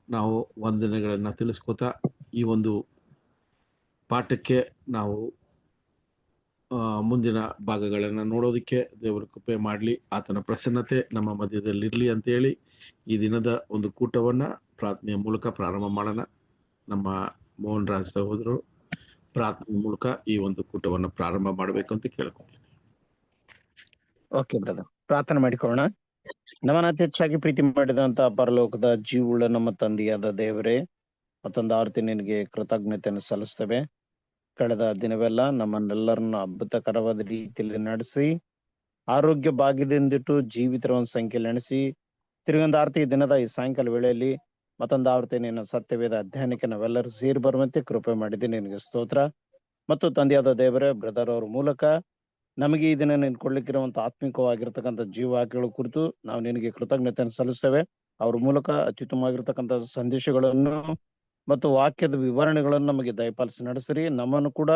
ನಾವು ವಂದನೆಗಳನ್ನು ತಿಳಿಸ್ಕೊತಾ ಈ ಒಂದು ಪಾಠಕ್ಕೆ ನಾವು ಮುಂದಿನ ಭಾಗಗಳನ್ನು ನೋಡೋದಕ್ಕೆ ದೇವರ ಕೃಪೆ ಮಾಡಲಿ, ಆತನ ಪ್ರಸನ್ನತೆ ನಮ್ಮ ಮಧ್ಯದಲ್ಲಿರಲಿ ಅಂತೇಳಿ ಈ ದಿನದ ಒಂದು ಕೂಟವನ್ನು ಪ್ರಾರ್ಥನೆಯ ಮೂಲಕ ಪ್ರಾರಂಭ ಮಾಡೋಣ. ನಮ್ಮ ಮೋಹನ್ ರಾಜ್ ಸಹೋದರರು ಪ್ರಾರ್ಥನೆ ಮೂಲಕ ಈ ಒಂದು ಕೂಟವನ್ನು ಪ್ರಾರಂಭ ಮಾಡಬೇಕು ಅಂತ ಕೇಳ್ಕೊತೀನಿ. ಓಕೆ ಬ್ರದರ್, ಪ್ರಾರ್ಥನೆ ಮಾಡಿಕೊಳ್ಳೋಣ. ನಮ್ಮನ್ನ ಅತಿ ಹೆಚ್ಚಾಗಿ ಪ್ರೀತಿ ಮಾಡಿದಂತ ಪರಲೋಕದ ಜೀವುಳ್ಳ ನಮ್ಮ ತಂದೆಯಾದ ದೇವರೇ, ಮತ್ತೊಂದು ಆರ್ತಿ ನಿನಗೆ ಕೃತಜ್ಞತೆಯನ್ನು ಸಲ್ಲಿಸ್ತೇವೆ. ಕಳೆದ ದಿನವೆಲ್ಲ ನಮ್ಮನ್ನೆಲ್ಲರನ್ನ ಅದ್ಭುತಕರವಾದ ರೀತಿಯಲ್ಲಿ ನಡೆಸಿ ಆರೋಗ್ಯ ಭಾಗ್ಯದಿಂದಿಟ್ಟು ಜೀವಿತರ ಒಂದು ಸಂಖ್ಯೆಯಲ್ಲಿ ಎಣಿಸಿ ತಿರುಗೊಂದು ಆರ್ತಿ ದಿನದ ಈ ಸಾಯಂಕಾಲ ವೇಳೆಯಲ್ಲಿ ಮತ್ತೊಂದು ಆವೃತ್ತಿ ನಿನ್ನ ಸತ್ಯವೇದ ಅಧ್ಯಯನಕ್ಕೆ ನಾವೆಲ್ಲರೂ ಸೇರಿ ಬರುವಂತೆ ಕೃಪೆ ಮಾಡಿದ್ದೆ, ನಿನಗೆ ಸ್ತೋತ್ರ. ಮತ್ತು ತಂದೆಯಾದ ದೇವರೇ, ಬ್ರದರ್ ಅವ್ರ ಮೂಲಕ ನಮಗೆ ಈ ದಿನ ನೀನು ಕೊಡ್ಲಿಕ್ಕಿರುವಂತ ಆತ್ಮಿಕವಾಗಿರ್ತಕ್ಕಂಥ ಜೀವವಾಕ್ಯಗಳ ಕುರಿತು ನಾವು ನಿನಗೆ ಕೃತಜ್ಞತೆಯನ್ನು ಸಲ್ಲಿಸ್ತೇವೆ. ಅವ್ರ ಮೂಲಕ ಅತ್ಯುತ್ತಮವಾಗಿರ್ತಕ್ಕಂಥ ಸಂದೇಶಗಳನ್ನು ಮತ್ತು ವಾಕ್ಯದ ವಿವರಣೆಗಳನ್ನು ನಮಗೆ ದಯಪಾಲಿಸಿ ನಡೆಸಿರಿ. ನಮ್ಮನ್ನು ಕೂಡ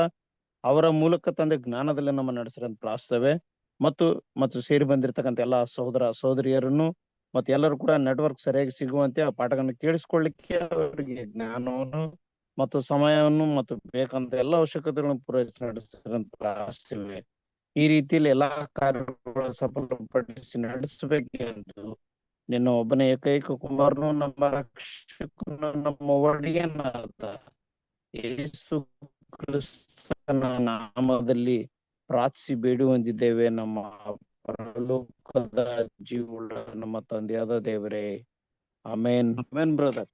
ಅವರ ಮೂಲಕ ತಂದೆ ಜ್ಞಾನದಲ್ಲಿ ನಮ್ಮ ನಡೆಸಿರಿ ಅಂತ ಪ್ರಾರ್ಥಿಸ್ತೇವೆ. ಮತ್ತು ಸೇರಿ ಬಂದಿರತಕ್ಕಂಥ ಎಲ್ಲಾ ಸಹೋದರ ಸಹೋದರಿಯರನ್ನು ಮತ್ತೆ ಎಲ್ಲರೂ ಕೂಡ ನೆಟ್ವರ್ಕ್ ಸರಿಯಾಗಿ ಸಿಗುವಂತೆ ಆ ಪಾಠಗಳನ್ನು ಕೇಳಿಸ್ಕೊಳ್ಳಿಕ್ಕೆ ಅವರಿಗೆ ಜ್ಞಾನವನ್ನು ಮತ್ತು ಸಮಯವನ್ನು ಮತ್ತು ಬೇಕಂತ ಎಲ್ಲ ಅವಶ್ಯಕತೆಗಳನ್ನು ಪೂರೈಸಿ ನಡೆಸಿರಿ ಅಂತ ಪ್ರಾರ್ಥಿಸ್ತೇವೆ. ಈ ರೀತಿಯಲ್ಲಿ ಎಲ್ಲಾ ಕಾರ್ಯಗಳು ಸಫಲಪಡಿಸಿ ನಡೆಸಬೇಕೆಂದು ನಿನ್ನ ಒಬ್ಬನೇ ಏಕೈಕ ಕುಮಾರನು ನಮ್ಮ ರಕ್ಷಕನು ನಮ್ಮ ಒಡೆಯನಾದ ಯೇಸು ಕ್ರಿಸ್ತನ ನಾಮದಲ್ಲಿ ಪ್ರಾರ್ಥಿಸಿ ಬೇಡಿ ಹೊಂದಿದ್ದೇವೆ, ನಮ್ಮ ಪರಲೋಕದ ಜೀವುಳ್ಳ ನಮ್ಮ ತಂದೆಯಾದ ದೇವರೇ, ಆಮೇನ್. ಆಮೇನ್ ಬ್ರದರ್.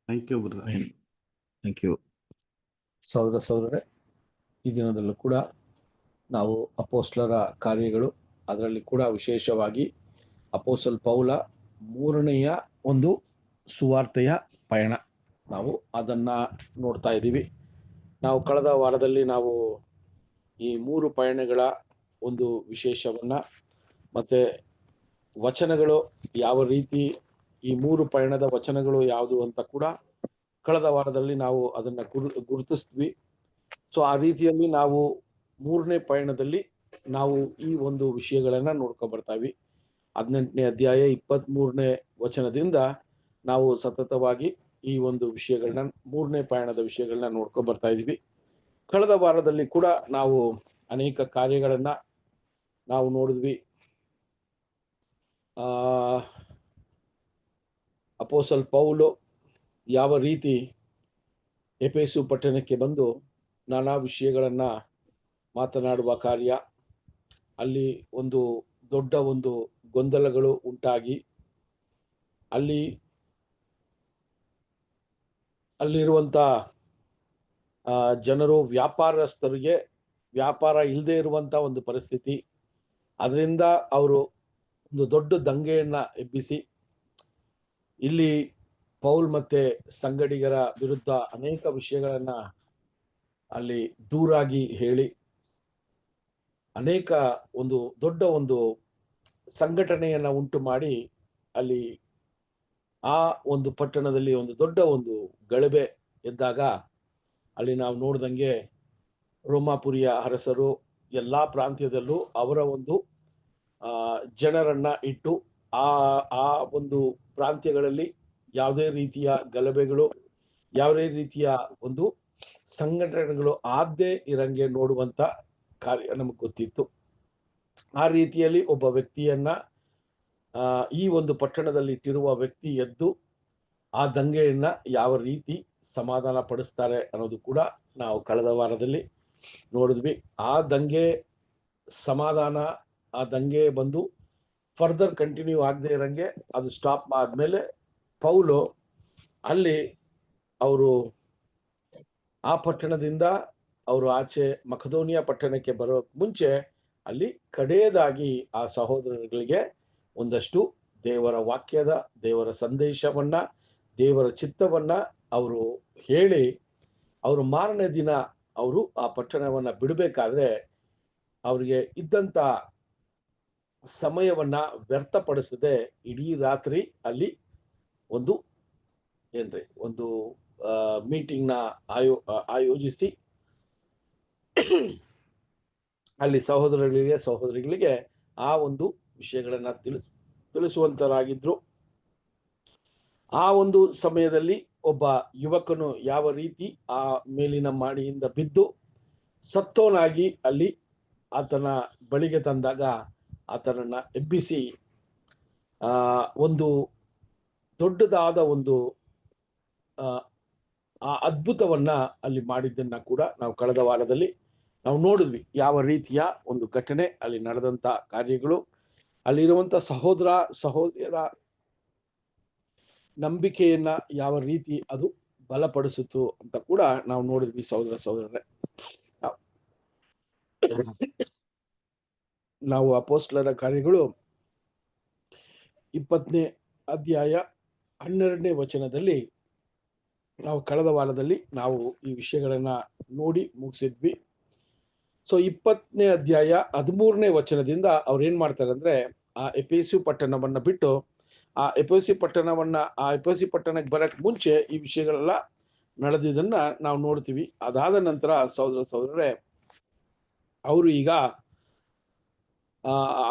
ಥ್ಯಾಂಕ್ ಯು ಸಹೋದರ ಸಹೋದರರೇ, ಈ ದಿನದಲ್ಲೂ ಕೂಡ ನಾವು ಅಪೋಸ್ಲರ ಕಾರ್ಯಗಳು, ಅದರಲ್ಲಿ ಕೂಡ ವಿಶೇಷವಾಗಿ ಅಪೋಸ್ತಲ ಪೌಲ ಮೂರನೆಯ ಒಂದು ಸುವಾರ್ತೆಯ ಪಯಣ, ನಾವು ಅದನ್ನು ನೋಡ್ತಾ ಇದ್ದೀವಿ. ನಾವು ಕಳೆದ ವಾರದಲ್ಲಿ ನಾವು ಈ 3 ಪಯಣಗಳ ಒಂದು ವಿಶೇಷವನ್ನು ಮತ್ತು ವಚನಗಳು ಯಾವ ರೀತಿ, ಈ 3 ಪಯಣದ ವಚನಗಳು ಯಾವುದು ಅಂತ ಕೂಡ ಕಳೆದ ವಾರದಲ್ಲಿ ನಾವು ಅದನ್ನು ಗುರುತಿಸ್ತೀವಿ. ಸೊ ಆ ರೀತಿಯಲ್ಲಿ ನಾವು 3ನೇ ಪಯಣದಲ್ಲಿ ನಾವು ಈ ಒಂದು ವಿಷಯಗಳನ್ನು ನೋಡ್ಕೊಂಡು ಬರ್ತಾವಿ. 18ನೇ ಅಧ್ಯಾಯ 23ನೇ ವಚನದಿಂದ ನಾವು ಸತತವಾಗಿ ಈ ಒಂದು ವಿಷಯಗಳನ್ನ 3ನೇ ಪಯಣದ ವಿಷಯಗಳನ್ನ ನೋಡ್ಕೊಂಡು ಬರ್ತಾ ಇದೀವಿ. ಕಳೆದ ವಾರದಲ್ಲಿ ಕೂಡ ನಾವು ಅನೇಕ ಕಾರ್ಯಗಳನ್ನ ನಾವು ನೋಡಿದ್ವಿ. ಅಪೋಸ್ತಲ ಪೌಲು ಯಾವ ರೀತಿ ಎಫೆಸು ಪಟ್ಟಣಕ್ಕೆ ಬಂದು ನಾನಾ ವಿಷಯಗಳನ್ನ ಮಾತನಾಡುವ ಕಾರ್ಯ, ಅಲ್ಲಿ ಒಂದು ದೊಡ್ಡ ಒಂದು ಗೊಂದಲಗಳು ಉಂಟಾಗಿ ಅಲ್ಲಿರುವಂತ ಜನರು ವ್ಯಾಪಾರಸ್ಥರಿಗೆ ವ್ಯಾಪಾರ ಇಲ್ಲದೆ ಇರುವಂತ ಒಂದು ಪರಿಸ್ಥಿತಿ, ಅದರಿಂದ ಅವರು ಒಂದು ದೊಡ್ಡ ದಂಗೆಯನ್ನ ಎಬ್ಬಿಸಿ ಇಲ್ಲಿ ಪೌಲ್ ಮತ್ತೆ ಸಂಗಡಿಗರ ವಿರುದ್ಧ ಅನೇಕ ವಿಷಯಗಳನ್ನ ಅಲ್ಲಿ ದೂರಾಗಿ ಹೇಳಿ ಅನೇಕ ಒಂದು ದೊಡ್ಡ ಒಂದು ಸಂಘಟನೆಯನ್ನ ಉಂಟು ಮಾಡಿ ಅಲ್ಲಿ ಆ ಒಂದು ಪಟ್ಟಣದಲ್ಲಿ ಒಂದು ದೊಡ್ಡ ಒಂದು ಗಲಭೆ ಎದ್ದಾಗ ಅಲ್ಲಿ ನಾವು ನೋಡ್ದಂಗೆ ರೋಮಾಪುರಿಯ ಅರಸರು ಎಲ್ಲಾ ಪ್ರಾಂತ್ಯದಲ್ಲೂ ಅವರ ಒಂದು ಜನರನ್ನ ಇಟ್ಟು ಆ ಒಂದು ಪ್ರಾಂತ್ಯಗಳಲ್ಲಿ ಯಾವುದೇ ರೀತಿಯ ಗಲಭೆಗಳು, ಯಾವುದೇ ರೀತಿಯ ಒಂದು ಸಂಘಟನೆಗಳು ಆಗದೆ ಇರಂಗೆ ನೋಡುವಂತ ಕಾರ್ಯ ನಮಗೆ ಗೊತ್ತಿತ್ತು. ಆ ರೀತಿಯಲ್ಲಿ ಒಬ್ಬ ವ್ಯಕ್ತಿಯನ್ನ ಈ ಒಂದು ಪಟ್ಟಣದಲ್ಲಿ ಇಟ್ಟಿರುವ ವ್ಯಕ್ತಿ ಎದ್ದು ಆ ದಂಗೆಯನ್ನ ಯಾವ ರೀತಿ ಸಮಾಧಾನ ಪಡಿಸ್ತಾರೆ ಅನ್ನೋದು ಕೂಡ ನಾವು ಕಳೆದ ವಾರದಲ್ಲಿ ನೋಡಿದ್ವಿ. ಆ ದಂಗೆ ಸಮಾಧಾನ, ಆ ದಂಗೆ ಬಂದು ಫರ್ದರ್ ಕಂಟಿನ್ಯೂ ಆಗದೆ ಇರಂಗೆ ಅದು ಸ್ಟಾಪ್ ಆದ್ಮೇಲೆ ಪೌಲು ಅಲ್ಲಿ ಅವರು ಆ ಪಟ್ಟಣದಿಂದ ಅವರು ಆಚೆ ಮಕದೋನಿಯಾ ಪಟ್ಟಣಕ್ಕೆ ಬರೋ ಮುಂಚೆ ಅಲ್ಲಿ ಕಡೆಯದಾಗಿ ಆ ಸಹೋದರಗಳಿಗೆ ಒಂದಷ್ಟು ದೇವರ ವಾಕ್ಯದ, ದೇವರ ಸಂದೇಶವನ್ನ, ದೇವರ ಚಿತ್ತವನ್ನ ಅವರು ಹೇಳಿ ಅವರು ಮಾರನೇ ದಿನ ಅವರು ಆ ಪಟ್ಟಣವನ್ನ ಬಿಡಬೇಕಾದ್ರೆ ಅವರಿಗೆ ಇದ್ದಂತ ಸಮಯವನ್ನ ವ್ಯರ್ಥಪಡಿಸದೆ ಇಡೀ ರಾತ್ರಿ ಅಲ್ಲಿ ಒಂದು ಮೀಟಿಂಗ್ ನ ಆಯೋಜಿಸಿ ಅಲ್ಲಿ ಸಹೋದರಿಗಳಿಗೆ ಆ ಒಂದು ವಿಷಯಗಳನ್ನ ತಿಳಿಸುವಂತರಾಗಿದ್ರು. ಆ ಒಂದು ಸಮಯದಲ್ಲಿ ಒಬ್ಬ ಯುವಕನು ಯಾವ ರೀತಿ ಆ ಮೇಲಿನ ಮಾಡಿಯಿಂದ ಬಿದ್ದು ಸತ್ತೋನಾಗಿ ಅಲ್ಲಿ ಆತನ ಬಳಿಗೆ ತಂದಾಗ ಆತನನ್ನ ಎಬ್ಬಿಸಿ ಒಂದು ದೊಡ್ಡದಾದ ಒಂದು ಆ ಅದ್ಭುತವನ್ನ ಅಲ್ಲಿ ಮಾಡಿದ್ದನ್ನ ಕೂಡ ನಾವು ಕಳೆದ ವಾರದಲ್ಲಿ ನಾವು ನೋಡಿದ್ವಿ. ಯಾವ ರೀತಿಯ ಒಂದು ಘಟನೆ ಅಲ್ಲಿ ನಡೆದಂತ ಕಾರ್ಯಗಳು, ಅಲ್ಲಿರುವಂತ ಸಹೋದರ ನಂಬಿಕೆಯನ್ನ ಯಾವ ರೀತಿ ಅದು ಬಲಪಡಿಸಿತು ಅಂತ ಕೂಡ ನಾವು ನೋಡಿದ್ವಿ ಸಹೋದರರೇ. ನಾವು ಅಪೊಸ್ತಲರ ಕಾರ್ಯಗಳು 20ನೇ ಅಧ್ಯಾಯ 12ನೇ ವಚನದಲ್ಲಿ ನಾವು ಕಳೆದ ವಾರದಲ್ಲಿ ನಾವು ಈ ವಿಷಯಗಳನ್ನ ನೋಡಿ ಮುಗಿಸಿದ್ವಿ. ಸೊ 20ನೇ ಅಧ್ಯಾಯ 13ನೇ ವಚನದಿಂದ ಅವ್ರು ಏನ್ ಮಾಡ್ತಾರೆ ಅಂದ್ರೆ, ಆ ಎಫೆಸು ಪಟ್ಟಣವನ್ನ ಬಿಟ್ಟು ಆ ಎಫೆಸು ಪಟ್ಟಣಕ್ಕೆ ಬರಕ್ ಮುಂಚೆ ಈ ವಿಷಯಗಳೆಲ್ಲ ನಡೆದಿದ್ದನ್ನ ನಾವು ನೋಡ್ತೀವಿ. ಅದಾದ ನಂತರ ಸಹೋದರರೇ, ಅವರು ಈಗ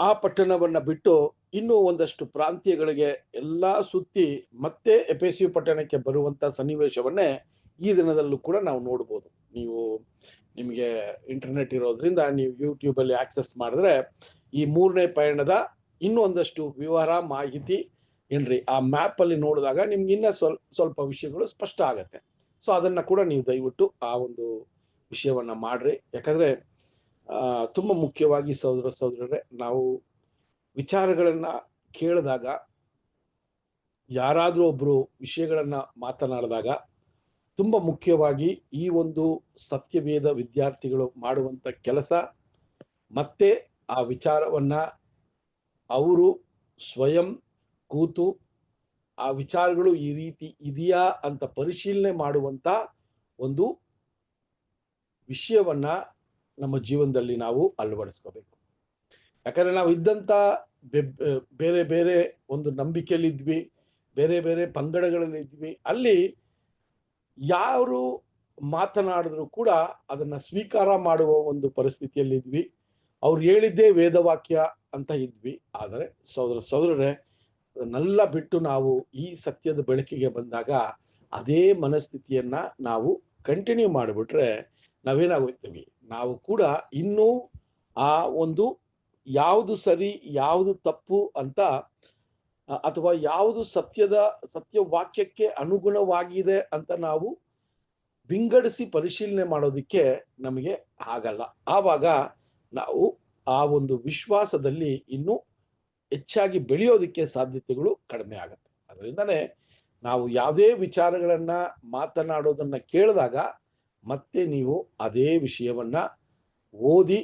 ಆ ಪಟ್ಟಣವನ್ನ ಬಿಟ್ಟು ಇನ್ನೂ ಒಂದಷ್ಟು ಪ್ರಾಂತ್ಯಗಳಿಗೆ ಎಲ್ಲಾ ಸುತ್ತಿ ಮತ್ತೆ ಎಫೆಸು ಪಟ್ಟಣಕ್ಕೆ ಬರುವಂತ ಸನ್ನಿವೇಶವನ್ನೇ ಈ ದಿನದಲ್ಲೂ ಕೂಡ ನಾವು ನೋಡ್ಬೋದು. ನಿಮಗೆ ಇಂಟರ್ನೆಟ್ ಇರೋದ್ರಿಂದ ನೀವು ಯೂಟ್ಯೂಬ್ ಅಲ್ಲಿ ಆಕ್ಸೆಸ್ ಮಾಡಿದ್ರೆ ಈ 3ನೇ ಪಯಣದ ಇನ್ನೂ ಒಂದಷ್ಟು ವಿವರ ಮಾಹಿತಿ ಏನ್ರಿ ಆ ಮ್ಯಾಪ್ ಅಲ್ಲಿ ನೋಡಿದಾಗ ನಿಮ್ಗೆ ಇನ್ನ ಸ್ವಲ್ಪ ವಿಷಯಗಳು ಸ್ಪಷ್ಟ ಆಗತ್ತೆ. ಸೊ ಅದನ್ನ ಕೂಡ ನೀವು ದಯವಿಟ್ಟು ಆ ಒಂದು ವಿಷಯವನ್ನ ಮಾಡ್ರಿ. ಯಾಕಂದ್ರೆ ತುಂಬಾ ಮುಖ್ಯವಾಗಿ ಸಹೋದರರೇ, ನಾವು ವಿಚಾರಗಳನ್ನ ಕೇಳಿದಾಗ, ಯಾರಾದ್ರೂ ಒಬ್ರು ವಿಷಯಗಳನ್ನ ಮಾತನಾಡಿದಾಗ ತುಂಬಾ ಮುಖ್ಯವಾಗಿ ಈ ಒಂದು ಸತ್ಯವೇದ ವಿದ್ಯಾರ್ಥಿಗಳು ಮಾಡುವಂತ ಕೆಲಸ, ಮತ್ತೆ ಆ ವಿಚಾರವನ್ನ ಅವರು ಸ್ವಯಂ ಕೂತು ಆ ವಿಚಾರಗಳು ಈ ರೀತಿ ಇದೆಯಾ ಅಂತ ಪರಿಶೀಲನೆ ಮಾಡುವಂತ ಒಂದು ವಿಷಯವನ್ನ ನಮ್ಮ ಜೀವನದಲ್ಲಿ ನಾವು ಅಳವಡಿಸ್ಕೋಬೇಕು. ಯಾಕಂದ್ರೆ ನಾವು ಇದ್ದಂತ ಬೇರೆ ಬೇರೆ ಒಂದು ನಂಬಿಕೆಯಲ್ಲಿದ್ವಿ, ಬೇರೆ ಬೇರೆ ಪಂಗಡಗಳಲ್ಲಿ ಇದ್ವಿ. ಅಲ್ಲಿ ಯಾರು ಮಾತನಾಡಿದ್ರು ಕೂಡ ಅದನ್ನ ಸ್ವೀಕಾರ ಮಾಡುವ ಒಂದು ಪರಿಸ್ಥಿತಿಯಲ್ಲಿ ಇದ್ವಿ. ಅವ್ರು ಹೇಳಿದ್ದೇ ವೇದವಾಕ್ಯ ಅಂತ ಇದ್ವಿ. ಆದರೆ ಸಹೋದರರೇ, ಅದನ್ನೆಲ್ಲ ಬಿಟ್ಟು ನಾವು ಈ ಸತ್ಯದ ಬೆಳಕಿಗೆ ಬಂದಾಗ ಅದೇ ಮನಸ್ಥಿತಿಯನ್ನ ನಾವು ಕಂಟಿನ್ಯೂ ಮಾಡಿಬಿಟ್ರೆ ನಾವೇನಾಗೋಗ್ತೀವಿ, ನಾವು ಕೂಡ ಇನ್ನೂ ಆ ಒಂದು ಯಾವುದು ಸರಿ ಯಾವುದು ತಪ್ಪು ಅಂತ, ಅಥವಾ ಯಾವುದು ಸತ್ಯವಾಕ್ಯಕ್ಕೆ ಅನುಗುಣವಾಗಿದೆ ಅಂತ ನಾವು ವಿಂಗಡಿಸಿ ಪರಿಶೀಲನೆ ಮಾಡೋದಕ್ಕೆ ನಮಗೆ ಆಗಲ್ಲ. ಆವಾಗ ನಾವು ಆ ಒಂದು ವಿಶ್ವಾಸದಲ್ಲಿ ಇನ್ನೂ ಹೆಚ್ಚಾಗಿ ಬೆಳೆಯೋದಕ್ಕೆ ಸಾಧ್ಯತೆಗಳು ಕಡಿಮೆ ಆಗುತ್ತೆ. ಅದರಿಂದನೇ ನಾವು ಯಾವುದೇ ವಿಚಾರಗಳನ್ನ ಮಾತನಾಡೋದನ್ನ ಕೇಳಿದಾಗ ಮತ್ತೆ ನೀವು ಅದೇ ವಿಷಯವನ್ನ ಓದಿ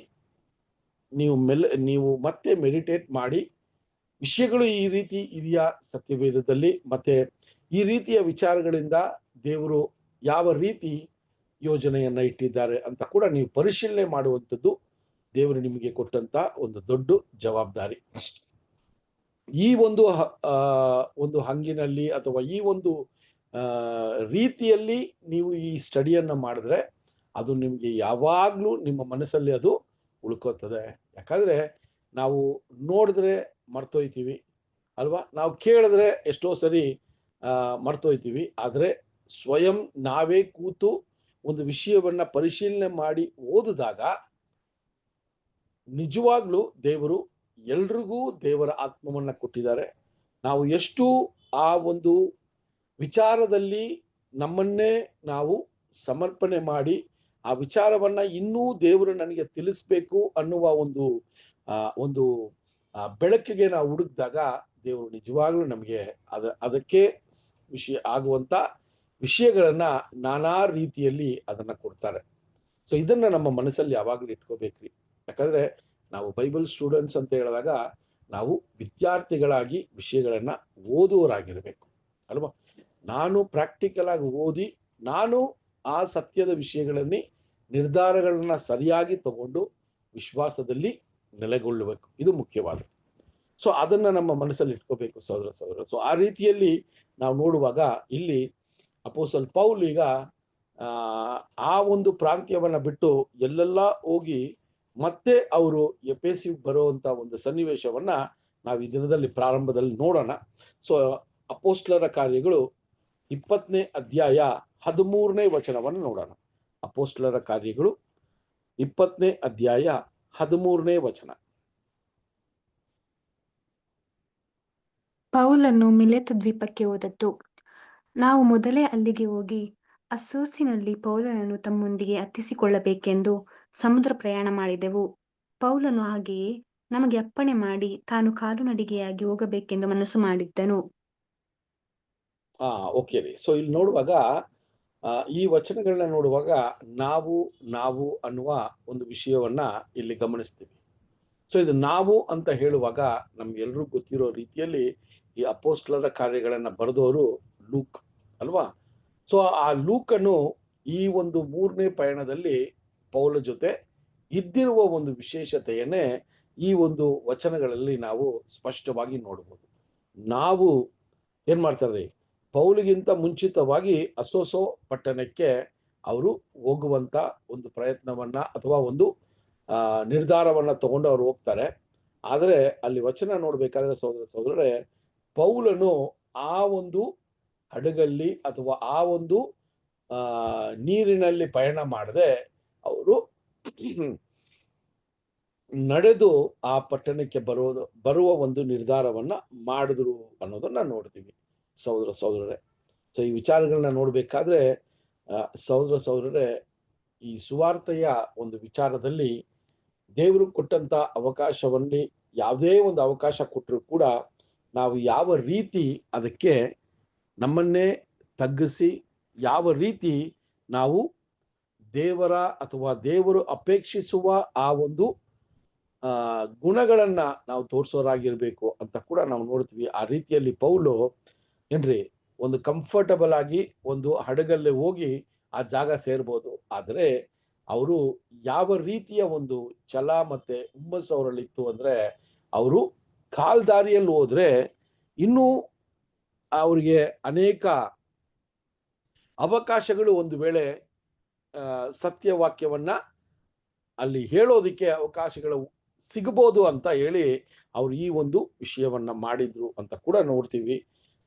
ನೀವು ಮತ್ತೆ ಮೆಡಿಟೇಟ್ ಮಾಡಿ, ವಿಷಯಗಳು ಈ ರೀತಿ ಇದೆಯಾ ಸತ್ಯವೇದದಲ್ಲಿ, ಮತ್ತೆ ಈ ರೀತಿಯ ವಿಚಾರಗಳಿಂದ ದೇವರು ಯಾವ ರೀತಿ ಯೋಜನೆಯನ್ನ ಇಟ್ಟಿದ್ದಾರೆ ಅಂತ ಕೂಡ ನೀವು ಪರಿಶೀಲನೆ ಮಾಡುವಂಥದ್ದು ದೇವರು ನಿಮಗೆ ಕೊಟ್ಟಂತ ಒಂದು ದೊಡ್ಡ ಜವಾಬ್ದಾರಿ. ಈ ಒಂದು ಹಂಗಿನಲ್ಲಿ ಅಥವಾ ಈ ಒಂದು ರೀತಿಯಲ್ಲಿ ನೀವು ಈ ಸ್ಟಡಿಯನ್ನ ಮಾಡಿದ್ರೆ ಅದು ನಿಮ್ಗೆ ಯಾವಾಗ್ಲೂ ನಿಮ್ಮ ಮನಸ್ಸಲ್ಲಿ ಅದು ಉಳ್ಕೋತದೆ. ಯಾಕಂದ್ರೆ ನಾವು ನೋಡಿದ್ರೆ ಮರ್ತೋಯ್ತೀವಿ ಅಲ್ವಾ, ನಾವು ಕೇಳಿದ್ರೆ ಎಷ್ಟೋ ಸರಿ ಮರ್ತೋಯ್ತೀವಿ. ಆದ್ರೆ ಸ್ವಯಂ ನಾವೇ ಕೂತು ಒಂದು ವಿಷಯವನ್ನ ಪರಿಶೀಲನೆ ಮಾಡಿ ಓದಿದಾಗ ನಿಜವಾಗ್ಲೂ ದೇವರು ಎಲ್ರಿಗೂ ದೇವರ ಆತ್ಮವನ್ನ ಕೊಟ್ಟಿದ್ದಾರೆ. ನಾವು ಎಷ್ಟು ಆ ಒಂದು ವಿಚಾರದಲ್ಲಿ ನಮ್ಮನ್ನೇ ನಾವು ಸಮರ್ಪಣೆ ಮಾಡಿ ಆ ವಿಚಾರವನ್ನ ಇನ್ನೂ ದೇವರು ನನಗೆ ತಿಳಿಸ್ಬೇಕು ಅನ್ನುವ ಒಂದು ಬೆಳಕಿಗೆ ನಾವು ಹುಡುಕಿದಾಗ ದೇವರು ನಿಜವಾಗ್ಲೂ ನಮಗೆ ಅದಕ್ಕೆ ಆಗುವಂತ ವಿಷಯಗಳನ್ನ ನಾನಾ ರೀತಿಯಲ್ಲಿ ಅದನ್ನ ಕೊಡ್ತಾರೆ. ಸೊ ಇದನ್ನ ನಮ್ಮ ಮನಸ್ಸಲ್ಲಿ ಯಾವಾಗ್ಲೂ ಇಟ್ಕೋಬೇಕ್ರಿ. ಯಾಕಂದ್ರೆ ನಾವು ಬೈಬಲ್ ಸ್ಟೂಡೆಂಟ್ಸ್ ಅಂತ ಹೇಳಿದಾಗ ನಾವು ವಿದ್ಯಾರ್ಥಿಗಳಾಗಿ ವಿಷಯಗಳನ್ನ ಓದುವರಾಗಿರ್ಬೇಕು ಅಲ್ವಾ. ನಾನು ಪ್ರಾಕ್ಟಿಕಲ್ ಆಗಿ ಓದಿ ನಾನು ಆ ಸತ್ಯದ ವಿಷಯಗಳಲ್ಲಿ ನಿರ್ಧಾರಗಳನ್ನ ಸರಿಯಾಗಿ ತಗೊಂಡು ವಿಶ್ವಾಸದಲ್ಲಿ ನೆಲೆಗೊಳ್ಳಬೇಕು. ಇದು ಮುಖ್ಯವಾದ. ಸೊ ಅದನ್ನ ನಮ್ಮ ಮನಸ್ಸಲ್ಲಿ ಇಟ್ಕೋಬೇಕು ಸಹೋದರ. ಸೊ ಆ ರೀತಿಯಲ್ಲಿ ನಾವು ನೋಡುವಾಗ ಇಲ್ಲಿ ಅಪೊಸ್ತಲ ಪೌಲ್ ಈಗ ಆ ಒಂದು ಪ್ರಾಂತ್ಯವನ್ನ ಬಿಟ್ಟು ಎಲ್ಲೆಲ್ಲ ಹೋಗಿ ಮತ್ತೆ ಅವರು ಎಫೆಸಿಗೆ ಬರುವಂತ ಒಂದು ಸನ್ನಿವೇಶವನ್ನ ನಾವು ಈ ದಿನದಲ್ಲಿ ಪ್ರಾರಂಭದಲ್ಲಿ ನೋಡೋಣ. ಸೊ ಅಪೋಸ್ಲರ ಕಾರ್ಯಗಳು 20ನೇ ಅಧ್ಯಾಯ 13ನೇ ವಚನವನ್ನು ನೋಡೋಣ. ಅಪೋಸ್ಲರ ಕಾರ್ಯಗಳು 20ನೇ ಅಧ್ಯಾಯ 13ನೇ ವಚನ. ಪೌಲನು ಮಿಲೇತ ದ್ವೀಪಕ್ಕೆ ಹೋದದ್ದು. ನಾವು ಮೊದಲೇ ಅಲ್ಲಿಗೆ ಹೋಗಿ ಅಸ್ಸೋಸಿನಲ್ಲಿ ಪೌಲನನ್ನು ತಮ್ಮೊಂದಿಗೆ ಹತ್ತಿಸಿಕೊಳ್ಳಬೇಕೆಂದು ಸಮುದ್ರ ಪ್ರಯಾಣ ಮಾಡಿದೆವು. ಪೌಲನು ಹಾಗೆಯೇ ನಮಗೆ ಅಪ್ಪಣೆ ಮಾಡಿ ತಾನು ಕಾಲುನಡಿಗೆಯಾಗಿ ಹೋಗಬೇಕೆಂದು ಮನಸ್ಸು ಮಾಡಿದ್ದನು. ಓಕೆ ರೀ. ಸೊ ಇಲ್ಲಿ ನೋಡುವಾಗ ಈ ವಚನಗಳನ್ನ ನೋಡುವಾಗ ನಾವು ಅನ್ನುವ ಒಂದು ವಿಷಯವನ್ನ ಇಲ್ಲಿ ಗಮನಿಸ್ತೀವಿ. ಸೊ ಇದು ನಾವು ಅಂತ ಹೇಳುವಾಗ ನಮ್ಗೆಲ್ರೂ ಗೊತ್ತಿರೋ ರೀತಿಯಲ್ಲಿ ಈ ಅಪೋಸ್ಲರ ಕಾರ್ಯಗಳನ್ನ ಬರೆದವರು ಲೂಕ್ ಅಲ್ವಾ. ಸೊ ಆ ಲೂಕನು ಈ ಒಂದು 3ನೇ ಪಯಣದಲ್ಲಿ ಪೌಲ ಜೊತೆ ಇದ್ದಿರುವ ಒಂದು ವಿಶೇಷತೆಯನ್ನೇ ಈ ಒಂದು ವಚನಗಳಲ್ಲಿ ನಾವು ಸ್ಪಷ್ಟವಾಗಿ ನೋಡಬಹುದು. ನಾವು ಏನ್ ಮಾಡ್ತಾರೆ, ಪೌಲಿಗಿಂತ ಮುಂಚಿತವಾಗಿ ಅಸೋಸೋ ಪಟ್ಟಣಕ್ಕೆ ಅವರು ಹೋಗುವಂತ ಒಂದು ಪ್ರಯತ್ನವನ್ನ ಅಥವಾ ಒಂದು ನಿರ್ಧಾರವನ್ನ ತಗೊಂಡು ಅವ್ರು ಹೋಗ್ತಾರೆ. ಆದರೆ ಅಲ್ಲಿ ವಚನ ನೋಡ್ಬೇಕಾದ್ರೆ ಸಹೋದರರೇ, ಪೌಲನು ಆ ಒಂದು ಹಡಗಲ್ಲಿ ಅಥವಾ ಆ ಒಂದು ನೀರಿನಲ್ಲಿ ಪಯಣ ಮಾಡದೆ ಅವರು ನಡೆದು ಆ ಪಟ್ಟಣಕ್ಕೆ ಬರುವ ಒಂದು ನಿರ್ಧಾರವನ್ನ ಮಾಡಿದ್ರು ಅನ್ನೋದನ್ನ ನೋಡ್ತೀವಿ ಸಹೋದರರೇ. ಸೊ ಈ ವಿಚಾರಗಳನ್ನ ನೋಡ್ಬೇಕಾದ್ರೆ ಸಹೋದರರೇ, ಈ ಸುವಾರ್ತೆಯ ಒಂದು ವಿಚಾರದಲ್ಲಿ ದೇವರು ಕೊಟ್ಟಂತ ಅವಕಾಶವಲ್ಲಿ ಯಾವುದೇ ಒಂದು ಅವಕಾಶ ಕೊಟ್ಟರು ಕೂಡ ನಾವು ಯಾವ ರೀತಿ ಅದಕ್ಕೆ ನಮ್ಮನ್ನೇ ತಗ್ಗಿಸಿ ಯಾವ ರೀತಿ ನಾವು ದೇವರ ಅಥವಾ ದೇವರು ಅಪೇಕ್ಷಿಸುವ ಆ ಒಂದು ಗುಣಗಳನ್ನ ನಾವು ತೋರಿಸೋರಾಗಿರ್ಬೇಕು ಅಂತ ಕೂಡ ನಾವು ನೋಡ್ತೀವಿ. ಆ ರೀತಿಯಲ್ಲಿ ಪೌಲು ಏನ್ರಿ ಒಂದು ಕಂಫರ್ಟಬಲ್ ಆಗಿ ಒಂದು ಹಡಗಲ್ಲೇ ಹೋಗಿ ಆ ಜಾಗ ಸೇರ್ಬೋದು. ಆದರೆ ಅವರು ಯಾವ ರೀತಿಯ ಒಂದು ಛಲ ಮತ್ತೆ ಹುಮ್ಮಸ್ಸು ಅವರಲ್ಲಿತ್ತು ಅಂದ್ರೆ, ಅವರು ಕಾಲ್ದಾರಿಯಲ್ಲಿ ಹೋದ್ರೆ ಇನ್ನೂ ಅವ್ರಿಗೆ ಅನೇಕ ಅವಕಾಶಗಳು ಒಂದು ವೇಳೆ ಸತ್ಯವಾಕ್ಯವನ್ನ ಅಲ್ಲಿ ಹೇಳೋದಿಕ್ಕೆ ಅವಕಾಶಗಳು ಸಿಗಬಹುದು ಅಂತ ಹೇಳಿ ಅವ್ರು ಈ ಒಂದು ವಿಷಯವನ್ನ ಮಾಡಿದ್ರು ಅಂತ ಕೂಡ ನೋಡ್ತೀವಿ.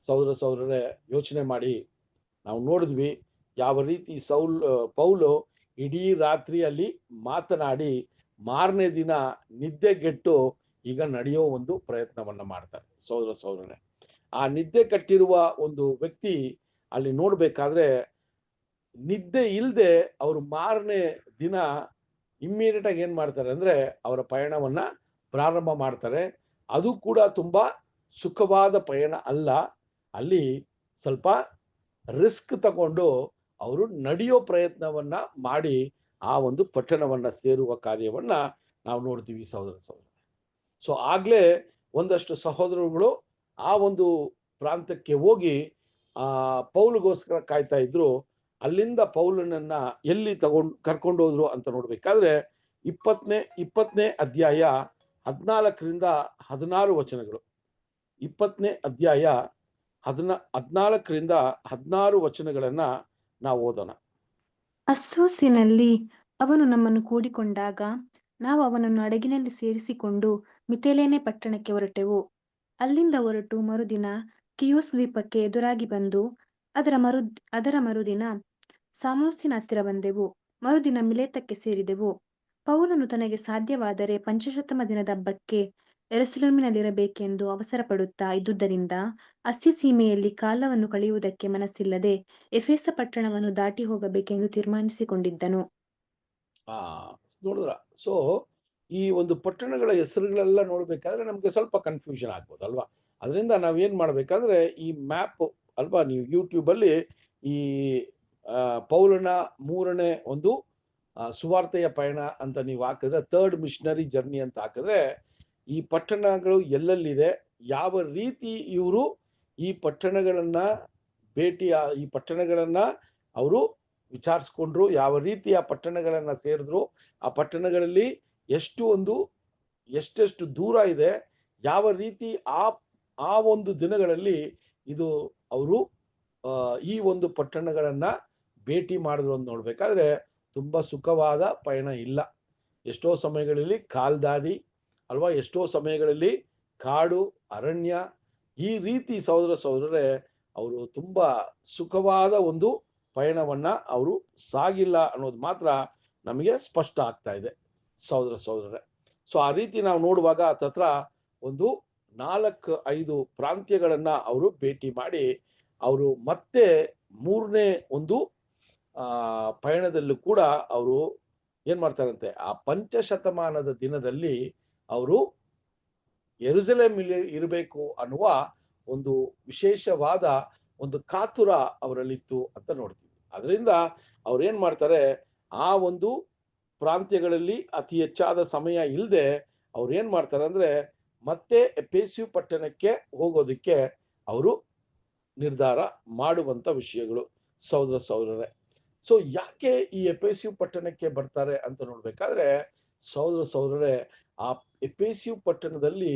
ಸಹೋದರರೇ, ಯೋಚನೆ ಮಾಡಿ ನಾವು ನೋಡಿದ್ವಿ ಯಾವ ರೀತಿ ಪೌಲು ಇಡೀ ರಾತ್ರಿಯಲ್ಲಿ ಮಾತನಾಡಿ ಮಾರನೇ ದಿನ ನಿದ್ದೆಗೆಟ್ಟು ಈಗ ನಡೆಯೋ ಒಂದು ಪ್ರಯತ್ನವನ್ನ ಮಾಡ್ತಾರೆ. ಸಹೋದರರೇ, ಆ ನಿದ್ದೆ ಕಟ್ಟಿರುವ ಒಂದು ವ್ಯಕ್ತಿ ಅಲ್ಲಿ ನೋಡ್ಬೇಕಾದ್ರೆ ನಿದ್ದೆ ಇಲ್ಲದೆ ಅವರು ಮಾರನೇ ದಿನ ಇಮ್ಮಿಡಿಯೇಟ್ ಆಗಿ ಏನ್ ಮಾಡ್ತಾರೆ ಅಂದ್ರೆ ಅವರ ಪಯಣವನ್ನ ಪ್ರಾರಂಭ ಮಾಡ್ತಾರೆ. ಅದು ಕೂಡ ತುಂಬಾ ಸುಖವಾದ ಪಯಣ ಅಲ್ಲ. ಅಲ್ಲಿ ಸ್ವಲ್ಪ ರಿಸ್ಕ್ ತಗೊಂಡು ಅವರು ನಡೆಯೋ ಪ್ರಯತ್ನವನ್ನ ಮಾಡಿ ಆ ಒಂದು ಪಟ್ಟಣವನ್ನ ಸೇರುವ ಕಾರ್ಯವನ್ನ ನಾವು ನೋಡ್ತೀವಿ ಸಹೋದರ. ಸೊ ಆಗ್ಲೇ ಒಂದಷ್ಟು ಸಹೋದರಗಳು ಆ ಒಂದು ಪ್ರಾಂತಕ್ಕೆ ಹೋಗಿ ಪೌಲಗೋಸ್ಕರ ಕಾಯ್ತಾ ಇದ್ರು. ಅಲ್ಲಿಂದ ಪೌಲನನ್ನ ಎಲ್ಲಿ ಕರ್ಕೊಂಡು ಹೋದ್ರು ಅಂತ ನೋಡ್ಬೇಕಾದ್ರೆ 20ನೇ ಅಧ್ಯಾಯ 14ರಿಂದ 16 ವಚನಗಳು. 20ನೇ ಅಧ್ಯಾಯ 14ರಿಂದ 16 ವಚನಗಳನ್ನ ನಾವು ಓದೋಣ. ಅಸ್ಸೋಸಿನಲ್ಲಿ ಅವನು ನಮ್ಮನ್ನು ಕೂಡಿಕೊಂಡಾಗ ನಾವು ಅವನನ್ನು ಹಡಗಿನಲ್ಲಿ ಸೇರಿಸಿಕೊಂಡು ಮಿತಿಲೇನೆ ಪಟ್ಟಣಕ್ಕೆ ಹೊರಟೆವು. ಅಲ್ಲಿಂದ ಹೊರಟು ಮರುದಿನ ಕಿಯೋಸ್ ದ್ವೀಪಕ್ಕೆ ಎದುರಾಗಿ ಬಂದು ಅದರ ಮರುದಿನ ಸಾಮೋಸಿನ ಹತ್ತಿರ ಬಂದೆವು. ಮರುದಿನ ಮಿಲೇತಕ್ಕೆ ಸೇರಿದೆವು. ಪೌಲನು ತನಗೆ ಸಾಧ್ಯವಾದರೆ ಪಂಚಶತಮ ದಿನದ ಹಬ್ಬಕ್ಕೆ ಯೆರೂಸಲೇಮಿನಲ್ಲಿರಬೇಕೆಂದು ಅವಸರ ಪಡುತ್ತಾ ಇದ್ದುದರಿಂದ ಅಸ್ಸಿ ಸೀಮೆಯಲ್ಲಿ ಕಾಲವನ್ನು ಕಳೆಯುವುದಕ್ಕೆ ಮನಸ್ಸಿಲ್ಲದೆ ಎಫೆಸ ಪಟ್ಟಣವನ್ನು ದಾಟಿ ಹೋಗಬೇಕೆಂದು ತೀರ್ಮಾನಿಸಿಕೊಂಡಿದ್ದನು. ನೋಡಿದ್ರ, ಸೊ ಈ ಒಂದು ಪಟ್ಟಣಗಳ ಹೆಸರುಗಳೆಲ್ಲ ನೋಡ್ಬೇಕಾದ್ರೆ ನಮ್ಗೆ ಸ್ವಲ್ಪ ಕನ್ಫ್ಯೂಷನ್ ಆಗ್ಬೋದು ಅಲ್ವಾ. ಅದರಿಂದ ನಾವೇನ್ ಮಾಡ್ಬೇಕಾದ್ರೆ ಈ ಮ್ಯಾಪ್ ಅಲ್ವಾ, ನೀವು ಯೂಟ್ಯೂಬ್ ಅಲ್ಲಿ ಈ ಪೌಲನ 3ನೇ ಒಂದು ಸುವಾರ್ತೆಯ ಪಯಣ ಅಂತ ನೀವು ಹಾಕಿದ್ರೆ, 3rd ಮಿಷನರಿ ಜರ್ನಿ ಅಂತ ಹಾಕಿದ್ರೆ ಈ ಪಟ್ಟಣಗಳು ಎಲ್ಲೆಲ್ಲಿದೆ, ಯಾವ ರೀತಿ ಇವರು ಈ ಪಟ್ಟಣಗಳನ್ನ ಈ ಪಟ್ಟಣಗಳನ್ನ ಅವರು ವಿಚಾರಿಸ್ಕೊಂಡ್ರು, ಯಾವ ರೀತಿ ಆ ಪಟ್ಟಣಗಳನ್ನ ಸೇರಿದ್ರು, ಆ ಪಟ್ಟಣಗಳಲ್ಲಿ ಎಷ್ಟೆಷ್ಟು ದೂರ ಇದೆ, ಯಾವ ರೀತಿ ಆ ಒಂದು ದಿನಗಳಲ್ಲಿ ಇದು ಅವರು ಈ ಒಂದು ಪಟ್ಟಣಗಳನ್ನ ಭೇಟಿ ಮಾಡಿದ್ರು ಅಂತ ನೋಡ್ಬೇಕಾದ್ರೆ ತುಂಬಾ ಸುಖವಾದ ಪಯಣ ಇಲ್ಲ. ಎಷ್ಟೋ ಸಮಯಗಳಲ್ಲಿ ಕಾಲ್ದಾರಿ ಅಲ್ವಾ, ಎಷ್ಟೋ ಸಮಯಗಳಲ್ಲಿ ಕಾಡು ಅರಣ್ಯ, ಈ ರೀತಿ ಸಹೋದರರೇ ಅವರು ತುಂಬಾ ಸುಖವಾದ ಒಂದು ಪಯಣವನ್ನ ಅವರು ಸಾಗಿಲ್ಲ ಅನ್ನೋದು ಮಾತ್ರ ನಮಗೆ ಸ್ಪಷ್ಟ ಆಗ್ತಾ ಇದೆ ಸಹೋದರರೇ. ಸೊ ಆ ರೀತಿ ನಾವು ನೋಡುವಾಗ ಹತ್ರ ಒಂದು 4-5 ಪ್ರಾಂತ್ಯಗಳನ್ನ ಅವರು ಭೇಟಿ ಮಾಡಿ ಅವರು ಮತ್ತೆ 3ನೇ ಒಂದು ಪಯಣದಲ್ಲೂ ಕೂಡ ಅವರು ಏನ್ ಮಾಡ್ತಾರಂತೆ, ಆ ಪಂಚಶತಮಾನದ ದಿನದಲ್ಲಿ ಅವರು ಯೆರೂಸಲೇಮಿನಲ್ಲಿ ಇರಬೇಕು ಅನ್ನುವ ಒಂದು ವಿಶೇಷವಾದ ಒಂದು ಕಾತುರ ಅವರಲ್ಲಿತ್ತು ಅಂತ ನೋಡ್ತೀವಿ. ಅದರಿಂದ ಅವ್ರು ಏನ್ ಮಾಡ್ತಾರೆ, ಆ ಒಂದು ಪ್ರಾಂತ್ಯಗಳಲ್ಲಿ ಅತಿ ಹೆಚ್ಚಾದ ಸಮಯ ಇಲ್ಲದೆ ಅವ್ರು ಏನ್ ಮಾಡ್ತಾರೆ ಅಂದ್ರೆ ಮತ್ತೆ ಎಫೆಸು ಪಟ್ಟಣಕ್ಕೆ ಹೋಗೋದಕ್ಕೆ ಅವರು ನಿರ್ಧಾರ ಮಾಡುವಂತ ವಿಷಯಗಳು ಸಹೋದರರೇ. ಸೊ ಯಾಕೆ ಈ ಎಫೆಸು ಪಟ್ಟಣಕ್ಕೆ ಬರ್ತಾರೆ ಅಂತ ನೋಡ್ಬೇಕಾದ್ರೆ ಸಹೋದರರೇ, ಆ ಎಫೆಸು ಪಟ್ಟಣದಲ್ಲಿ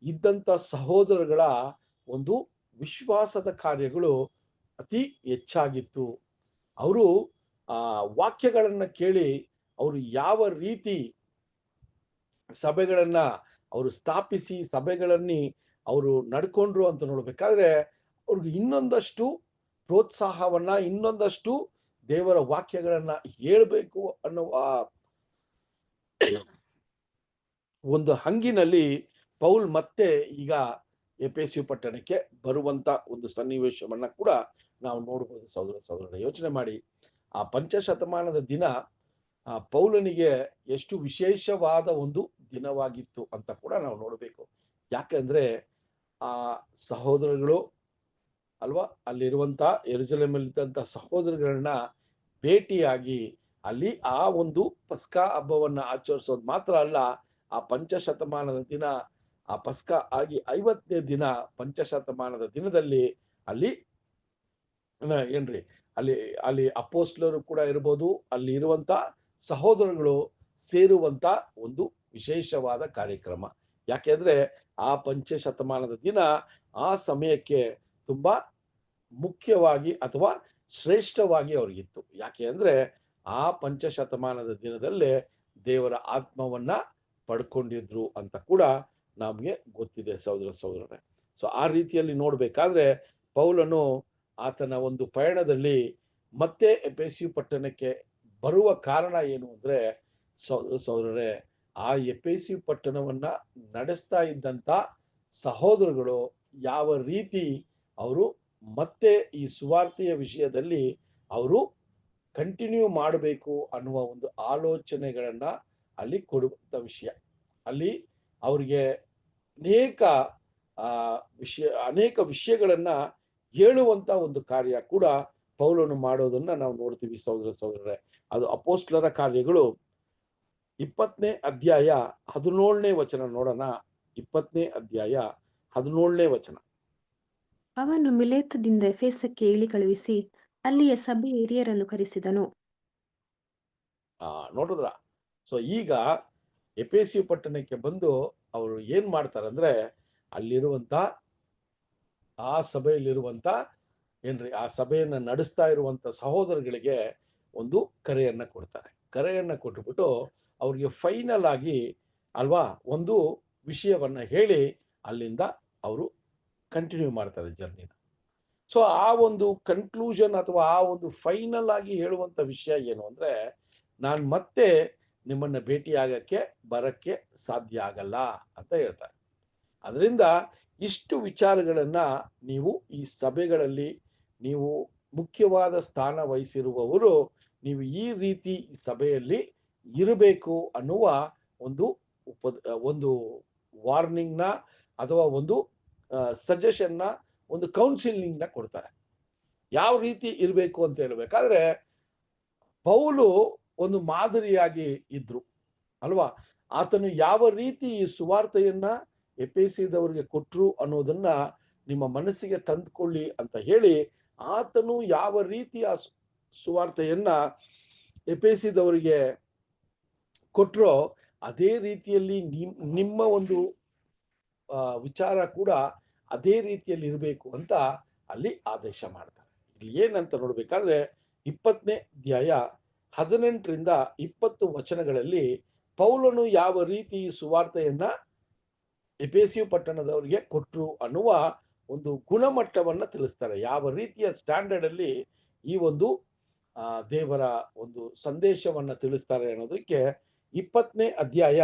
ಇದ್ದಂತ ಸಹೋದರಗಳ ಒಂದು ವಿಶ್ವಾಸದ ಕಾರ್ಯಗಳು ಅತಿ ಹೆಚ್ಚಾಗಿತ್ತು. ಅವರು ಆ ವಾಕ್ಯಗಳನ್ನ ಕೇಳಿ ಅವರು ಯಾವ ರೀತಿ ಸಭೆಗಳನ್ನ ಅವರು ಸ್ಥಾಪಿಸಿ ಸಭೆಗಳಲ್ಲಿ ಅವರು ನಡ್ಕೊಂಡ್ರು ಅಂತ ನೋಡ್ಬೇಕಾದ್ರೆ ಅವ್ರಿಗೆ ಇನ್ನೊಂದಷ್ಟು ಪ್ರೋತ್ಸಾಹವನ್ನ, ಇನ್ನೊಂದಷ್ಟು ದೇವರ ವಾಕ್ಯಗಳನ್ನ ಹೇಳ್ಬೇಕು ಅನ್ನುವ ಒಂದು ಹಂಗಿನಲ್ಲಿ ಪೌಲ್ ಮತ್ತೆ ಈಗ ಎಫೆಸು ಪಟ್ಟಣಕ್ಕೆ ಬರುವಂತ ಒಂದು ಸನ್ನಿವೇಶವನ್ನ ಕೂಡ ನಾವು ನೋಡಬಹುದು ಸಹೋದರರೇ. ಯೋಚನೆ ಮಾಡಿ, ಆ ಪಂಚಶತಮಾನದ ದಿನ ಪೌಲನಿಗೆ ಎಷ್ಟು ವಿಶೇಷವಾದ ಒಂದು ದಿನವಾಗಿತ್ತು ಅಂತ ಕೂಡ ನಾವು ನೋಡಬೇಕು. ಯಾಕಂದ್ರೆ ಆ ಸಹೋದರಗಳು ಅಲ್ವಾ, ಅಲ್ಲಿರುವಂತ ಯೆರೂಸಲೇಮಲ್ಲಿದ್ದಂತ ಸಹೋದರಗಳನ್ನ ಭೇಟಿಯಾಗಿ ಅಲ್ಲಿ ಆ ಒಂದು ಪಸ್ಕಾ ಹಬ್ಬವನ್ನ ಆಚರಿಸೋದು ಮಾತ್ರ ಅಲ್ಲ, ಆ ಪಂಚಶತಮಾನದ ದಿನ, ಆ ಪಸ್ಕಾ ಆಗಿ 50ನೇ ದಿನ ಪಂಚಶತಮಾನದ ದಿನದಲ್ಲಿ ಅಲ್ಲಿ ಏನ್ರಿ ಅಲ್ಲಿ ಅಪೋಸ್ಲರು ಕೂಡ ಇರ್ಬೋದು, ಅಲ್ಲಿ ಇರುವಂತ ಸಹೋದರಗಳು ಸೇರುವಂತ ಒಂದು ವಿಶೇಷವಾದ ಕಾರ್ಯಕ್ರಮ. ಯಾಕೆಂದ್ರೆ ಆ ಪಂಚಶತಮಾನದ ದಿನ ಆ ಸಮಯಕ್ಕೆ ತುಂಬಾ ಮುಖ್ಯವಾಗಿ ಅಥವಾ ಶ್ರೇಷ್ಠವಾಗಿ ಅವ್ರಿಗಿತ್ತು. ಯಾಕೆ ಅಂದ್ರೆ ಆ ಪಂಚಶತಮಾನದ ದಿನದಲ್ಲೇ ದೇವರ ಆತ್ಮವನ್ನ ಪಡ್ಕೊಂಡಿದ್ರು ಅಂತ ಕೂಡ ನಮ್ಗೆ ಗೊತ್ತಿದೆ ಸಹೋದರರೇ. ಸೊ ಆ ರೀತಿಯಲ್ಲಿ ನೋಡ್ಬೇಕಾದ್ರೆ ಪೌಲನು ಆತನ ಒಂದು ಪಯಣದಲ್ಲಿ ಮತ್ತೆ ಎಫೆಸು ಪಟ್ಟಣಕ್ಕೆ ಬರುವ ಕಾರಣ ಏನು ಅಂದ್ರೆ ಸಹೋದರರೇ, ಆ ಎಫೆಸು ಪಟ್ಟಣವನ್ನ ನಡೆಸ್ತಾ ಇದ್ದಂತ ಸಹೋದರಗಳು ಯಾವ ರೀತಿ ಅವರು ಮತ್ತೆ ಈ ಸುವಾರ್ತೆಯ ವಿಷಯದಲ್ಲಿ ಅವರು ಕಂಟಿನ್ಯೂ ಮಾಡಬೇಕು ಅನ್ನುವ ಒಂದು ಆಲೋಚನೆಗಳನ್ನ ಅಲ್ಲಿ ಕೊಡುವಂತ ವಿಷಯ. ಅಲ್ಲಿ ಅವ್ರಿಗೆ ಅನೇಕ ವಿಷಯಗಳನ್ನ ಹೇಳುವಂತ ಒಂದು ಕಾರ್ಯ ಕೂಡ ಪೌಲನು ಮಾಡೋದನ್ನ ನಾವು ನೋಡ್ತೀವಿ ಸಹೋದರರೇ. ಅದು ಅಪೋಸ್ಲರ ಕಾರ್ಯಗಳು 20ನೇ ಅಧ್ಯಾಯ 17ನೇ ವಚನ ನೋಡೋಣ. 20ನೇ ಅಧ್ಯಾಯ 17ನೇ ವಚನ. ಅವನು ಮಿಲೇತದಿಂದ ಎಫೆಸಕ್ಕೆ ಇಳಿ ಕಳುಹಿಸಿ ಅಲ್ಲಿಯ ಸಭೆ ಹಿರಿಯರನ್ನು ಕರೆಸಿದನು. ನೋಡಿದ್ರ? ಸೊ ಈಗ ಎಫೆಸು ಪಟ್ಟಣಕ್ಕೆ ಬಂದು ಅವರು ಏನ್ ಮಾಡ್ತಾರಂದ್ರೆ ಅಲ್ಲಿರುವಂತ ಆ ಸಭೆಯಲ್ಲಿರುವಂತ ಆ ಸಭೆಯನ್ನ ನಡೆಸ್ತಾ ಇರುವಂತ ಸಹೋದರಗಳಿಗೆ ಒಂದು ಕರೆಯನ್ನ ಕೊಡ್ತಾರೆ. ಕರೆಯನ್ನ ಕೊಟ್ಟುಬಿಟ್ಟು ಅವ್ರಿಗೆ ಫೈನಲ್ ಆಗಿ ಅಲ್ವಾ ಒಂದು ವಿಷಯವನ್ನ ಹೇಳಿ ಅಲ್ಲಿಂದ ಅವರು ಕಂಟಿನ್ಯೂ ಮಾಡ್ತಾರೆ ಜರ್ನಿನ. ಸೊ ಆ ಒಂದು ಕನ್ಕ್ಲೂಷನ್ ಅಥವಾ ಆ ಒಂದು ಫೈನಲ್ ಆಗಿ ಹೇಳುವಂತ ವಿಷಯ ಏನು ಅಂದ್ರೆ, ನಾನು ಮತ್ತೆ ನಿಮ್ಮನ್ನ ಭೇಟಿಯಾಗಕ್ಕೆ ಬರಕ್ಕೆ ಸಾಧ್ಯ ಆಗಲ್ಲ ಅಂತ ಹೇಳ್ತಾರೆ. ಅದರಿಂದ ಇಷ್ಟು ವಿಚಾರಗಳನ್ನ ನೀವು ಈ ಸಭೆಗಳಲ್ಲಿ ನೀವು ಮುಖ್ಯವಾದ ಸ್ಥಾನ ವಹಿಸಿರುವವರು ನೀವು ಈ ರೀತಿ ಸಭೆಯಲ್ಲಿ ಇರಬೇಕು ಅನ್ನುವ ಒಂದು ವಾರ್ನಿಂಗ್ ನ ಅಥವಾ ಒಂದು ಸಜೆಷನ್ ನ ಒಂದು ಕೌನ್ಸಿಲಿಂಗ್ ನ ಕೊಡ್ತಾರೆ. ಯಾವ ರೀತಿ ಇರಬೇಕು ಅಂತ ಹೇಳ್ಬೇಕಾದ್ರೆ ಪೌಲು ಒಂದು ಮಾದರಿಯಾಗಿ ಇದ್ರು ಅಲ್ವಾ. ಆತನು ಯಾವ ರೀತಿ ಈ ಸುವಾರ್ತೆಯನ್ನ ಎಫೆಸದವರಿಗೆ ಕೊಟ್ರು ಅನ್ನೋದನ್ನ ನಿಮ್ಮ ಮನಸ್ಸಿಗೆ ತಂದುಕೊಳ್ಳಿ ಅಂತ ಹೇಳಿ ಆತನು ಯಾವ ರೀತಿ ಆ ಸುವಾರ್ತೆಯನ್ನ ಎಫೆಸದವರಿಗೆ ಕೊಟ್ರೋ ಅದೇ ರೀತಿಯಲ್ಲಿ ನಿಮ್ಮ ಒಂದು ವಿಚಾರ ಕೂಡ ಅದೇ ರೀತಿಯಲ್ಲಿ ಇರಬೇಕು ಅಂತ ಅಲ್ಲಿ ಆದೇಶ ಮಾಡ್ತಾರೆ. ಇಲ್ಲಿ ಏನಂತ ನೋಡ್ಬೇಕಾದ್ರೆ 20ನೇ ಅಧ್ಯಾಯ 18ರಿಂದ 20 ವಚನಗಳಲ್ಲಿ ಪೌಲನು ಯಾವ ರೀತಿ ಸುವಾರ್ತೆಯನ್ನ ಎಫೆಸು ಪಟ್ಟಣದವರಿಗೆ ಕೊಟ್ರು ಅನ್ನುವ ಒಂದು ಗುಣಮಟ್ಟವನ್ನ ತಿಳಿಸ್ತಾರೆ. ಯಾವ ರೀತಿಯ ಸ್ಟ್ಯಾಂಡರ್ಡ್ ಅಲ್ಲಿ ಈ ಒಂದು ದೇವರ ಒಂದು ಸಂದೇಶವನ್ನ ತಿಳಿಸ್ತಾರೆ ಅನ್ನೋದಕ್ಕೆ 20ನೇ ಅಧ್ಯಾಯ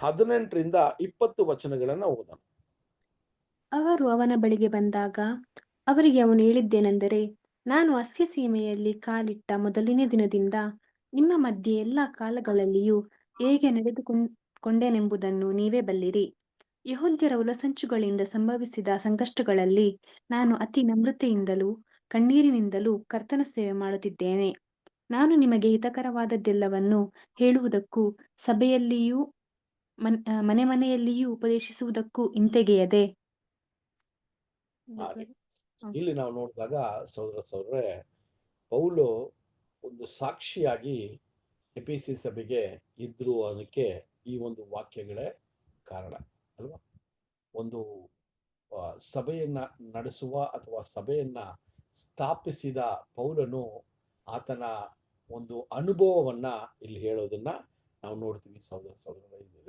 18ರಿಂದ 20 ವಚನಗಳನ್ನ ಓದೋಣ. ಅವರು ಅವನ ಬಳಿಗೆ ಬಂದಾಗ ಅವರಿಗೆ ಅವನು ಹೇಳಿದ್ದೇನೆಂದರೆ, ನಾನು ಅಸ್ಯ ಸೀಮೆಯಲ್ಲಿ ಕಾಲಿಟ್ಟ ಮೊದಲನೇ ದಿನದಿಂದ ನಿಮ್ಮ ಮಧ್ಯೆ ಎಲ್ಲ ಕಾಲಗಳಲ್ಲಿಯೂ ಹೇಗೆ ನಡೆದುಕೊಂಡೆನೆಂಬುದನ್ನು ನೀವೇ ಬಲ್ಲಿರಿ. ಯೆಹೂದ್ಯರ ಒಳಸಂಚುಗಳಿಂದ ಸಂಭವಿಸಿದ ಸಂಕಷ್ಟಗಳಲ್ಲಿ ನಾನು ಅತಿ ನಮ್ರತೆಯಿಂದಲೂ ಕಣ್ಣೀರಿನಿಂದಲೂ ಕರ್ತನ ಸೇವೆ ಮಾಡುತ್ತಿದ್ದೇನೆ. ನಾನು ನಿಮಗೆ ಹಿತಕರವಾದದ್ದೆಲ್ಲವನ್ನು ಹೇಳುವುದಕ್ಕೂ ಸಭೆಯಲ್ಲಿಯೂ ಮನೆ ಮನೆಯಲ್ಲಿಯೂ ಉಪದೇಶಿಸುವುದಕ್ಕೂ ಹಿಂತೆಗೆಯದೆ. ಇಲ್ಲಿ ನಾವು ನೋಡಿದಾಗ ಸಹೋದರರೇ, ಪೌಲು ಒಂದು ಸಾಕ್ಷಿಯಾಗಿ ಎಫೆಸಿ ಸಭೆಗೆ ಇದ್ರು ಅನ್ನೋಕ್ಕೆ ಈ ಒಂದು ವಾಕ್ಯಗಳೇ ಕಾರಣ ಅಲ್ವಾ. ಒಂದು ಸಭೆಯನ್ನ ನಡೆಸುವ ಅಥವಾ ಸಭೆಯನ್ನ ಸ್ಥಾಪಿಸಿದ ಪೌಲನು ಆತನ ಒಂದು ಅನುಭವವನ್ನ ಇಲ್ಲಿ ಹೇಳೋದನ್ನ ನಾವು ನೋಡ್ತೀವಿ.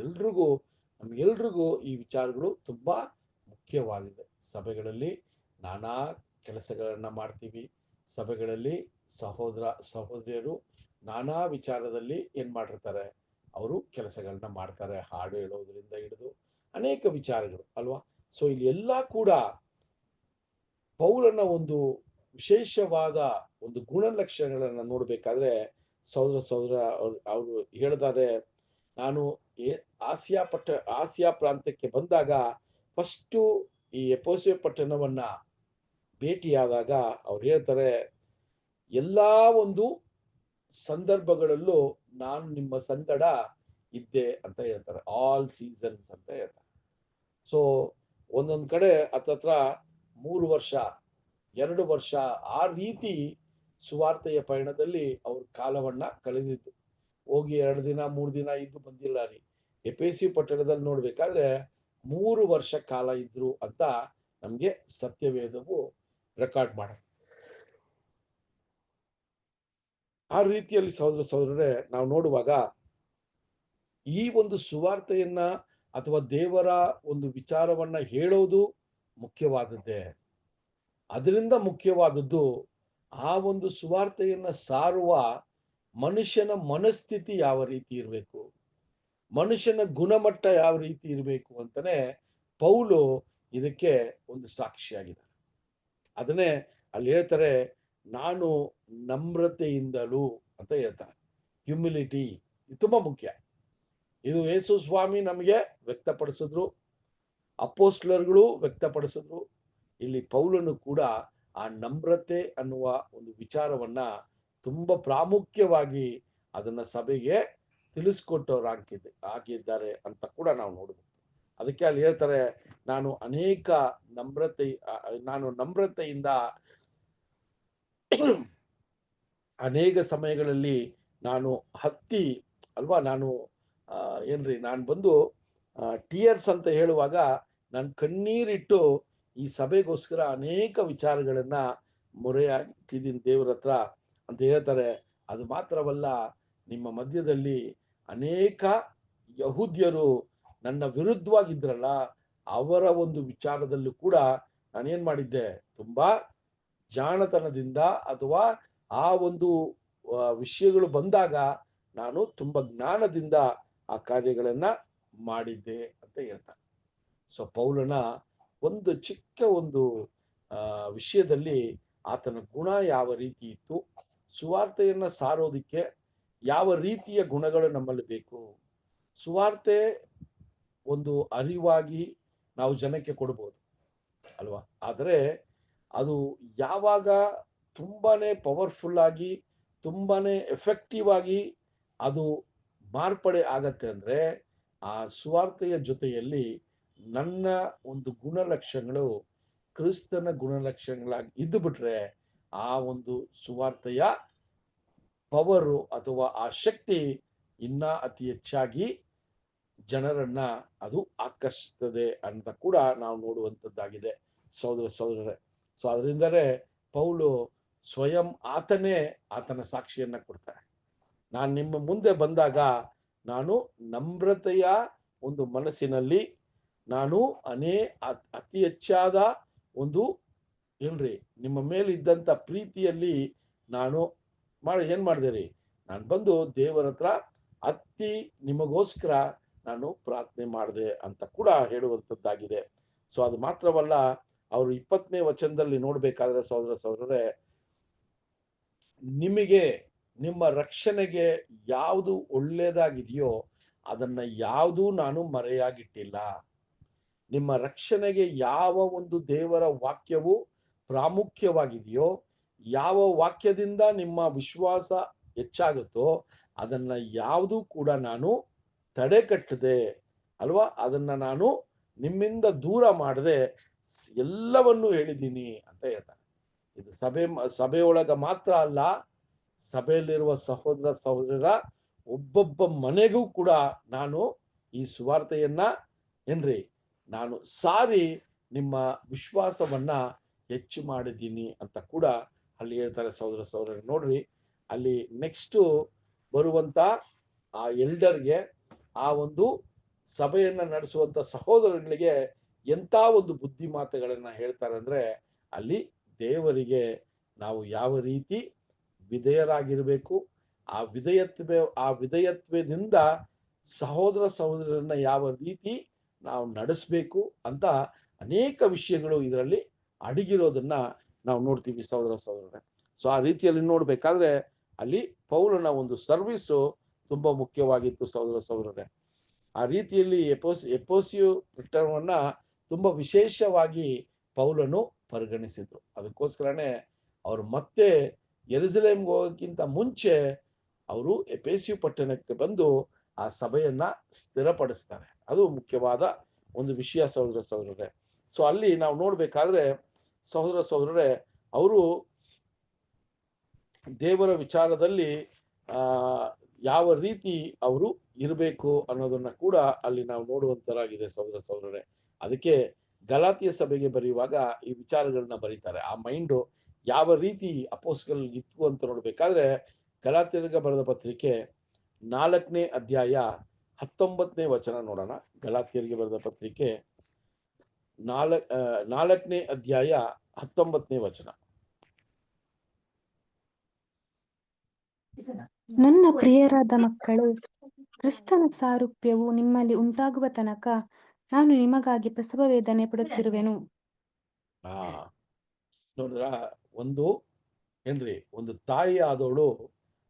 ಎಲ್ರಿಗೂ ನಮ್ಗೆಲ್ರಿಗೂ ಈ ವಿಚಾರಗಳು ತುಂಬಾ ಮುಖ್ಯವಾಗಿದೆ. ಸಭೆಗಳಲ್ಲಿ ನಾನಾ ಕೆಲಸಗಳನ್ನ ಮಾಡ್ತೀವಿ. ಸಭೆಗಳಲ್ಲಿ ಸಹೋದರಿಯರು ನಾನಾ ವಿಚಾರದಲ್ಲಿ ಏನ್ ಮಾಡಿರ್ತಾರೆ, ಅವರು ಕೆಲಸಗಳನ್ನ ಮಾಡ್ತಾರೆ. ಹಾಡು ಹೇಳೋದ್ರಿಂದ ಹಿಡಿದು ಅನೇಕ ವಿಚಾರಗಳು ಅಲ್ವಾ. ಸೊ ಇಲ್ಲಿ ಎಲ್ಲ ಕೂಡ ಪೌಲನ ಒಂದು ವಿಶೇಷವಾದ ಒಂದು ಗುಣಲಕ್ಷಣಗಳನ್ನ ನೋಡ್ಬೇಕಾದ್ರೆ ಸಹೋದರ ಅವರು ಹೇಳಿದ್ದಾರೆ, ನಾನು ಆಸಿಯಾ ಪ್ರಾಂತ್ಯಕ್ಕೆ ಬಂದಾಗ ಫಸ್ಟು ಈ ಎಫೆಸ ಪಟ್ಟಣವನ್ನ ಭೇಟಿಯಾದಾಗ ಅವ್ರು ಹೇಳ್ತಾರೆ, ಎಲ್ಲಾ ಒಂದು ಸಂದರ್ಭಗಳಲ್ಲೂ ನಾನು ನಿಮ್ಮ ಸಂಗಡ ಇದ್ದೆ ಅಂತ ಹೇಳ್ತಾರೆ. ಆಲ್ ಸೀಸನ್ಸ್ ಅಂತ ಹೇಳ್ತಾರೆ. ಸೊ ಒಂದೊಂದ್ ಕಡೆ ಹತ್ತತ್ರ 3 ವರ್ಷ 2 ವರ್ಷ ಆ ರೀತಿ ಸುವಾರ್ತೆಯ ಪಯಣದಲ್ಲಿ ಅವ್ರ ಕಾಲವನ್ನ ಕಳೆದಿದ್ದು. ಹೋಗಿ 2 ದಿನ 3 ದಿನ ಇದ್ದು ಬಂದಿಲ್ಲ ರೀ. ಎಫೆಸಿ ಪಟ್ಟಣದಲ್ಲಿ ನೋಡ್ಬೇಕಾದ್ರೆ 3 ವರ್ಷ ಕಾಲ ಇದ್ರು ಅಂತ ನಮ್ಗೆ ಸತ್ಯವೇದವು ರೆಕಾರ್ಡ್ ಮಾಡುತ್ತೆ. ಆ ರೀತಿಯಲ್ಲಿ ಸಹೋದರರೇ ನಾವು ನೋಡುವಾಗ ಈ ಒಂದು ಸುವಾರ್ತೆಯನ್ನ ಅಥವಾ ದೇವರ ಒಂದು ವಿಚಾರವನ್ನ ಹೇಳೋದು ಮುಖ್ಯವಾದದ್ದೇ. ಅದರಿಂದ ಮುಖ್ಯವಾದದ್ದು ಆ ಒಂದು ಸುವಾರ್ತೆಯನ್ನ ಸಾರುವ ಮನುಷ್ಯನ ಮನಸ್ಥಿತಿ ಯಾವ ರೀತಿ ಇರಬೇಕು, ಮನುಷ್ಯನ ಗುಣಮಟ್ಟ ಯಾವ ರೀತಿ ಇರಬೇಕು ಅಂತಾನೆ ಪೌಲು ಇದಕ್ಕೆ ಒಂದು ಸಾಕ್ಷಿಯಾಗಿದ್ದಾರೆ. ಅದನ್ನೇ ಅಲ್ಲಿ ಹೇಳ್ತಾರೆ, ನಾನು ನಮ್ರತೆಯಿಂದಲೂ ಅಂತ ಹೇಳ್ತಾರೆ. ಹ್ಯುಮಿಲಿಟಿ ಇದು ತುಂಬಾ ಮುಖ್ಯ. ಇದು ಯೇಸು ಸ್ವಾಮಿ ನಮಗೆ ವ್ಯಕ್ತಪಡಿಸಿದ್ರು, ಅಪೋಸ್ಟಲರುಗಳು ವ್ಯಕ್ತಪಡಿಸಿದ್ರು. ಇಲ್ಲಿ ಪೌಲನು ಕೂಡ ಆ ನಮ್ರತೆ ಅನ್ನುವ ಒಂದು ವಿಚಾರವನ್ನ ತುಂಬಾ ಪ್ರಾಮುಖ್ಯವಾಗಿ ಅದನ್ನ ಸಭೆಗೆ ತಿಳಿಸ್ಕೊಟ್ಟವ್ರಾಗಿದ್ದಾರೆ ಅಂತ ಕೂಡ ನಾವು ನೋಡ್ಬೋದು. ಅದಕ್ಕೆ ಅಲ್ಲಿ ಹೇಳ್ತಾರೆ, ನಾನು ನಮ್ರತೆಯಿಂದ ಅನೇಕ ಸಮಯಗಳಲ್ಲಿ ನಾನು ಹತ್ತಿ ಅಲ್ವಾ, ನಾನು ಬಂದು ಟಿಯರ್ಸ್ ಅಂತ ಹೇಳುವಾಗ ನಾನು ಕಣ್ಣೀರಿಟ್ಟು ಈ ಸಭೆಗೋಸ್ಕರ ಅನೇಕ ವಿಚಾರಗಳನ್ನ ಮೊರೆಯಾಗಿದ್ದೀನಿ ದೇವರ ಹತ್ರ ಅಂತ ಹೇಳ್ತಾರೆ. ಅದು ಮಾತ್ರವಲ್ಲ, ನಿಮ್ಮ ಮಧ್ಯದಲ್ಲಿ ಅನೇಕ ಯಹೂದ್ಯರು ನನ್ನ ವಿರುದ್ಧವಾಗಿದ್ರಲ್ಲ, ಅವರ ಒಂದು ವಿಚಾರದಲ್ಲೂ ಕೂಡ ನಾನೇನ್ ಮಾಡಿದ್ದೆ, ತುಂಬಾ ಜಾಣತನದಿಂದ ಅಥವಾ ಆ ಒಂದು ವಿಷಯಗಳು ಬಂದಾಗ ನಾನು ತುಂಬಾ ಜ್ಞಾನದಿಂದ ಆ ಕಾರ್ಯಗಳನ್ನ ಮಾಡಿದ್ದೆ ಅಂತ ಹೇಳ್ತಾರೆ. ಸೊ ಪೌಲನ ಒಂದು ಚಿಕ್ಕ ಒಂದು ವಿಷಯದಲ್ಲಿ ಆತನ ಗುಣ ಯಾವ ರೀತಿ ಇತ್ತು, ಸುವಾರ್ತೆಯನ್ನ ಸಾರೋದಿಕ್ಕೆ ಯಾವ ರೀತಿಯ ಗುಣಗಳು ನಮ್ಮಲ್ಲಿ ಬೇಕು, ಸುವಾರ್ತೆ ಒಂದು ಅರಿವಾಗಿ ನಾವು ಜನಕ್ಕೆ ಕೊಡ್ಬೋದು ಅಲ್ವಾ. ಆದರೆ ಅದು ಯಾವಾಗ ತುಂಬಾನೇ ಪವರ್ಫುಲ್ ಆಗಿ ತುಂಬಾನೇ ಎಫೆಕ್ಟಿವ್ ಆಗಿ ಅದು ಮಾರ್ಪಡೆ ಆಗತ್ತೆ ಅಂದ್ರೆ ಆ ಸುವಾರ್ತೆಯ ಜೊತೆಯಲ್ಲಿ ನನ್ನ ಒಂದು ಗುಣಲಕ್ಷಣಗಳು ಕ್ರಿಸ್ತನ ಗುಣಲಕ್ಷಣಗಳಾಗಿ ಇದ್ದು ಬಿಟ್ರೆ ಆ ಒಂದು ಸುವಾರ್ತೆಯ ಪವರು ಅಥವಾ ಆ ಶಕ್ತಿ ಇನ್ನ ಅತಿ ಹೆಚ್ಚಾಗಿ ಜನರನ್ನ ಅದು ಆಕರ್ಷಿಸ್ತದೆ ಅಂತ ಕೂಡ ನಾವು ನೋಡುವಂಥದ್ದಾಗಿದೆ ಸಹೋದರರೇ. ಸೊ ಅದರಿಂದಲೇ ಪೌಲು ಸ್ವಯಂ ಆತನೇ ಆತನ ಸಾಕ್ಷಿಯನ್ನ ಕೊಡ್ತಾರೆ. ನಾನು ನಿಮ್ಮ ಮುಂದೆ ಬಂದಾಗ ನಾನು ನಮ್ರತೆಯ ಒಂದು ಮನಸ್ಸಿನಲ್ಲಿ ನಾನು ಅತಿ ಹೆಚ್ಚಾದ ಒಂದು ಏನ್ರಿ ನಿಮ್ಮ ಮೇಲೆ ಇದ್ದಂತ ಪ್ರೀತಿಯಲ್ಲಿ ನಾನು ಏನ್ ಮಾಡಿದೆ ರೀ, ನಾನು ಬಂದು ದೇವರ ಹತ್ರ ನಿಮಗೋಸ್ಕರ ನಾನು ಪ್ರಾರ್ಥನೆ ಮಾಡಿದೆ ಅಂತ ಕೂಡ ಹೇಳುವಂತದ್ದಾಗಿದೆ. ಸೊ ಅದು ಮಾತ್ರವಲ್ಲ, ಅವರು 20ನೇ ವಚನದಲ್ಲಿ ನೋಡ್ಬೇಕಾದ್ರೆ ಸಹೋದರರೇ, ನಿಮಗೆ ನಿಮ್ಮ ರಕ್ಷಣೆಗೆ ಯಾವುದು ಒಳ್ಳೇದಾಗಿದೆಯೋ ಅದನ್ನ ಯಾವುದೂ ನಾನು ಮರೆಯಾಗಿಟ್ಟಿಲ್ಲ. ನಿಮ್ಮ ರಕ್ಷಣೆಗೆ ಯಾವ ಒಂದು ದೇವರ ವಾಕ್ಯವು ಪ್ರಾಮುಖ್ಯವಾಗಿದೆಯೋ, ಯಾವ ವಾಕ್ಯದಿಂದ ನಿಮ್ಮ ವಿಶ್ವಾಸ ಹೆಚ್ಚಾಗುತ್ತೋ ಅದನ್ನ ಯಾವುದೂ ಕೂಡ ನಾನು ತಡೆ ಕಟ್ಟದೆ ಅಲ್ವಾ, ಅದನ್ನ ನಾನು ನಿಮ್ಮಿಂದ ದೂರ ಮಾಡದೆ ಎಲ್ಲವನ್ನೂ ಹೇಳಿದ್ದೀನಿ ಅಂತ ಹೇಳ್ತಾರೆ. ಇದು ಸಭೆಯೊಳಗ ಮಾತ್ರ ಅಲ್ಲ, ಸಭೆಯಲ್ಲಿರುವ ಸಹೋದರರ ಒಬ್ಬೊಬ್ಬ ಮನೆಗೂ ಕೂಡ ನಾನು ಈ ಸುವಾರ್ತೆಯನ್ನ ನಾನು ಸಾರಿ ನಿಮ್ಮ ವಿಶ್ವಾಸವನ್ನ ಹೆಚ್ಚು ಮಾಡಿದ್ದೀನಿ ಅಂತ ಕೂಡ ಅಲ್ಲಿ ಹೇಳ್ತಾರೆ. ಸಹೋದರ ನೋಡ್ರಿ, ಅಲ್ಲಿ ನೆಕ್ಸ್ಟ್ ಬರುವಂತ ಆ ಎಲ್ಡರ್ಗೆ, ಆ ಒಂದು ಸಭೆಯನ್ನ ನಡೆಸುವಂತ ಸಹೋದರಗಳಿಗೆ ಎಂತ ಒಂದು ಬುದ್ಧಿ ಮಾತುಗಳನ್ನ ಹೇಳ್ತಾರೆ ಅಂದ್ರೆ, ಅಲ್ಲಿ ದೇವರಿಗೆ ನಾವು ಯಾವ ರೀತಿ ವಿಧೇಯರಾಗಿರ್ಬೇಕು, ಆ ವಿಧೇಯತ್ವದಿಂದ ಸಹೋದರರನ್ನ ಯಾವ ರೀತಿ ನಾವು ನಡೆಸಬೇಕು ಅಂತ ಅನೇಕ ವಿಷಯಗಳು ಇದರಲ್ಲಿ ಅಡಗಿರೋದನ್ನ ನಾವು ನೋಡ್ತೀವಿ ಸಹೋದರರೇ. ಸೊ ಆ ರೀತಿಯಲ್ಲಿ ನೋಡ್ಬೇಕಾದ್ರೆ ಅಲ್ಲಿ ಪೌಲನ ಒಂದು ಸರ್ವಿಸು ತುಂಬಾ ಮುಖ್ಯವಾಗಿತ್ತು ಸಹೋದರರೇ. ಆ ರೀತಿಯಲ್ಲಿ ಎಪೋಸಿಯು ಪಟ್ಟಣವನ್ನ ತುಂಬಾ ವಿಶೇಷವಾಗಿ ಪೌಲನು ಪರಿಗಣಿಸಿದ್ರು. ಅದಕ್ಕೋಸ್ಕರನೇ ಅವರು ಮತ್ತೆ ಯೆರೂಸಲೇಮ್ಗೆ ಹೋಗೋಕ್ಕಿಂತ ಮುಂಚೆ ಅವರು ಎಪೇಸಿಯು ಪಟ್ಟಣಕ್ಕೆ ಬಂದು ಆ ಸಭೆಯನ್ನ ಸ್ಥಿರಪಡಿಸ್ತಾರೆ. ಅದು ಮುಖ್ಯವಾದ ಒಂದು ವಿಷಯ ಸಹೋದರರೇ. ಸೊ ಅಲ್ಲಿ ನಾವು ನೋಡ್ಬೇಕಾದ್ರೆ ಸಹೋದರರೇ, ಅವರು ದೇವರ ವಿಚಾರದಲ್ಲಿ ಯಾವ ರೀತಿ ಅವರು ಇರಬೇಕು ಅನ್ನೋದನ್ನ ಕೂಡ ಅಲ್ಲಿ ನಾವು ನೋಡುವಂತರಾಗಿದೆ ಸಹೋದರರೇ. ಅದಕ್ಕೆ ಗಲಾತಿಯ ಸಭೆಗೆ ಬರೆಯುವಾಗ ಈ ವಿಚಾರಗಳನ್ನ ಬರೀತಾರೆ. ಆ ಮೈಂಡು ಯಾವ ರೀತಿ ಅಪೋಸ್ತಲರಲ್ಲಿ ಇತ್ತು ಅಂತ ನೋಡ್ಬೇಕಾದ್ರೆ, ಗಲಾತ್ಯರಿಗೆ ಬರೆದ ಪತ್ರಿಕೆ 4ನೇ ಅಧ್ಯಾಯ 19ನೇ ವಚನ ನೋಡೋಣ. ಗಲಾತ್ಯರಿಗೆ ಬರೆದ ಪತ್ರಿಕೆ 4ನೇ ಅಧ್ಯಾಯ 19ನೇ ವಚನ. ನನ್ನ ಪ್ರಿಯರಾದ ಮಕ್ಕಳು, ಕ್ರಿಸ್ತನ ಸಾರೂಪ್ಯವು ನಿಮ್ಮಲ್ಲಿ ಉಂಟಾಗುವ ತನಕ ನಾನು ನಿಮಗಾಗಿ ಪ್ರಸವ ವೇದನೆ ಪಡುತ್ತಿರುವೆನು. ನೋಡ್ರ, ಒಂದು ತಾಯಿ ಆದವಳು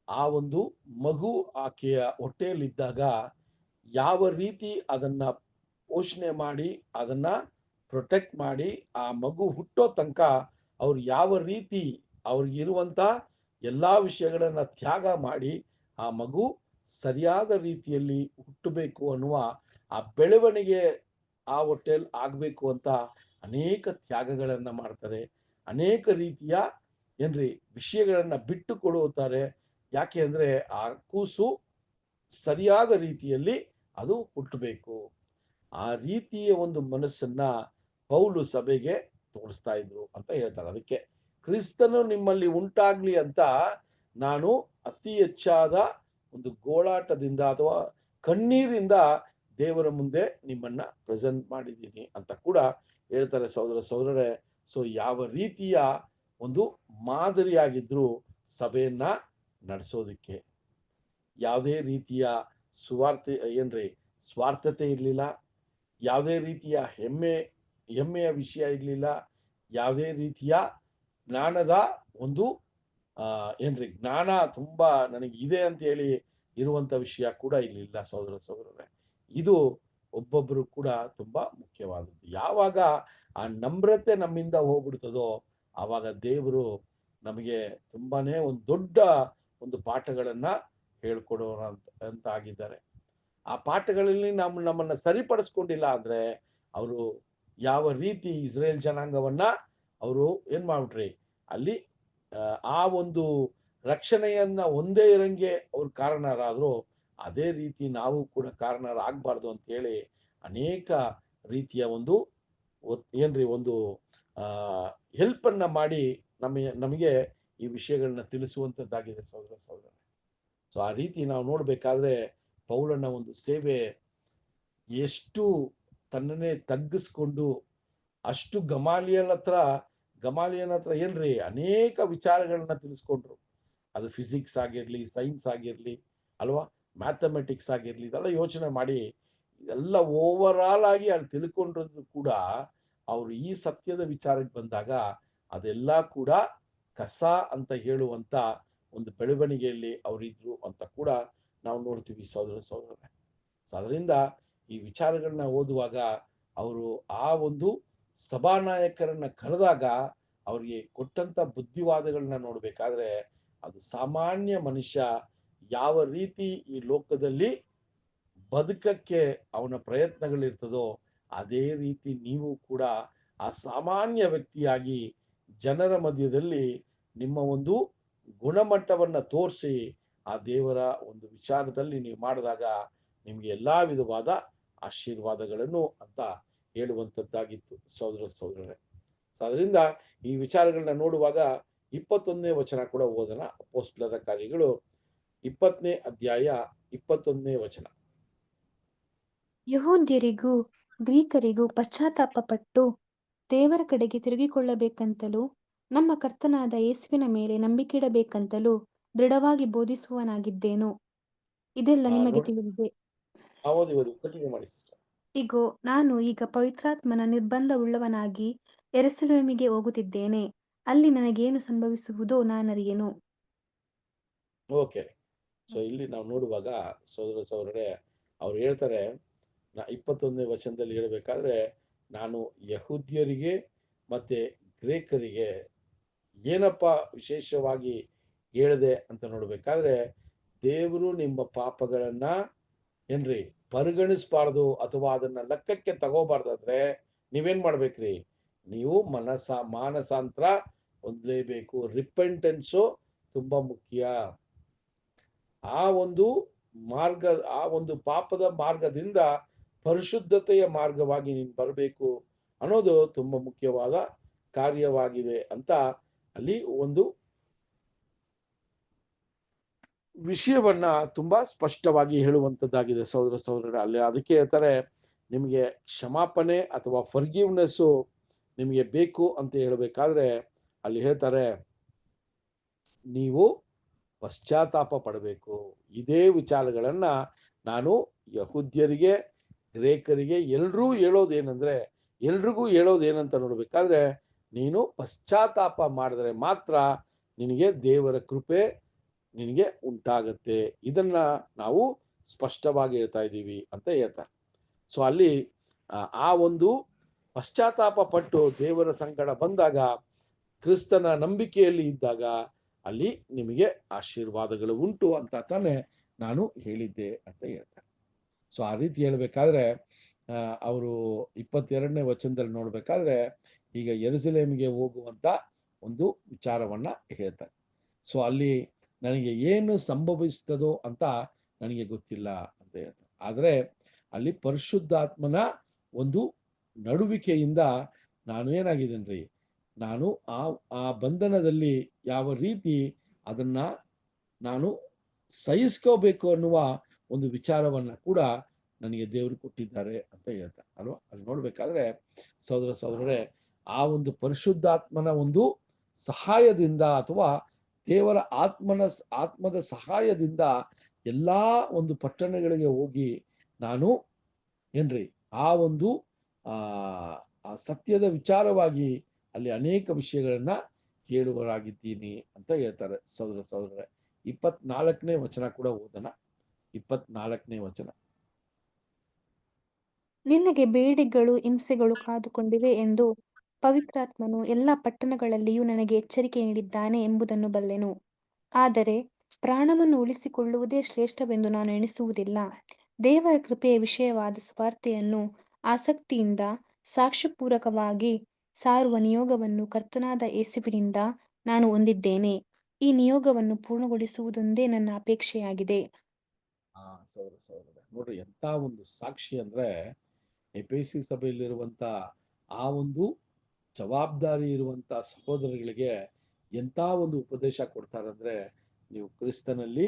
ಆ ಒಂದು ಮಗು ಆಕೆಯ ಹೊಟ್ಟೆಯಲ್ಲಿದ್ದಾಗ ಯಾವ ರೀತಿ ಅದನ್ನ ಪೋಷಣೆ ಮಾಡಿ ಅದನ್ನ ಪ್ರೊಟೆಕ್ಟ್ ಮಾಡಿ ಆ ಮಗು ಹುಟ್ಟೋ ತನಕ ಅವ್ರು ಯಾವ ರೀತಿ ಅವ್ರಿಗಿರುವಂತ ಎಲ್ಲಾ ವಿಷಯಗಳನ್ನ ತ್ಯಾಗ ಮಾಡಿ ಆ ಮಗು ಸರಿಯಾದ ರೀತಿಯಲ್ಲಿ ಹುಟ್ಟಬೇಕು ಅನ್ನುವ ಆ ಬೆಳವಣಿಗೆ ಆ ಹೊಟ್ಟೆಯಲ್ಲಿ ಆಗ್ಬೇಕು ಅಂತ ಅನೇಕ ತ್ಯಾಗಗಳನ್ನ ಮಾಡ್ತಾರೆ. ಅನೇಕ ರೀತಿಯ ವಿಷಯಗಳನ್ನ ಬಿಟ್ಟು ಕೊಡುತ್ತಾರೆ. ಯಾಕೆ ಅಂದ್ರೆ ಆ ಕೂಸು ಸರಿಯಾದ ರೀತಿಯಲ್ಲಿ ಅದು ಹುಟ್ಟಬೇಕು. ಆ ರೀತಿಯ ಒಂದು ಮನಸ್ಸನ್ನ ಪೌಲು ಸಭೆಗೆ ತೋರಿಸ್ತಾ ಇದ್ರು ಅಂತ ಹೇಳ್ತಾರೆ. ಅದಕ್ಕೆ ಕ್ರಿಸ್ತನು ನಿಮ್ಮಲ್ಲಿ ಉಂಟಾಗ್ಲಿ ಅಂತ ನಾನು ಅತಿ ಹೆಚ್ಚಾದ ಒಂದು ಗೋಳಾಟದಿಂದ ಅಥವಾ ಕಣ್ಣೀರಿಂದ ದೇವರ ಮುಂದೆ ನಿಮ್ಮನ್ನ ಪ್ರೆಸೆಂಟ್ ಮಾಡಿದ್ದೀನಿ ಅಂತ ಕೂಡ ಹೇಳ್ತಾರೆ ಸಹೋದರರೇ. ಸೊ ಯಾವ ರೀತಿಯ ಒಂದು ಮಾದರಿಯಾಗಿದ್ರು ಸಭೆಯನ್ನ ನಡೆಸೋದಿಕ್ಕೆ, ಯಾವುದೇ ರೀತಿಯ ಸ್ವಾರ್ಥತೆ ಇರಲಿಲ್ಲ, ಯಾವುದೇ ರೀತಿಯ ಹೆಮ್ಮೆಯ ವಿಷಯ ಇರಲಿಲ್ಲ, ಯಾವುದೇ ರೀತಿಯ ಜ್ಞಾನದ ಒಂದು ಜ್ಞಾನ ತುಂಬಾ ನನಗೆ ಇದೆ ಅಂತ ಹೇಳಿ ಇರುವಂತ ವಿಷಯ ಕೂಡ ಇರಲಿಲ್ಲ ಸಹೋದರರೇ. ಇದು ಒಬ್ಬೊಬ್ಬರು ಕೂಡ ತುಂಬಾ ಮುಖ್ಯವಾದದ್ದು. ಯಾವಾಗ ಆ ನಮ್ರತೆ ನಮ್ಮಿಂದ ಹೋಗ್ಬಿಡ್ತದೋ ಆವಾಗ ದೇವರು ನಮಗೆ ತುಂಬಾನೇ ಒಂದು ದೊಡ್ಡ ಒಂದು ಪಾಠಗಳನ್ನ ಹೇಳ್ಕೊಡೋಣ ಅಂತ ಆಗಿದ್ದಾರೆ. ಆ ಪಾಠಗಳಲ್ಲಿ ನಮ್ಮನ್ನ ಸರಿಪಡಿಸ್ಕೊಂಡಿಲ್ಲ ಅಂದ್ರೆ ಅವರು ಯಾವ ರೀತಿ ಇಸ್ರೇಲ್ ಜನಾಂಗವನ್ನ ಅವರು ಏನ್ ಮಾಡ್ಬಿಟ್ರಿ, ಅಲ್ಲಿ ಆ ಒಂದು ರಕ್ಷಣೆಯನ್ನ ಒಂದೇ ಇರಂಗೆ ಅವ್ರು ಕಾರಣರಾದ್ರು, ಅದೇ ರೀತಿ ನಾವು ಕೂಡ ಕಾರಣರಾಗಬಾರ್ದು ಅಂತ ಹೇಳಿ ಅನೇಕ ರೀತಿಯ ಒಂದು ಒಂದು ಹೆಲ್ಪ್ ಅನ್ನ ಮಾಡಿ ನಮಗೆ ಈ ವಿಷಯಗಳನ್ನ ತಿಳಿಸುವಂತದ್ದಾಗಿದೆ ಸಹೋದರ. ಸೊ ಆ ರೀತಿ ನಾವು ನೋಡ್ಬೇಕಾದ್ರೆ ಪೌಲನ ಒಂದು ಸೇವೆ ಎಷ್ಟು ತನ್ನನ್ನೇ ತಗ್ಗಿಸ್ಕೊಂಡು ಅಷ್ಟು ಗಮಾಲಿಯನ್ ಹತ್ರ ಏನ್ರಿ ಅನೇಕ ವಿಚಾರಗಳನ್ನ ತಿಳಿಸ್ಕೊಂಡ್ರು. ಅದು ಫಿಸಿಕ್ಸ್ ಆಗಿರ್ಲಿ, ಸೈನ್ಸ್ ಆಗಿರ್ಲಿ ಅಲ್ವಾ, ಮ್ಯಾಥಮೆಟಿಕ್ಸ್ ಆಗಿರ್ಲಿ, ಇದೆಲ್ಲ ಯೋಚನೆ ಮಾಡಿ ಇದೆಲ್ಲ ಓವರ್ ಆಲ್ ಆಗಿ ಅಲ್ಲಿ ತಿಳ್ಕೊಂಡಿರೋದು ಕೂಡ ಅವರು ಈ ಸತ್ಯದ ವಿಚಾರಕ್ಕೆ ಬಂದಾಗ ಅದೆಲ್ಲ ಕೂಡ ಕಸ ಅಂತ ಹೇಳುವಂತ ಒಂದು ಬೆಳವಣಿಗೆಯಲ್ಲಿ ಅವರಿದ್ರು ಅಂತ ಕೂಡ ನಾವು ನೋಡ್ತೀವಿ ಸಹೋದರರೇ. ಅದರಿಂದ ಈ ವಿಚಾರಗಳನ್ನ ಓದುವಾಗ ಅವರು ಆ ಒಂದು ಸಭಾನಾಯಕರನ್ನ ಕರೆದಾಗ ಅವ್ರಿಗೆ ಕೊಟ್ಟಂತ ಬುದ್ಧಿವಾದಗಳನ್ನ ನೋಡ್ಬೇಕಾದ್ರೆ ಅದು ಸಾಮಾನ್ಯ ಮನುಷ್ಯ ಯಾವ ರೀತಿ ಈ ಲೋಕದಲ್ಲಿ ಬದುಕಕ್ಕೆ ಅವನ ಪ್ರಯತ್ನಗಳಿರ್ತದೋ ಅದೇ ರೀತಿ ನೀವು ಕೂಡ ಆ ಸಾಮಾನ್ಯ ವ್ಯಕ್ತಿಯಾಗಿ ಜನರ ಮಧ್ಯದಲ್ಲಿ ನಿಮ್ಮ ಒಂದು ಗುಣಮಟ್ಟವನ್ನ ತೋರಿಸಿ ಆ ದೇವರ ಒಂದು ವಿಚಾರದಲ್ಲಿ ನೀವು ಮಾಡಿದಾಗ ನಿಮ್ಗೆ ಎಲ್ಲಾ ವಿಧವಾದ ಆಶೀರ್ವಾದಗಳನ್ನು ಅಂತ ಹೇಳುವಂತದ್ದಾಗಿತ್ತು ಸಹೋದರರೇ. ಅದರಿಂದ ಈ ವಿಚಾರಗಳನ್ನ ನೋಡುವಾಗ 21ನೇ ವಚನ ಕೂಡ ಓದೋಣ. ಅಪೊಸ್ತಲರ ಕಾರ್ಯಗಳು 20ನೇ ಅಧ್ಯಾಯ 21ನೇ ವಚನ. ಯಹೂದ್ಯರಿಗೂ ಗ್ರೀಕರಿಗೂ ಪಶ್ಚಾತ್ತಾಪ ಪಟ್ಟು ದೇವರ ಕಡೆಗೆ ತಿರುಗಿಕೊಳ್ಳಬೇಕಂತಲೂ ನಮ್ಮ ಕರ್ತನಾದ ಯೇಸುವಿನ ಮೇಲೆ ನಂಬಿಕೆಯಿಡಬೇಕಂತಲೂ ದೃಢವಾಗಿ ಬೋಧಿಸುವನಾಗಿದ್ದೇನು. ಇದೆಲ್ಲ ನಿಮಗೆ ತಿಳಿದಿದೆ. ಇಗೋ, ನಾನು ಈಗ ಪವಿತ್ರಾತ್ಮನ ನಿರ್ಬಂಧವುಳ್ಳವನಾಗಿ ಯೆರೂಸಲೇಮಿಗೆ ಹೋಗುತ್ತಿದ್ದೇನೆ. ಅಲ್ಲಿ ನನಗೇನು ಸಂಭವಿಸುವುದೋ ನಾನರಿಯೆನು. ಓಕೆ, ಸೊ ಇಲ್ಲಿ ನಾವು ನೋಡುವಾಗ ಸಹೋದರರೇ ಅವ್ರು ಹೇಳ್ತಾರೆ, 21ನೇ ವಚನದಲ್ಲಿ ಹೇಳ್ಬೇಕಾದ್ರೆ, ನಾನು ಯಹೂದ್ಯರಿಗೆ ಮತ್ತೆ ಗ್ರೀಕರಿಗೆ ಏನಪ್ಪ ವಿಶೇಷವಾಗಿ ಹೇಳಿದೆ ಅಂತ ನೋಡ್ಬೇಕಾದ್ರೆ, ದೇವರು ನಿಮ್ಮ ಪಾಪಗಳನ್ನ ಏನ್ರಿ ಪರಿಗಣಿಸಬಾರ್ದು ಅಥವಾ ಅದನ್ನ ಲೆಕ್ಕಕ್ಕೆ ತಗೋಬಾರ್ದಾದ್ರೆ ನೀವೇನ್ ಮಾಡ್ಬೇಕ್ರಿ, ನೀವು ಮಾನಸಾಂತರ ಹೊಂದಲೇಬೇಕು. ರಿಪೆಂಟೆನ್ಸು ತುಂಬಾ ಮುಖ್ಯ. ಆ ಒಂದು ಪಾಪದ ಮಾರ್ಗದಿಂದ ಪರಿಶುದ್ಧತೆಯ ಮಾರ್ಗವಾಗಿ ನೀನು ಬರಬೇಕು ಅನ್ನೋದು ತುಂಬಾ ಮುಖ್ಯವಾದ ಕಾರ್ಯವಾಗಿದೆ ಅಂತ ಅಲ್ಲಿ ಒಂದು ವಿಷಯವನ್ನ ತುಂಬಾ ಸ್ಪಷ್ಟವಾಗಿ ಹೇಳುವಂತದ್ದಾಗಿದೆ ಸಹೋದರರೇ. ಅಲ್ಲಿ ಅದಕ್ಕೆ ಹೇಳ್ತಾರೆ, ನಿಮಗೆ ಕ್ಷಮಾಪಣೆ ಅಥವಾ ಫರ್ಗಿವ್ನೆಸ್ ನಿಮಗೆ ಬೇಕು ಅಂತ ಹೇಳ್ಬೇಕಾದ್ರೆ ಅಲ್ಲಿ ಹೇಳ್ತಾರೆ, ನೀವು ಪಶ್ಚಾತ್ತಾಪ ಪಡಬೇಕು. ಇದೇ ವಿಚಾರಗಳನ್ನ ನಾನು ಯಹೂದ್ಯರಿಗೆ ಗ್ರೀಕರಿಗೆ ಎಲ್ರಿಗೂ ಹೇಳೋದೇನಂತ ನೋಡ್ಬೇಕಾದ್ರೆ, ನೀನು ಪಶ್ಚಾತ್ತಾಪ ಮಾಡಿದ್ರೆ ಮಾತ್ರ ನಿನಗೆ ದೇವರ ಕೃಪೆ ನಿನಗೆ ಉಂಟಾಗತ್ತೆ. ಇದನ್ನ ನಾವು ಸ್ಪಷ್ಟವಾಗಿ ಹೇಳ್ತಾ ಇದ್ದೀವಿ ಅಂತ ಹೇಳ್ತಾರೆ. ಸೊ ಅಲ್ಲಿ ಆ ಒಂದು ಪಶ್ಚಾತ್ತಾಪ ಪಟ್ಟು ದೇವರ ಸಂಕಟ ಬಂದಾಗ, ಕ್ರಿಸ್ತನ ನಂಬಿಕೆಯಲ್ಲಿ ಇದ್ದಾಗ ಅಲ್ಲಿ ನಿಮಗೆ ಆಶೀರ್ವಾದಗಳು ಉಂಟು ಅಂತ ತಾನೇ ನಾನು ಹೇಳಿದ್ದೆ ಅಂತ ಹೇಳ್ತಾರೆ. ಸೊ ಆ ರೀತಿ ಹೇಳ್ಬೇಕಾದ್ರೆ ಅವರು 22ನೇ ವಚನದಲ್ಲಿ ನೋಡ್ಬೇಕಾದ್ರೆ ಈಗ ಯೆರೂಸಲೇಮಿಗೆ ಹೋಗುವಂತ ಒಂದು ವಿಚಾರವನ್ನ ಹೇಳ್ತಾರೆ. ಸೊ ಅಲ್ಲಿ ನನಗೆ ಏನು ಸಂಭವಿಸ್ತದೋ ಅಂತ ನನಗೆ ಗೊತ್ತಿಲ್ಲ ಅಂತ ಹೇಳ್ತಾರೆ. ಆದ್ರೆ ಅಲ್ಲಿ ಪರಿಶುದ್ಧಾತ್ಮನ ಒಂದು ನಡುವಿಕೆಯಿಂದ ನಾನು ಏನಾಗಿದ್ದೇನ್ರಿ, ನಾನು ಆ ಬಂಧನದಲ್ಲಿ ಯಾವ ರೀತಿ ಅದನ್ನ ನಾನು ಸಹಿಸ್ಕೋಬೇಕು ಅನ್ನುವ ಒಂದು ವಿಚಾರವನ್ನ ಕೂಡ ನನಗೆ ದೇವರು ಕೊಟ್ಟಿದ್ದಾರೆ ಅಂತ ಹೇಳ್ತಾರೆ ಅಲ್ವಾ. ಅಲ್ಲಿ ನೋಡ್ಬೇಕಾದ್ರೆ ಸಹೋದರರೇ, ಆ ಒಂದು ಪರಿಶುದ್ಧಾತ್ಮನ ಒಂದು ಸಹಾಯದಿಂದ ಅಥವಾ ದೇವರ ಆತ್ಮದ ಸಹಾಯದಿಂದ ಎಲ್ಲಾ ಒಂದು ಪಟ್ಟಣಗಳಿಗೆ ಹೋಗಿ ನಾನು ಏನ್ರಿ ಆ ಒಂದು ಸತ್ಯದ ವಿಚಾರವಾಗಿ ಅಲ್ಲಿ ಅನೇಕ ವಿಷಯಗಳನ್ನ ಹೇಳುವರಾಗಿದ್ದೀನಿ ಅಂತ ಹೇಳ್ತಾರೆ ಸಹೋದರರೇ. 24ನೇ ವಚನ ಕೂಡ ಓದೋಣ. 24ನೇ ವಚನ. ನಿನಗೆ ಬೇಡಿಗಳು ಹಿಂಸೆಗಳು ಕಾದುಕೊಂಡಿವೆ ಎಂದು ಪವಿತ್ರಾತ್ಮನು ಎಲ್ಲ ಪಟ್ಟಣಗಳಲ್ಲಿಯೂ ನನಗೆ ಎಚ್ಚರಿಕೆ ನೀಡಿದ್ದಾನೆ ಎಂಬುದನ್ನು ಬಲ್ಲೆನು. ಆದರೆ ಪ್ರಾಣವನ್ನು ಉಳಿಸಿಕೊಳ್ಳುವುದೇ ಶ್ರೇಷ್ಠವೆಂದು ನಾನು ಎಣಿಸುವುದಿಲ್ಲ. ದೇವರ ಕೃಪೆಯ ವಿಷಯವಾದ ಸುವಾರ್ತೆಯನ್ನು ಆಸಕ್ತಿಯಿಂದ ಸಾಕ್ಷ್ಯಪೂರ್ವಕವಾಗಿ ಸಾರುವ ನಿಯೋಗವನ್ನು ಕರ್ತನಾದ ಯೇಸುವಿನಿಂದ ನಾನು ಹೊಂದಿದ್ದೇನೆ. ಈ ನಿಯೋಗವನ್ನು ಪೂರ್ಣಗೊಳಿಸುವುದೊಂದೇ ನನ್ನ ಅಪೇಕ್ಷೆಯಾಗಿದೆ. ಸಹೋದರ ನೋಡ್ರಿ, ಎಂತ ಒಂದು ಸಾಕ್ಷಿ ಅಂದ್ರೆ, ಎಫೆಸಿ ಸಭೆಯಲ್ಲಿರುವಂತ ಆ ಒಂದು ಜವಾಬ್ದಾರಿ ಇರುವಂತ ಸಹೋದರಗಳಿಗೆ ಎಂತ ಒಂದು ಉಪದೇಶ ಕೊಡ್ತಾರಂದ್ರೆ, ನೀವು ಕ್ರಿಸ್ತನಲ್ಲಿ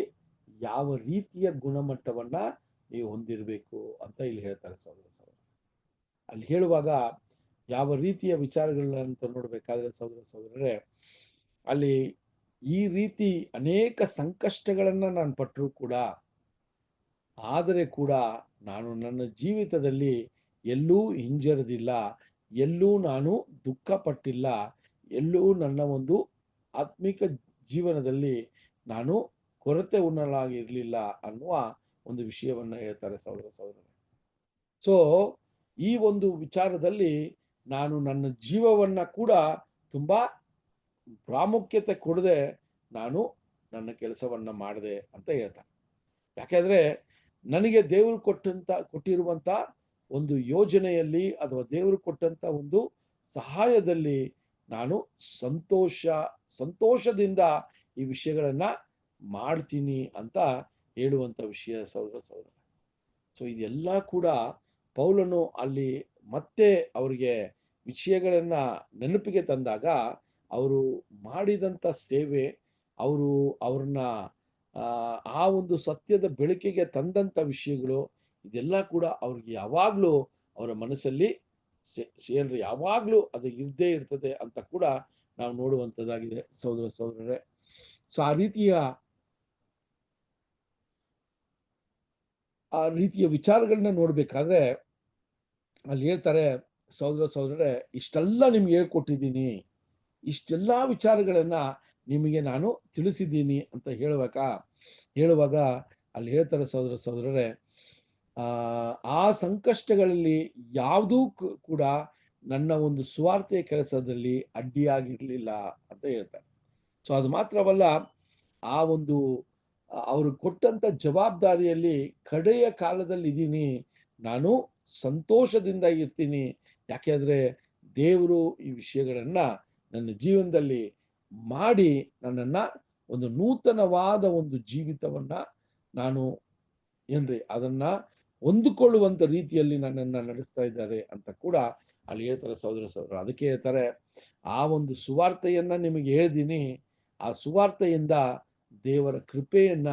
ಯಾವ ರೀತಿಯ ಗುಣಮಟ್ಟವನ್ನ ನೀವು ಹೊಂದಿರಬೇಕು ಅಂತ ಇಲ್ಲಿ ಹೇಳ್ತಾರೆ ಸಹೋದರ. ಅಲ್ಲಿ ಹೇಳುವಾಗ ಯಾವ ರೀತಿಯ ವಿಚಾರಗಳನ್ನ ಅಂತ ನೋಡ್ಬೇಕಾದ್ರೆ ಸಹೋದರರೇ, ಅಲ್ಲಿ ಈ ರೀತಿ ಅನೇಕ ಸಂಕಷ್ಟಗಳನ್ನ ನಾನು ಪಟ್ಟರೂ ಕೂಡ, ಆದರೆ ಕೂಡ ನಾನು ನನ್ನ ಜೀವಿತದಲ್ಲಿ ಎಲ್ಲೂ ಹಿಂಜರಿದಿಲ್ಲ, ಎಲ್ಲೂ ನಾನು ದುಃಖ ಪಟ್ಟಿಲ್ಲ, ಎಲ್ಲೂ ನನ್ನ ಒಂದು ಆತ್ಮಿಕ ಜೀವನದಲ್ಲಿ ನಾನು ಕೊರತೆ ಉಣ್ಣಲಾಗಿರ್ಲಿಲ್ಲ ಅನ್ನುವ ಒಂದು ವಿಷಯವನ್ನ ಹೇಳ್ತಾರೆ ಸಹೋದರರೇ. ಸೊ ಈ ಒಂದು ವಿಚಾರದಲ್ಲಿ ನಾನು ನನ್ನ ಜೀವವನ್ನ ಕೂಡ ತುಂಬಾ ಪ್ರಾಮುಖ್ಯತೆ ಕೊಡದೆ ನಾನು ನನ್ನ ಕೆಲಸವನ್ನ ಮಾಡಿದೆ ಅಂತ ಹೇಳ್ತಾರೆ. ಯಾಕೆಂದ್ರೆ ನನಗೆ ದೇವರು ಕೊಟ್ಟಿರುವಂತ ಒಂದು ಯೋಜನೆಯಲ್ಲಿ ಅಥವಾ ದೇವರು ಕೊಟ್ಟಂತ ಒಂದು ಸಹಾಯದಲ್ಲಿ ನಾನು ಸಂತೋಷದಿಂದ ಈ ವಿಷಯಗಳನ್ನ ಮಾಡ್ತೀನಿ ಅಂತ ಹೇಳುವಂತ ವಿಷಯ ಸಹೋದರ. ಸೊ ಇದೆಲ್ಲ ಕೂಡ ಪೌಲನು ಅಲ್ಲಿ ಮತ್ತೆ ಅವರಿಗೆ ವಿಷಯಗಳನ್ನ ನೆನಪಿಗೆ ತಂದಾಗ ಅವರು ಮಾಡಿದಂತ ಸೇವೆ, ಅವ್ರನ್ನ ಆ ಒಂದು ಸತ್ಯದ ಬೆಳಕಿಗೆ ತಂದಂತ ವಿಷಯಗಳು, ಇದೆಲ್ಲ ಕೂಡ ಅವ್ರಿಗೆ ಯಾವಾಗ್ಲೂ ಅವರ ಮನಸ್ಸಲ್ಲಿ ಯಾವಾಗ್ಲೂ ಅದು ಇದ್ದೇ ಇರ್ತದೆ ಅಂತ ಕೂಡ ನಾವು ನೋಡುವಂತದ್ದಾಗಿದೆ ಸಹೋದರರೇ. ಸೊ ಆ ರೀತಿಯ ವಿಚಾರಗಳನ್ನ ನೋಡ್ಬೇಕಾದ್ರೆ ಅಲ್ಲಿ ಹೇಳ್ತಾರೆ ಸಹೋದರರೇ, ಇಷ್ಟೆಲ್ಲ ನಿಮ್ಗೆ ಹೇಳ್ಕೊಟ್ಟಿದ್ದೀನಿ, ಇಷ್ಟೆಲ್ಲಾ ವಿಚಾರಗಳನ್ನ ನಿಮಗೆ ನಾನು ತಿಳಿಸಿದ್ದೀನಿ ಅಂತ ಹೇಳುವಾಗ ಅಲ್ಲಿ ಹೇಳ್ತಾರೆ ಸಹೋದರರೇ, ಆ ಸಂಕಷ್ಟಗಳಲ್ಲಿ ಯಾವುದೂ ಕೂಡ ನನ್ನ ಒಂದು ಸ್ವಾರ್ಥೆಯ ಕೆಲಸದಲ್ಲಿ ಅಡ್ಡಿಯಾಗಿರ್ಲಿಲ್ಲ ಅಂತ ಹೇಳ್ತಾರೆ. ಸೊ ಅದು ಮಾತ್ರವಲ್ಲ, ಆ ಒಂದು ಅವರು ಕೊಟ್ಟಂತ ಜವಾಬ್ದಾರಿಯಲ್ಲಿ ಕಡೆಯ ಕಾಲದಲ್ಲಿ ಇದ್ದೀನಿ, ನಾನು ಸಂತೋಷದಿಂದ ಇರ್ತೀನಿ. ಯಾಕೆಂದ್ರೆ ದೇವರು ಈ ವಿಷಯಗಳನ್ನ ನನ್ನ ಜೀವನದಲ್ಲಿ ಮಾಡಿ ನನ್ನನ್ನ ಒಂದು ನೂತನವಾದ ಒಂದು ಜೀವಿತವನ್ನ ನಾನು ಅದನ್ನ ಹೊಂದಿಕೊಳ್ಳುವಂತ ರೀತಿಯಲ್ಲಿ ನನ್ನನ್ನ ನಡೆಸ್ತಾ ಇದ್ದಾರೆ ಅಂತ ಕೂಡ ಅಲ್ಲಿ ಹೇಳ್ತಾರೆ ಸಹೋದರ. ಅದಕ್ಕೆ ಹೇಳ್ತಾರೆ, ಆ ಒಂದು ಸುವಾರ್ತೆಯನ್ನ ನಿಮಗೆ ಹೇಳಿದೀನಿ, ಆ ಸುವಾರ್ತೆಯಿಂದ ದೇವರ ಕೃಪೆಯನ್ನ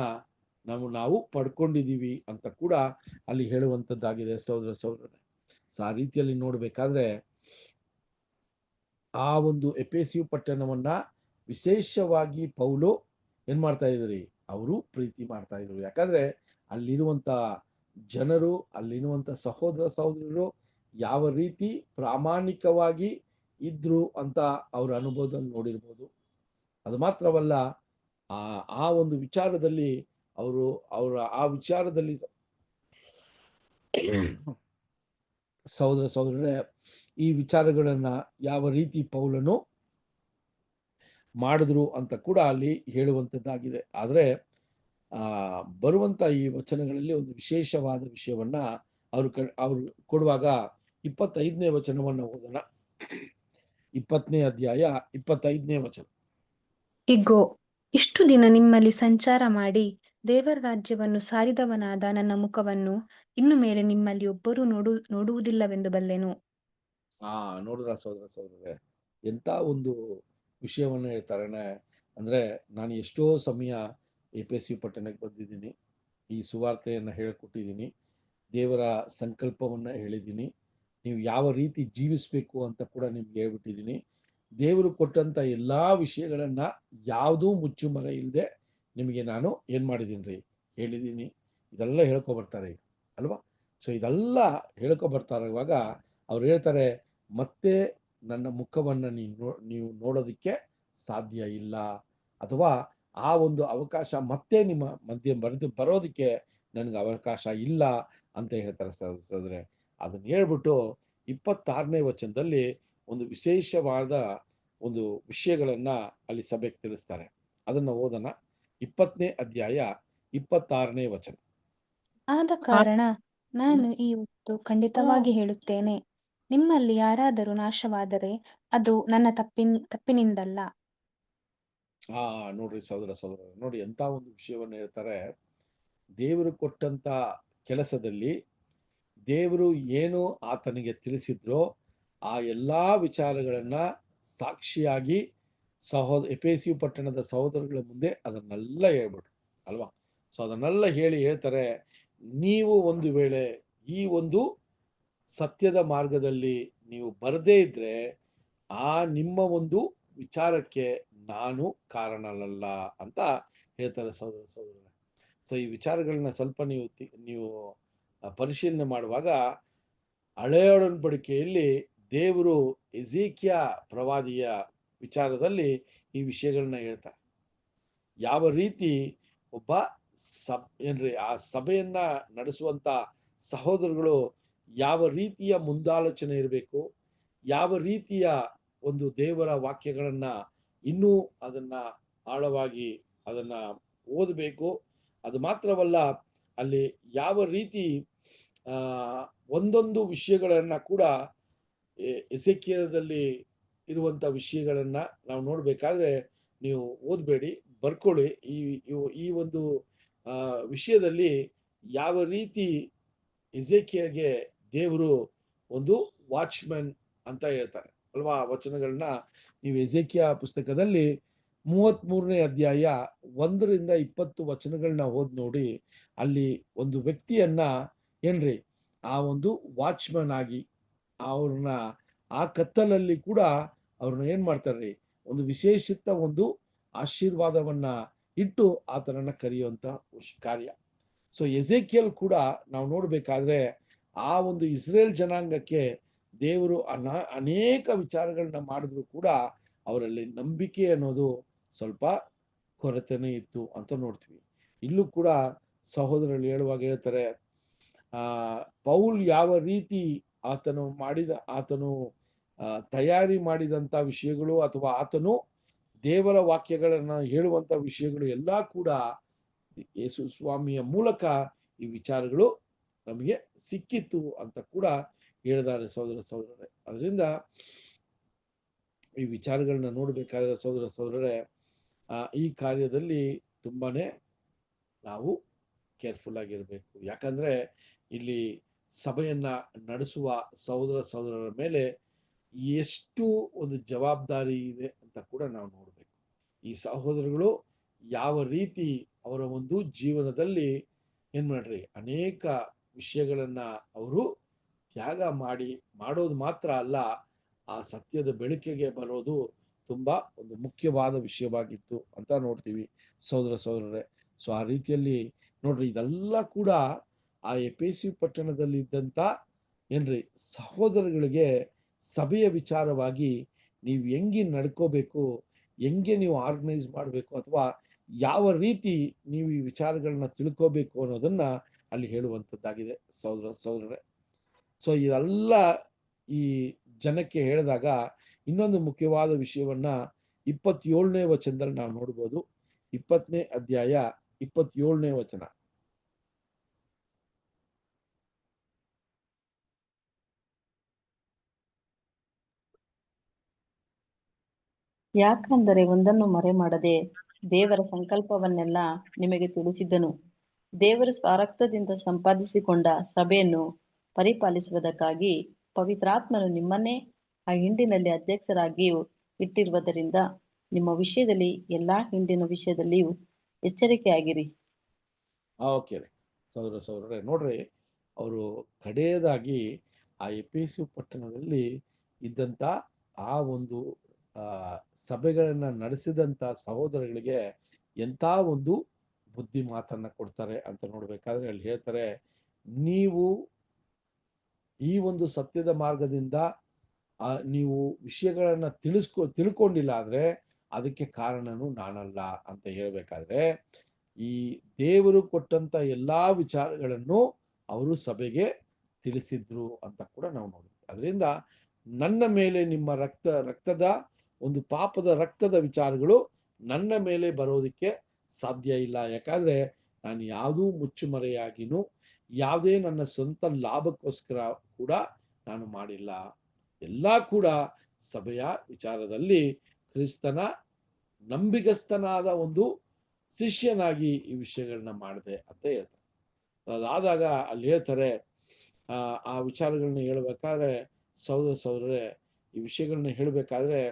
ನಾವು ಪಡ್ಕೊಂಡಿದೀವಿ ಅಂತ ಕೂಡ ಅಲ್ಲಿ ಹೇಳುವಂತದ್ದಾಗಿದೆ ಸಹೋದರರೇ. ಸೊ ಆ ರೀತಿಯಲ್ಲಿ ನೋಡ್ಬೇಕಾದ್ರೆ ಆ ಒಂದು ಎಫೆಸಿಯು ಪಟ್ಟಣವನ್ನ ವಿಶೇಷವಾಗಿ ಪೌಲು ಏನ್ ಮಾಡ್ತಾ ಇದ್ರಿ, ಅವರು ಪ್ರೀತಿ ಮಾಡ್ತಾ ಇದ್ರು. ಯಾಕಂದ್ರೆ ಅಲ್ಲಿರುವಂತ ಜನರು, ಅಲ್ಲಿರುವಂತ ಸಹೋದರರು ಯಾವ ರೀತಿ ಪ್ರಾಮಾಣಿಕವಾಗಿ ಇದ್ರು ಅಂತ ಅವ್ರ ಅನುಭವದಲ್ಲಿ ನೋಡಿರ್ಬೋದು. ಅದು ಮಾತ್ರವಲ್ಲ, ಆ ಒಂದು ವಿಚಾರದಲ್ಲಿ ಅವರ ಆ ವಿಚಾರದಲ್ಲಿ ಸಹೋದರರೇ, ಈ ವಿಚಾರಗಳನ್ನ ಯಾವ ರೀತಿ ಪೌಲನು ಮಾಡಿದ್ರು ಅಂತ ಕೂಡ ಅಲ್ಲಿ ಹೇಳುವಂತದ್ದಾಗಿದೆ. ಆದ್ರೆ ಬರುವಂತ ಈ ವಚನಗಳಲ್ಲಿ ಒಂದು ವಿಶೇಷವಾದ ವಿಷಯವನ್ನ ಅವ್ರು ಕೊಡುವಾಗ 25ನೇ ವಚನವನ್ನ ಓದೋಣ. 20ನೇ ಅಧ್ಯಾಯ 25ನೇ ವಚನ. ಇಗೋ, ಇಷ್ಟು ದಿನ ನಿಮ್ಮಲ್ಲಿ ಸಂಚಾರ ಮಾಡಿ ದೇವರ ರಾಜ್ಯವನ್ನು ಸಾರಿದವನಾದ ನನ್ನ ಮುಖವನ್ನು ಇನ್ನು ಮೇಲೆ ನಿಮ್ಮಲ್ಲಿ ಒಬ್ಬರೂ ನೋಡುವುದಿಲ್ಲವೆಂದು ಬಲ್ಲೆನು. ನೋಡಿದ್ರ ಸಹೋದರರೇ, ಎಂತ ಒಂದು ವಿಷಯವನ್ನ ಹೇಳ್ತಾರೆ ಅಂದ್ರೆ, ನಾನು ಎಷ್ಟೋ ಸಮಯ ಎಫೆಸಿಯು ಪಟ್ಟಣಕ್ಕೆ ಬಂದಿದ್ದೀನಿ, ಈ ಸುವಾರ್ತೆಯನ್ನ ಹೇಳಿಕೊಟ್ಟಿದ್ದೀನಿ, ದೇವರ ಸಂಕಲ್ಪವನ್ನ ಹೇಳಿದ್ದೀನಿ, ನೀವು ಯಾವ ರೀತಿ ಜೀವಿಸ್ಬೇಕು ಅಂತ ಕೂಡ ನಿಮ್ಗೆ ಹೇಳ್ಬಿಟ್ಟಿದ್ದೀನಿ. ದೇವರು ಕೊಟ್ಟಂತ ಎಲ್ಲಾ ವಿಷಯಗಳನ್ನ ಯಾವುದೂ ಮುಚ್ಚುಮರೆ ಇಲ್ಲದೆ ನಿಮಗೆ ನಾನು ಏನ್ ಮಾಡಿದೀನಿ ಹೇಳಿದ್ದೀನಿ. ಇದೆಲ್ಲ ಹೇಳ್ಕೊಬರ್ತಾರೆ ಅಲ್ವಾ. ಸೊ ಇದೆಲ್ಲ ಹೇಳ್ಕೊಬರ್ತಾರೆ. ಇವಾಗ ಅವ್ರು ಹೇಳ್ತಾರೆ, ಮತ್ತೆ ನನ್ನ ಮುಖವನ್ನ ನೀವು ನೋಡೋದಕ್ಕೆ ಸಾಧ್ಯ ಇಲ್ಲ, ಅಥವಾ ಆ ಒಂದು ಅವಕಾಶ ಮತ್ತೆ ನಿಮ್ಮ ಮಧ್ಯೆ ಬರೋದಕ್ಕೆ ನನಗೆ ಅವಕಾಶ ಇಲ್ಲ ಅಂತ ಹೇಳ್ತಾರೆ ಸಹೋದರರೇ. ಅದನ್ನ ಹೇಳ್ಬಿಟ್ಟು 26ನೇ ವಚನದಲ್ಲಿ ಒಂದು ವಿಶೇಷವಾದ ಒಂದು ವಿಷಯಗಳನ್ನ ಅಲ್ಲಿ ಸಭೆಗೆ ತಿಳಿಸ್ತಾರೆ. ಅದನ್ನ ಓದೋಣ. 20ನೇ ಅಧ್ಯಾಯ 26ನೇ ವಚನ. ಆದ ಕಾರಣ ನಾನು ಈ ಹೊತ್ತು ಖಂಡಿತವಾಗಿ ಹೇಳುತ್ತೇನೆ, ನಿಮ್ಮಲ್ಲಿ ಯಾರಾದರೂ ನಾಶವಾದರೆ ಅದು ನನ್ನ ತಪ್ಪಿನಿಂದಲ್ಲ. ನೋಡ್ರಿ ಸಹೋದರ ನೋಡಿ, ಎಂತ ಒಂದು ವಿಷಯವನ್ನ ಹೇಳ್ತಾರೆ. ದೇವರು ಕೊಟ್ಟಂತ ಕೆಲಸದಲ್ಲಿ ದೇವರು ಏನು ಆತನಿಗೆ ತಿಳಿಸಿದ್ರೋ ಆ ಎಲ್ಲಾ ವಿಚಾರಗಳನ್ನ ಸಾಕ್ಷಿಯಾಗಿ ಎಫೆಸಿಯು ಪಟ್ಟಣದ ಸಹೋದರಗಳ ಮುಂದೆ ಅದನ್ನೆಲ್ಲ ಹೇಳ್ಬಿಟ್ರು ಅಲ್ವಾ. ಸೊ ಅದನ್ನೆಲ್ಲ ಹೇಳ್ತಾರೆ, ನೀವು ಒಂದು ವೇಳೆ ಈ ಒಂದು ಸತ್ಯದ ಮಾರ್ಗದಲ್ಲಿ ನೀವು ಬರದೇ ಇದ್ರೆ ಆ ನಿಮ್ಮ ಒಂದು ವಿಚಾರಕ್ಕೆ ನಾನು ಕಾರಣನಲ್ಲ ಅಂತ ಹೇಳ್ತಾರೆ ಸಹೋದರ ಸಹೋದರರೇ. ಸೊ ಈ ವಿಚಾರಗಳನ್ನ ಸ್ವಲ್ಪ ನೀವು ಪರಿಶೀಲನೆ ಮಾಡುವಾಗ ಹಳೆಯ ಒಡಂಬಡಿಕೆಯಲ್ಲಿ ದೇವರು ಎಜೇಕಿಯ ಪ್ರವಾದಿಯ ವಿಚಾರದಲ್ಲಿ ಈ ವಿಷಯಗಳನ್ನ ಹೇಳ್ತಾರೆ. ಯಾವ ರೀತಿ ಒಬ್ಬ ಆ ಸಭೆಯನ್ನ ನಡೆಸುವಂತ ಸಹೋದರಗಳು ಯಾವ ರೀತಿಯ ಮುಂದಾಲೋಚನೆ ಇರಬೇಕು, ಯಾವ ರೀತಿಯ ಒಂದು ದೇವರ ವಾಕ್ಯಗಳನ್ನ ಇನ್ನೂ ಅದನ್ನ ಆಳವಾಗಿ ಅದನ್ನ ಓದಬೇಕು. ಅದು ಮಾತ್ರವಲ್ಲ, ಅಲ್ಲಿ ಯಾವ ರೀತಿ ಒಂದೊಂದು ವಿಷಯಗಳನ್ನ ಕೂಡ ಎಸೆಕಿಯದಲ್ಲಿ ಇರುವಂತ ವಿಷಯಗಳನ್ನ ನಾವು ನೋಡ್ಬೇಕಾದ್ರೆ ನೀವು ಓದ್ಬೇಡಿ, ಬರ್ಕೊಳ್ಳಿ. ಈ ಒಂದು ವಿಷಯದಲ್ಲಿ ಯಾವ ರೀತಿ ಎಸೆಕಿಯಗೆ ದೇವರು ಒಂದು ವಾಚ್ಮನ್ ಅಂತ ಹೇಳ್ತಾರೆ ಅಲ್ವಾ. ವಚನಗಳನ್ನ ನೀವು ಎಸೆಕಿಯ ಪುಸ್ತಕದಲ್ಲಿ 33ನೇ ಅಧ್ಯಾಯ 1ರಿಂದ 20 ವಚನಗಳನ್ನ ಓದ್ ನೋಡಿ. ಅಲ್ಲಿ ಒಂದು ವ್ಯಕ್ತಿಯನ್ನ ಏನ್ರಿ ಆ ಒಂದು ವಾಚ್ಮನ್ ಆಗಿ ಅವ್ರನ್ನ ಆ ಕತ್ತಲಲ್ಲಿ ಕೂಡ ಅವ್ರನ್ನ ಏನ್ ಮಾಡ್ತಾರ್ರಿ, ಒಂದು ವಿಶೇಷಿತ ಒಂದು ಆಶೀರ್ವಾದವನ್ನ ಇಟ್ಟು ಆತನನ್ನ ಕರೆಯುವಂತ ಕಾರ್ಯ. ಸೊ ಎಸೇಕಿಯಲ್ ಕೂಡ ನಾವು ನೋಡ್ಬೇಕಾದ್ರೆ ಆ ಒಂದು ಇಸ್ರೇಲ್ ಜನಾಂಗಕ್ಕೆ ದೇವರು ಅನೇಕ ವಿಚಾರಗಳನ್ನ ಮಾಡಿದ್ರು ಕೂಡ ಅವರಲ್ಲಿ ನಂಬಿಕೆ ಅನ್ನೋದು ಸ್ವಲ್ಪ ಕೊರತೆನೇ ಇತ್ತು ಅಂತ ನೋಡ್ತೀವಿ. ಇಲ್ಲೂ ಕೂಡ ಸಹೋದರರು ಹೇಳುವಾಗ ಹೇಳ್ತಾರೆ, ಪೌಲ್ ಯಾವ ರೀತಿ ಆತನು ತಯಾರಿ ಮಾಡಿದಂತ ವಿಷಯಗಳು ಅಥವಾ ಆತನು ದೇವರ ವಾಕ್ಯಗಳನ್ನ ಹೇಳುವಂತ ವಿಷಯಗಳು ಎಲ್ಲ ಕೂಡ ಯೇಸು ಸ್ವಾಮಿಯ ಮೂಲಕ ಈ ವಿಚಾರಗಳು ನಮಗೆ ಸಿಕ್ಕಿತ್ತು ಅಂತ ಕೂಡ ಹೇಳಿದ್ದಾರೆ ಸಹೋದರರೇ. ಅದರಿಂದ ಈ ವಿಚಾರಗಳನ್ನ ನೋಡ್ಬೇಕಾದ್ರೆ ಸಹೋದರರೇ ಈ ಕಾರ್ಯದಲ್ಲಿ ತುಂಬಾನೇ ನಾವು ಕೇರ್ಫುಲ್ ಆಗಿರ್ಬೇಕು. ಯಾಕಂದ್ರೆ ಇಲ್ಲಿ ಸಭೆಯನ್ನ ನಡೆಸುವ ಸಹೋದರರ ಮೇಲೆ ಎಷ್ಟು ಒಂದು ಜವಾಬ್ದಾರಿ ಇದೆ ಅಂತ ಕೂಡ ನಾವು ನೋಡ್ಬೇಕು. ಈ ಸಹೋದರಗಳು ಯಾವ ರೀತಿ ಅವರ ಒಂದು ಜೀವನದಲ್ಲಿ ಏನ್ ಮಾಡ್ರಿ ಅನೇಕ ವಿಷಯಗಳನ್ನ ಅವರು ತ್ಯಾಗ ಮಾಡೋದು ಮಾತ್ರ ಅಲ್ಲ, ಆ ಸತ್ಯದ ಬೆಳಕಿಗೆ ಬರೋದು ತುಂಬಾ ಒಂದು ಮುಖ್ಯವಾದ ವಿಷಯವಾಗಿತ್ತು ಅಂತ ನೋಡ್ತೀವಿ ಸಹೋದರರೇ. ಸೊ ಆ ರೀತಿಯಲ್ಲಿ ನೋಡ್ರಿ, ಇದೆಲ್ಲ ಕೂಡ ಆ ಎಫೆಸ ಪಟ್ಟಣದಲ್ಲಿ ಇದ್ದಂತ ಏನ್ರಿ ಸಹೋದರಗಳಿಗೆ ಸಭೆಯ ವಿಚಾರವಾಗಿ ನೀವು ಹೆಂಗೆ ನಡ್ಕೋಬೇಕು, ಹೆಂಗೆ ನೀವು ಆರ್ಗನೈಸ್ ಮಾಡಬೇಕು, ಅಥವಾ ಯಾವ ರೀತಿ ನೀವು ಈ ವಿಚಾರಗಳನ್ನ ತಿಳ್ಕೋಬೇಕು ಅನ್ನೋದನ್ನ ಅಲ್ಲಿ ಹೇಳುವಂಥದ್ದಾಗಿದೆ ಸಹೋದರರೇ. ಸೊ ಇದೆಲ್ಲ ಈ ಜನಕ್ಕೆ ಹೇಳಿದಾಗ ಇನ್ನೊಂದು ಮುಖ್ಯವಾದ ವಿಷಯವನ್ನ 27ನೇ ವಚನದಲ್ಲಿ ನಾವು ನೋಡ್ಬೋದು. 20ನೇ ಅಧ್ಯಾಯ 27ನೇ ವಚನ. ಯಾಕಂದರೆ ಒಂದನ್ನು ಮರೆ ಮಾಡದೆ ದೇವರ ಸಂಕಲ್ಪವನ್ನೆಲ್ಲ ನಿಮಗೆ ತಿಳಿಸಿದ್ದನು. ದೇವರು ಸ್ವರಕ್ತದಿಂದ ಸಂಪಾದಿಸಿಕೊಂಡ ಸಭೆಯನ್ನು ಪರಿಪಾಲಿಸುವುದಕ್ಕಾಗಿ ಪವಿತ್ರಾತ್ಮನು ನಿಮ್ಮನ್ನೇ ಆ ಹಿಂಡಿನಲ್ಲಿ ಅಧ್ಯಕ್ಷರಾಗಿಯೂ ಇಟ್ಟಿರುವುದರಿಂದ ನಿಮ್ಮ ವಿಷಯದಲ್ಲಿ ಎಲ್ಲಾ ಹಿಂಡಿನ ವಿಷಯದಲ್ಲಿಯೂ ಎಚ್ಚರಿಕೆಯಾಗಿರಿ. ಓಕೆ ಸಹೋದರರೇ, ನೋಡ್ರಿ, ಅವರು ಕಡೆಯದಾಗಿ ಆ ಎಫೆಸ ಪಟ್ಟಣದಲ್ಲಿ ಇದ್ದಂತ ಆ ಒಂದು ಸಭೆಗಳನ್ನ ನಡೆಸಿದಂತ ಸಹೋದರಗಳಿಗೆ ಎಂತ ಒಂದು ಬುದ್ಧಿ ಮಾತನ್ನ ಕೊಡ್ತಾರೆ ಅಂತ ನೋಡ್ಬೇಕಾದ್ರೆ ಅಲ್ಲಿ ಹೇಳ್ತಾರೆ, ನೀವು ಈ ಒಂದು ಸತ್ಯದ ಮಾರ್ಗದಿಂದ ನೀವು ವಿಷಯಗಳನ್ನ ತಿಳ್ಕೊಂಡಿಲ್ಲ ಆದ್ರೆ ಅದಕ್ಕೆ ಕಾರಣನು ನಾನಲ್ಲ ಅಂತ ಹೇಳ್ಬೇಕಾದ್ರೆ ಈ ದೇವರು ಕೊಟ್ಟಂತ ಎಲ್ಲಾ ವಿಚಾರಗಳನ್ನು ಅವರು ಸಭೆಗೆ ತಿಳಿಸಿದ್ರು ಅಂತ ಕೂಡ ನಾವು ನೋಡ್ತೀವಿ. ಅದರಿಂದ ನನ್ನ ಮೇಲೆ ನಿಮ್ಮ ರಕ್ತದ ಒಂದು ಪಾಪದ ರಕ್ತದ ವಿಚಾರಗಳು ನನ್ನ ಮೇಲೆ ಬರೋದಕ್ಕೆ ಸಾಧ್ಯ ಇಲ್ಲ. ಯಾಕಂದ್ರೆ ನಾನು ಯಾವುದೂ ಮುಚ್ಚುಮರೆಯಾಗಿನೂ ಯಾವುದೇ ನನ್ನ ಸ್ವಂತ ಲಾಭಕ್ಕೋಸ್ಕರ ಕೂಡ ನಾನು ಮಾಡಿಲ್ಲ. ಎಲ್ಲ ಕೂಡ ಸಭೆಯ ವಿಚಾರದಲ್ಲಿ ಕ್ರಿಸ್ತನ ನಂಬಿಗಸ್ತನಾದ ಒಂದು ಶಿಷ್ಯನಾಗಿ ಈ ವಿಷಯಗಳನ್ನ ಮಾಡಿದೆ ಅಂತ ಹೇಳ್ತಾರೆ. ಅದಾದಾಗ ಅಲ್ಲಿ ಹೇಳ್ತಾರೆ, ಆ ವಿಚಾರಗಳನ್ನ ಹೇಳ್ಬೇಕಾದ್ರೆ ಸಹೋದರರೇ, ಈ ವಿಷಯಗಳನ್ನ ಹೇಳ್ಬೇಕಾದ್ರೆ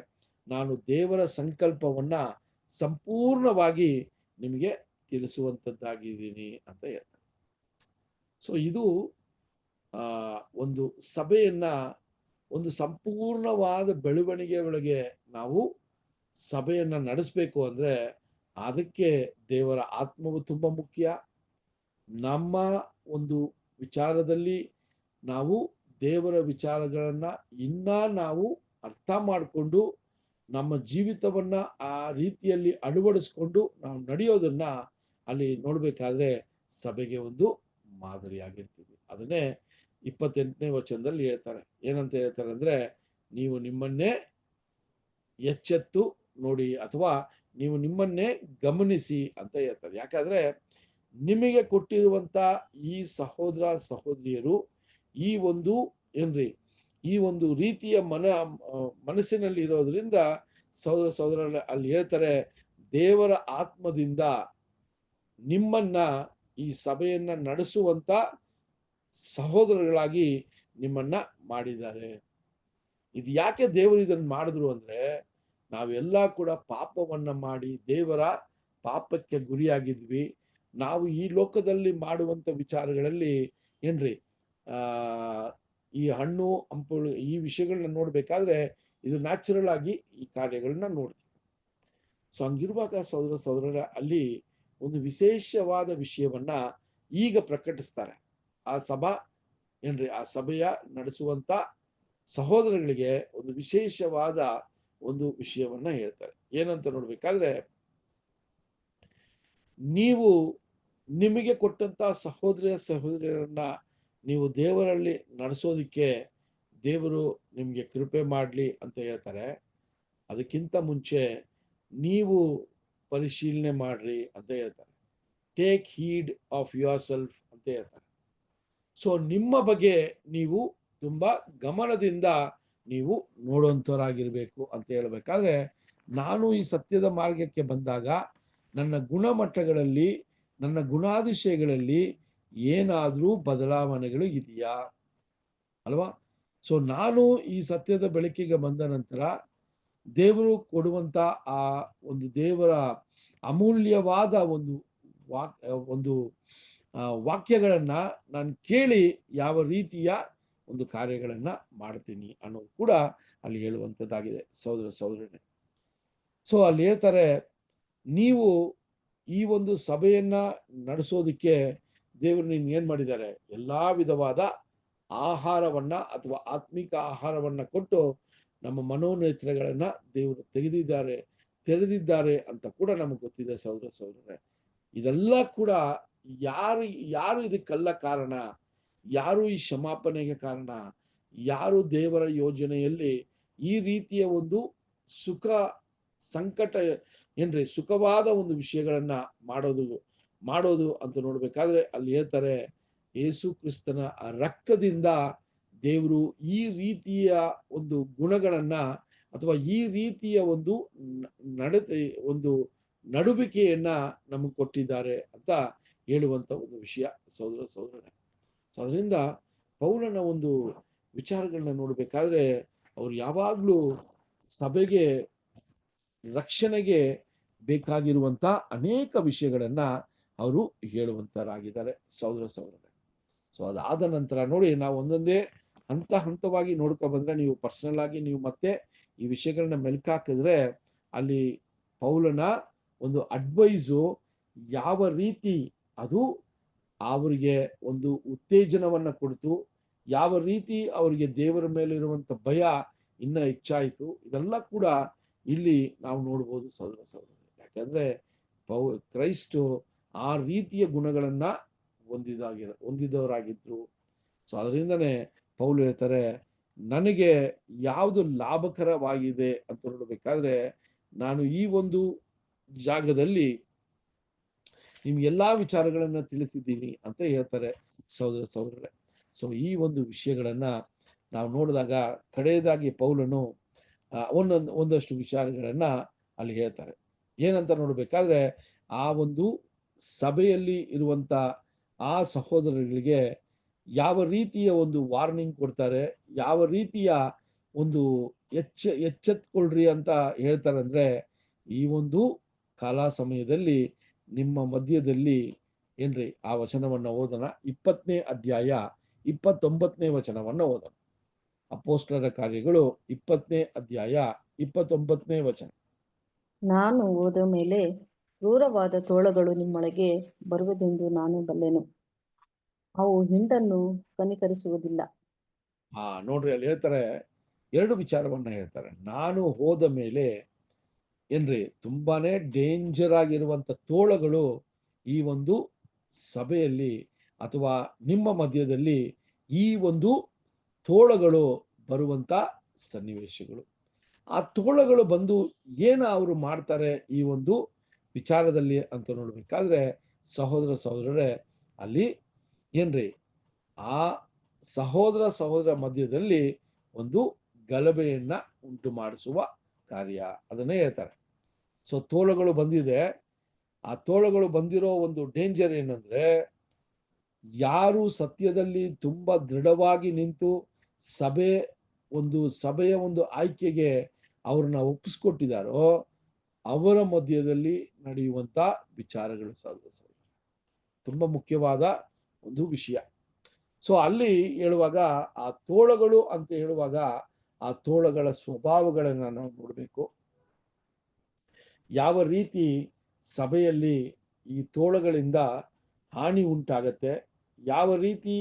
ನಾನು ದೇವರ ಸಂಕಲ್ಪವನ್ನ ಸಂಪೂರ್ಣವಾಗಿ ನಿಮಗೆ ತಿಳಿಸುವಂತದ್ದಾಗಿದ್ದೀನಿ ಅಂತ ಹೇಳ್ತಾರೆ. ಸೊ ಇದು ಒಂದು ಸಭೆಯನ್ನ ಒಂದು ಸಂಪೂರ್ಣವಾದ ಬೆಳವಣಿಗೆ ಒಳಗೆ ನಾವು ಸಭೆಯನ್ನ ನಡೆಸಬೇಕು ಅಂದ್ರೆ ಅದಕ್ಕೆ ದೇವರ ಆತ್ಮವು ತುಂಬಾ ಮುಖ್ಯ. ನಮ್ಮ ಒಂದು ವಿಚಾರದಲ್ಲಿ ನಾವು ದೇವರ ವಿಚಾರಗಳನ್ನ ಇನ್ನ ನಾವು ಅರ್ಥ ಮಾಡಿಕೊಂಡು ನಮ್ಮ ಜೀವಿತವನ್ನ ಆ ರೀತಿಯಲ್ಲಿ ಅಳವಡಿಸ್ಕೊಂಡು ನಾವು ನಡೆಯೋದನ್ನ ಅಲ್ಲಿ ನೋಡ್ಬೇಕಾದ್ರೆ ಸಭೆಗೆ ಒಂದು ಮಾದರಿಯಾಗಿರ್ತೀವಿ. ಅದನ್ನೇ 28ನೇ ವಚನದಲ್ಲಿ ಹೇಳ್ತಾರೆ. ಏನಂತ ಹೇಳ್ತಾರೆ ಅಂದ್ರೆ, ನೀವು ನಿಮ್ಮನ್ನೇ ಎಚ್ಚೆತ್ತು ನೋಡಿ ಅಥವಾ ನೀವು ನಿಮ್ಮನ್ನೇ ಗಮನಿಸಿ ಅಂತ ಹೇಳ್ತಾರೆ. ಯಾಕಂದ್ರೆ ನಿಮಗೆ ಕೊಟ್ಟಿರುವಂತ ಈ ಸಹೋದರ ಸಹೋದರಿಯರು ಈ ಒಂದು ಈ ಒಂದು ರೀತಿಯ ಮನಸ್ಸಿನಲ್ಲಿ ಇರೋದ್ರಿಂದ ಸಹೋದರ ಸಹೋದರ ಅಲ್ಲಿ ಹೇಳ್ತಾರೆ, ದೇವರ ಆತ್ಮದಿಂದ ನಿಮ್ಮನ್ನ ಈ ಸಭೆಯನ್ನ ನಡೆಸುವಂತ ಸಹೋದರಗಳಾಗಿ ನಿಮ್ಮನ್ನ ಮಾಡಿದ್ದಾರೆ. ಇದು ಯಾಕೆ ದೇವರು ಇದನ್ನ ಮಾಡಿದ್ರು ಅಂದ್ರೆ, ನಾವೆಲ್ಲ ಕೂಡ ಪಾಪವನ್ನ ಮಾಡಿ ದೇವರ ಪಾಪಕ್ಕೆ ಗುರಿಯಾಗಿದ್ವಿ. ನಾವು ಈ ಲೋಕದಲ್ಲಿ ಮಾಡುವಂತ ವಿಚಾರಗಳಲ್ಲಿ ಈ ಹಣ್ಣು ಹಂಪಲು ಈ ವಿಷಯಗಳನ್ನ ನೋಡ್ಬೇಕಾದ್ರೆ ಇದು ನ್ಯಾಚುರಲ್ ಆಗಿ ಈ ಕಾರ್ಯಗಳನ್ನ ನೋಡ್ತೀವಿ. ಸೊ ಹಂಗಿರುವಾಗ ಸಹೋದರ ಸಹೋದರರ ಅಲ್ಲಿ ಒಂದು ವಿಶೇಷವಾದ ವಿಷಯವನ್ನ ಈಗ ಪ್ರಕಟಿಸ್ತಾರೆ. ಆ ಸಭೆಯ ನಡೆಸುವಂತ ಸಹೋದರಗಳಿಗೆ ಒಂದು ವಿಶೇಷವಾದ ಒಂದು ವಿಷಯವನ್ನ ಹೇಳ್ತಾರೆ. ಏನಂತ ನೋಡ್ಬೇಕಾದ್ರೆ, ನೀವು ನಿಮಗೆ ಕೊಟ್ಟಂತ ಸಹೋದರ ಸಹೋದರಿಯರನ್ನ ನೀವು ದೇವರಲ್ಲಿ ನಡೆಸೋದಿಕ್ಕೆ ದೇವರು ನಿಮ್ಗೆ ಕೃಪೆ ಮಾಡ್ಲಿ ಅಂತ ಹೇಳ್ತಾರೆ. ಅದಕ್ಕಿಂತ ಮುಂಚೆ ನೀವು ಪರಿಶೀಲನೆ ಮಾಡ್ರಿ ಅಂತ ಹೇಳ್ತಾರೆ. ಟೇಕ್ ಹೀಡ್ ಆಫ್ ಯುವರ್ ಸೆಲ್ಫ್ ಅಂತ ಹೇಳ್ತಾರೆ. ಸೊ ನಿಮ್ಮ ಬಗ್ಗೆ ನೀವು ತುಂಬಾ ಗಮನದಿಂದ ನೀವು ನೋಡುವಂತವರಾಗಿರ್ಬೇಕು ಅಂತ ಹೇಳ್ಬೇಕಾದ್ರೆ, ನಾನು ಈ ಸತ್ಯದ ಮಾರ್ಗಕ್ಕೆ ಬಂದಾಗ ನನ್ನ ಗುಣಮಟ್ಟಗಳಲ್ಲಿ ನನ್ನ ಗುಣಾತಿಶಯಗಳಲ್ಲಿ ಏನಾದ್ರೂ ಬದಲಾವಣೆಗಳು ಇದೆಯಾ ಅಲ್ವಾ? ಸೊ ನಾನು ಈ ಸತ್ಯದ ಬೆಳಕಿಗೆ ಬಂದ ನಂತರ ದೇವರು ಕೊಡುವಂತ ಆ ಒಂದು ದೇವರ ಅಮೂಲ್ಯವಾದ ಒಂದು ವಾಕ್ಯಗಳನ್ನ ನಾನು ಕೇಳಿ ಯಾವ ರೀತಿಯ ಒಂದು ಕಾರ್ಯಗಳನ್ನ ಮಾಡ್ತೀನಿ ಅನ್ನೋದು ಕೂಡ ಅಲ್ಲಿ ಹೇಳುವಂಥದ್ದಾಗಿದೆ ಸಹೋದರ ಸಹೋದರನೇ. ಸೊ ಅಲ್ಲಿ ಹೇಳ್ತಾರೆ, ನೀವು ಈ ಒಂದು ಸಭೆಯನ್ನ ನಡೆಸೋದಿಕ್ಕೆ ದೇವರು ನೀನು ಏನ್ ಮಾಡಿದ್ದಾರೆ, ಎಲ್ಲಾ ವಿಧವಾದ ಆಹಾರವನ್ನ ಅಥವಾ ಆತ್ಮಿಕ ಆಹಾರವನ್ನ ಕೊಟ್ಟು ನಮ್ಮ ಮನೋನೇತ್ರಗಳನ್ನ ದೇವರು ತೆರೆದಿದ್ದಾರೆ ಅಂತ ಕೂಡ ನಮಗೆ ಗೊತ್ತಿದೆ ಸಹೋದರ ಸಹೋದರರೇ. ಇದೆಲ್ಲ ಕೂಡ ಯಾರು ಇದಕ್ಕೆಲ್ಲ ಕಾರಣ, ಯಾರು ಈ ಕ್ಷಮಾಪಣೆಗೆ ಕಾರಣ, ಯಾರು ದೇವರ ಯೋಜನೆಯಲ್ಲಿ ಈ ರೀತಿಯ ಒಂದು ಸುಖವಾದ ಒಂದು ವಿಷಯಗಳನ್ನ ಮಾಡೋದು ಅಂತ ನೋಡ್ಬೇಕಾದ್ರೆ ಅಲ್ಲಿ ಹೇಳ್ತಾರೆ, ಯೇಸು ಕ್ರಿಸ್ತನ ರಕ್ತದಿಂದ ದೇವರು ಈ ರೀತಿಯ ಒಂದು ಗುಣಗಳನ್ನ ಅಥವಾ ಈ ರೀತಿಯ ಒಂದು ನಡುವಿಕೆಯನ್ನ ನಮಗೆ ಕೊಟ್ಟಿದ್ದಾರೆ ಅಂತ ಹೇಳುವಂತ ಒಂದು ವಿಷಯ ಸಹೋದರ ಸಹೋದರರೇ. ಸೊ ಅದರಿಂದ ಪೌಲನ ಒಂದು ವಿಚಾರಗಳನ್ನ ನೋಡ್ಬೇಕಾದ್ರೆ ಅವ್ರು ಯಾವಾಗ್ಲೂ ಸಭೆಗೆ ರಕ್ಷಣೆಗೆ ಬೇಕಾಗಿರುವಂತ ಅನೇಕ ವಿಷಯಗಳನ್ನ ಅವರು ಹೇಳುವಂತರಾಗಿದ್ದಾರೆ ಸಹೋದರ ಸಹೋದರರೇ. ಸೊ ಅದಾದ ನಂತರ ನೋಡಿ, ನಾವು ಒಂದೊಂದೇ ಹಂತವಾಗಿ ನೋಡ್ಕೊ ಬಂದ್ರೆ, ನೀವು ಪರ್ಸನಲ್ ಆಗಿ ನೀವು ಮತ್ತೆ ಈ ವಿಷಯಗಳನ್ನ ಮೆಲ್ಕಾಕಿದ್ರೆ ಅಲ್ಲಿ ಪೌಲನ ಒಂದು ಅಡ್ವೈಸು ಯಾವ ರೀತಿ ಅದು ಅವರಿಗೆ ಒಂದು ಉತ್ತೇಜನವನ್ನ ಕೊಡ್ತು, ಯಾವ ರೀತಿ ಅವರಿಗೆ ದೇವರ ಮೇಲೆ ಇರುವಂತ ಭಯ ಇನ್ನ ಹೆಚ್ಚಾಯಿತು, ಇದೆಲ್ಲ ಕೂಡ ಇಲ್ಲಿ ನಾವು ನೋಡ್ಬೋದು ಸಹೋದರ ಸಹೋದರ. ಯಾಕಂದ್ರೆ ಕ್ರೈಸ್ತು ಆ ರೀತಿಯ ಗುಣಗಳನ್ನ ಹೊಂದಿದವರಾಗಿದ್ರು. ಸೊ ಅದರಿಂದನೇ ಪೌಲು ಹೇಳ್ತಾರೆ, ನನಗೆ ಯಾವುದು ಲಾಭಕರವಾಗಿದೆ ಅಂತ ನೋಡ್ಬೇಕಾದ್ರೆ ನಾನು ಈ ಒಂದು ಜಾಗದಲ್ಲಿ ನಿಮ್ಗೆ ಎಲ್ಲಾ ವಿಚಾರಗಳನ್ನ ತಿಳಿಸಿದ್ದೀನಿ ಅಂತ ಹೇಳ್ತಾರೆ ಸಹೋದರ ಸಹೋದರರೇ. ಸೊ ಈ ಒಂದು ವಿಷಯಗಳನ್ನ ನಾವು ನೋಡಿದಾಗ ಕಡೆಯದಾಗಿ ಪೌಲನು ಒಂದಷ್ಟು ವಿಚಾರಗಳನ್ನ ಅಲ್ಲಿ ಹೇಳ್ತಾರೆ. ಏನಂತ ನೋಡ್ಬೇಕಾದ್ರೆ, ಆ ಒಂದು ಸಭೆಯಲ್ಲಿ ಇರುವಂತ ಆ ಸಹೋದರರಿಗೆ ಯಾವ ರೀತಿಯ ಒಂದು ವಾರ್ನಿಂಗ್ ಕೊಡ್ತಾರೆ, ಯಾವ ರೀತಿಯ ಒಂದು ಎಚ್ಚೆತ್ಕೊಳ್ರಿ ಅಂತ ಹೇಳ್ತಾರೆ ಅಂದ್ರೆ, ಈ ಒಂದು ಕಾಲ ಸಮಯದಲ್ಲಿ ನಿಮ್ಮ ಮಧ್ಯದಲ್ಲಿ ಆ ವಚನವನ್ನ ಓದೋಣ. 20ನೇ ಅಧ್ಯಾಯ 29ನೇ ವಚನವನ್ನು ಓದೋಣ. ಅಪೊಸ್ತಲರ ಕಾರ್ಯಗಳು 20ನೇ ಅಧ್ಯಾಯ 29ನೇ ವಚನ. ನಾನು ಹೋದ ಮೇಲೆ ಕ್ರೂರವಾದ ತೋಳಗಳು ನಿಮ್ಮೊಳಗೆ ಬರುವುದೆಂದು ನಾನು ಬಲ್ಲೆನು. ಅವು ಹಿಂಡನ್ನು ಕನಿಕರಿಸುವುದಿಲ್ಲ. ನೋಡ್ರಿ, ಅಲ್ಲಿ ಹೇಳ್ತಾರೆ, ಎರಡು ವಿಚಾರವನ್ನ ಹೇಳ್ತಾರೆ. ನಾನು ಹೋದ ಮೇಲೆ ಏನ್ರಿ, ತುಂಬಾನೇ ಡೇಂಜರ್ ಆಗಿರುವಂತ ತೋಳಗಳು ಈ ಒಂದು ಸಭೆಯಲ್ಲಿ ಅಥವಾ ನಿಮ್ಮ ಮಧ್ಯದಲ್ಲಿ ಈ ಒಂದು ತೋಳಗಳು ಬರುವಂತ ಸನ್ನಿವೇಶಗಳು. ಆ ತೋಳಗಳು ಬಂದು ಏನ ಅವರು ಮಾಡ್ತಾರೆ ಈ ಒಂದು ವಿಚಾರದಲ್ಲಿ ಅಂತ ನೋಡ್ಬೇಕಾದ್ರೆ, ಸಹೋದರರೇ, ಅಲ್ಲಿ ಏನ್ರಿ, ಆ ಸಹೋದರ ಮಧ್ಯದಲ್ಲಿ ಒಂದು ಗಲಭೆಯನ್ನ ಉಂಟು ಮಾಡಿಸುವ ಕಾರ್ಯ, ಅದನ್ನೇ ಹೇಳ್ತಾರೆ. ಸೊ ತೋಳಗಳು ಬಂದಿದೆ. ಆ ತೋಳಗಳು ಬಂದಿರೋ ಒಂದು ಡೇಂಜರ್ ಏನಂದ್ರೆ, ಯಾರು ಸತ್ಯದಲ್ಲಿ ತುಂಬಾ ದೃಢವಾಗಿ ನಿಂತು ಸಭೆಯ ಒಂದು ಆಯ್ಕೆಗೆ ಅವ್ರನ್ನ ಒಪ್ಪಿಸ್ಕೊಟ್ಟಿದಾರೋ ಅವರ ಮಧ್ಯದಲ್ಲಿ ನಡೆಯುವಂತ ವಿಚಾರಗಳು ತುಂಬಾ ಮುಖ್ಯವಾದ ಒಂದು ವಿಷಯ. ಸೊ ಅಲ್ಲಿ ಹೇಳುವಾಗ ಆ ತೋಳಗಳು ಅಂತ ಹೇಳುವಾಗ ಆ ತೋಳಗಳ ಸ್ವಭಾವಗಳನ್ನ ನಾವು ನೋಡ್ಬೇಕು. ಯಾವ ರೀತಿ ಸಭೆಯಲ್ಲಿ ಈ ತೋಳಗಳಿಂದ ಹಾನಿ ಉಂಟಾಗತ್ತೆ, ಯಾವ ರೀತಿ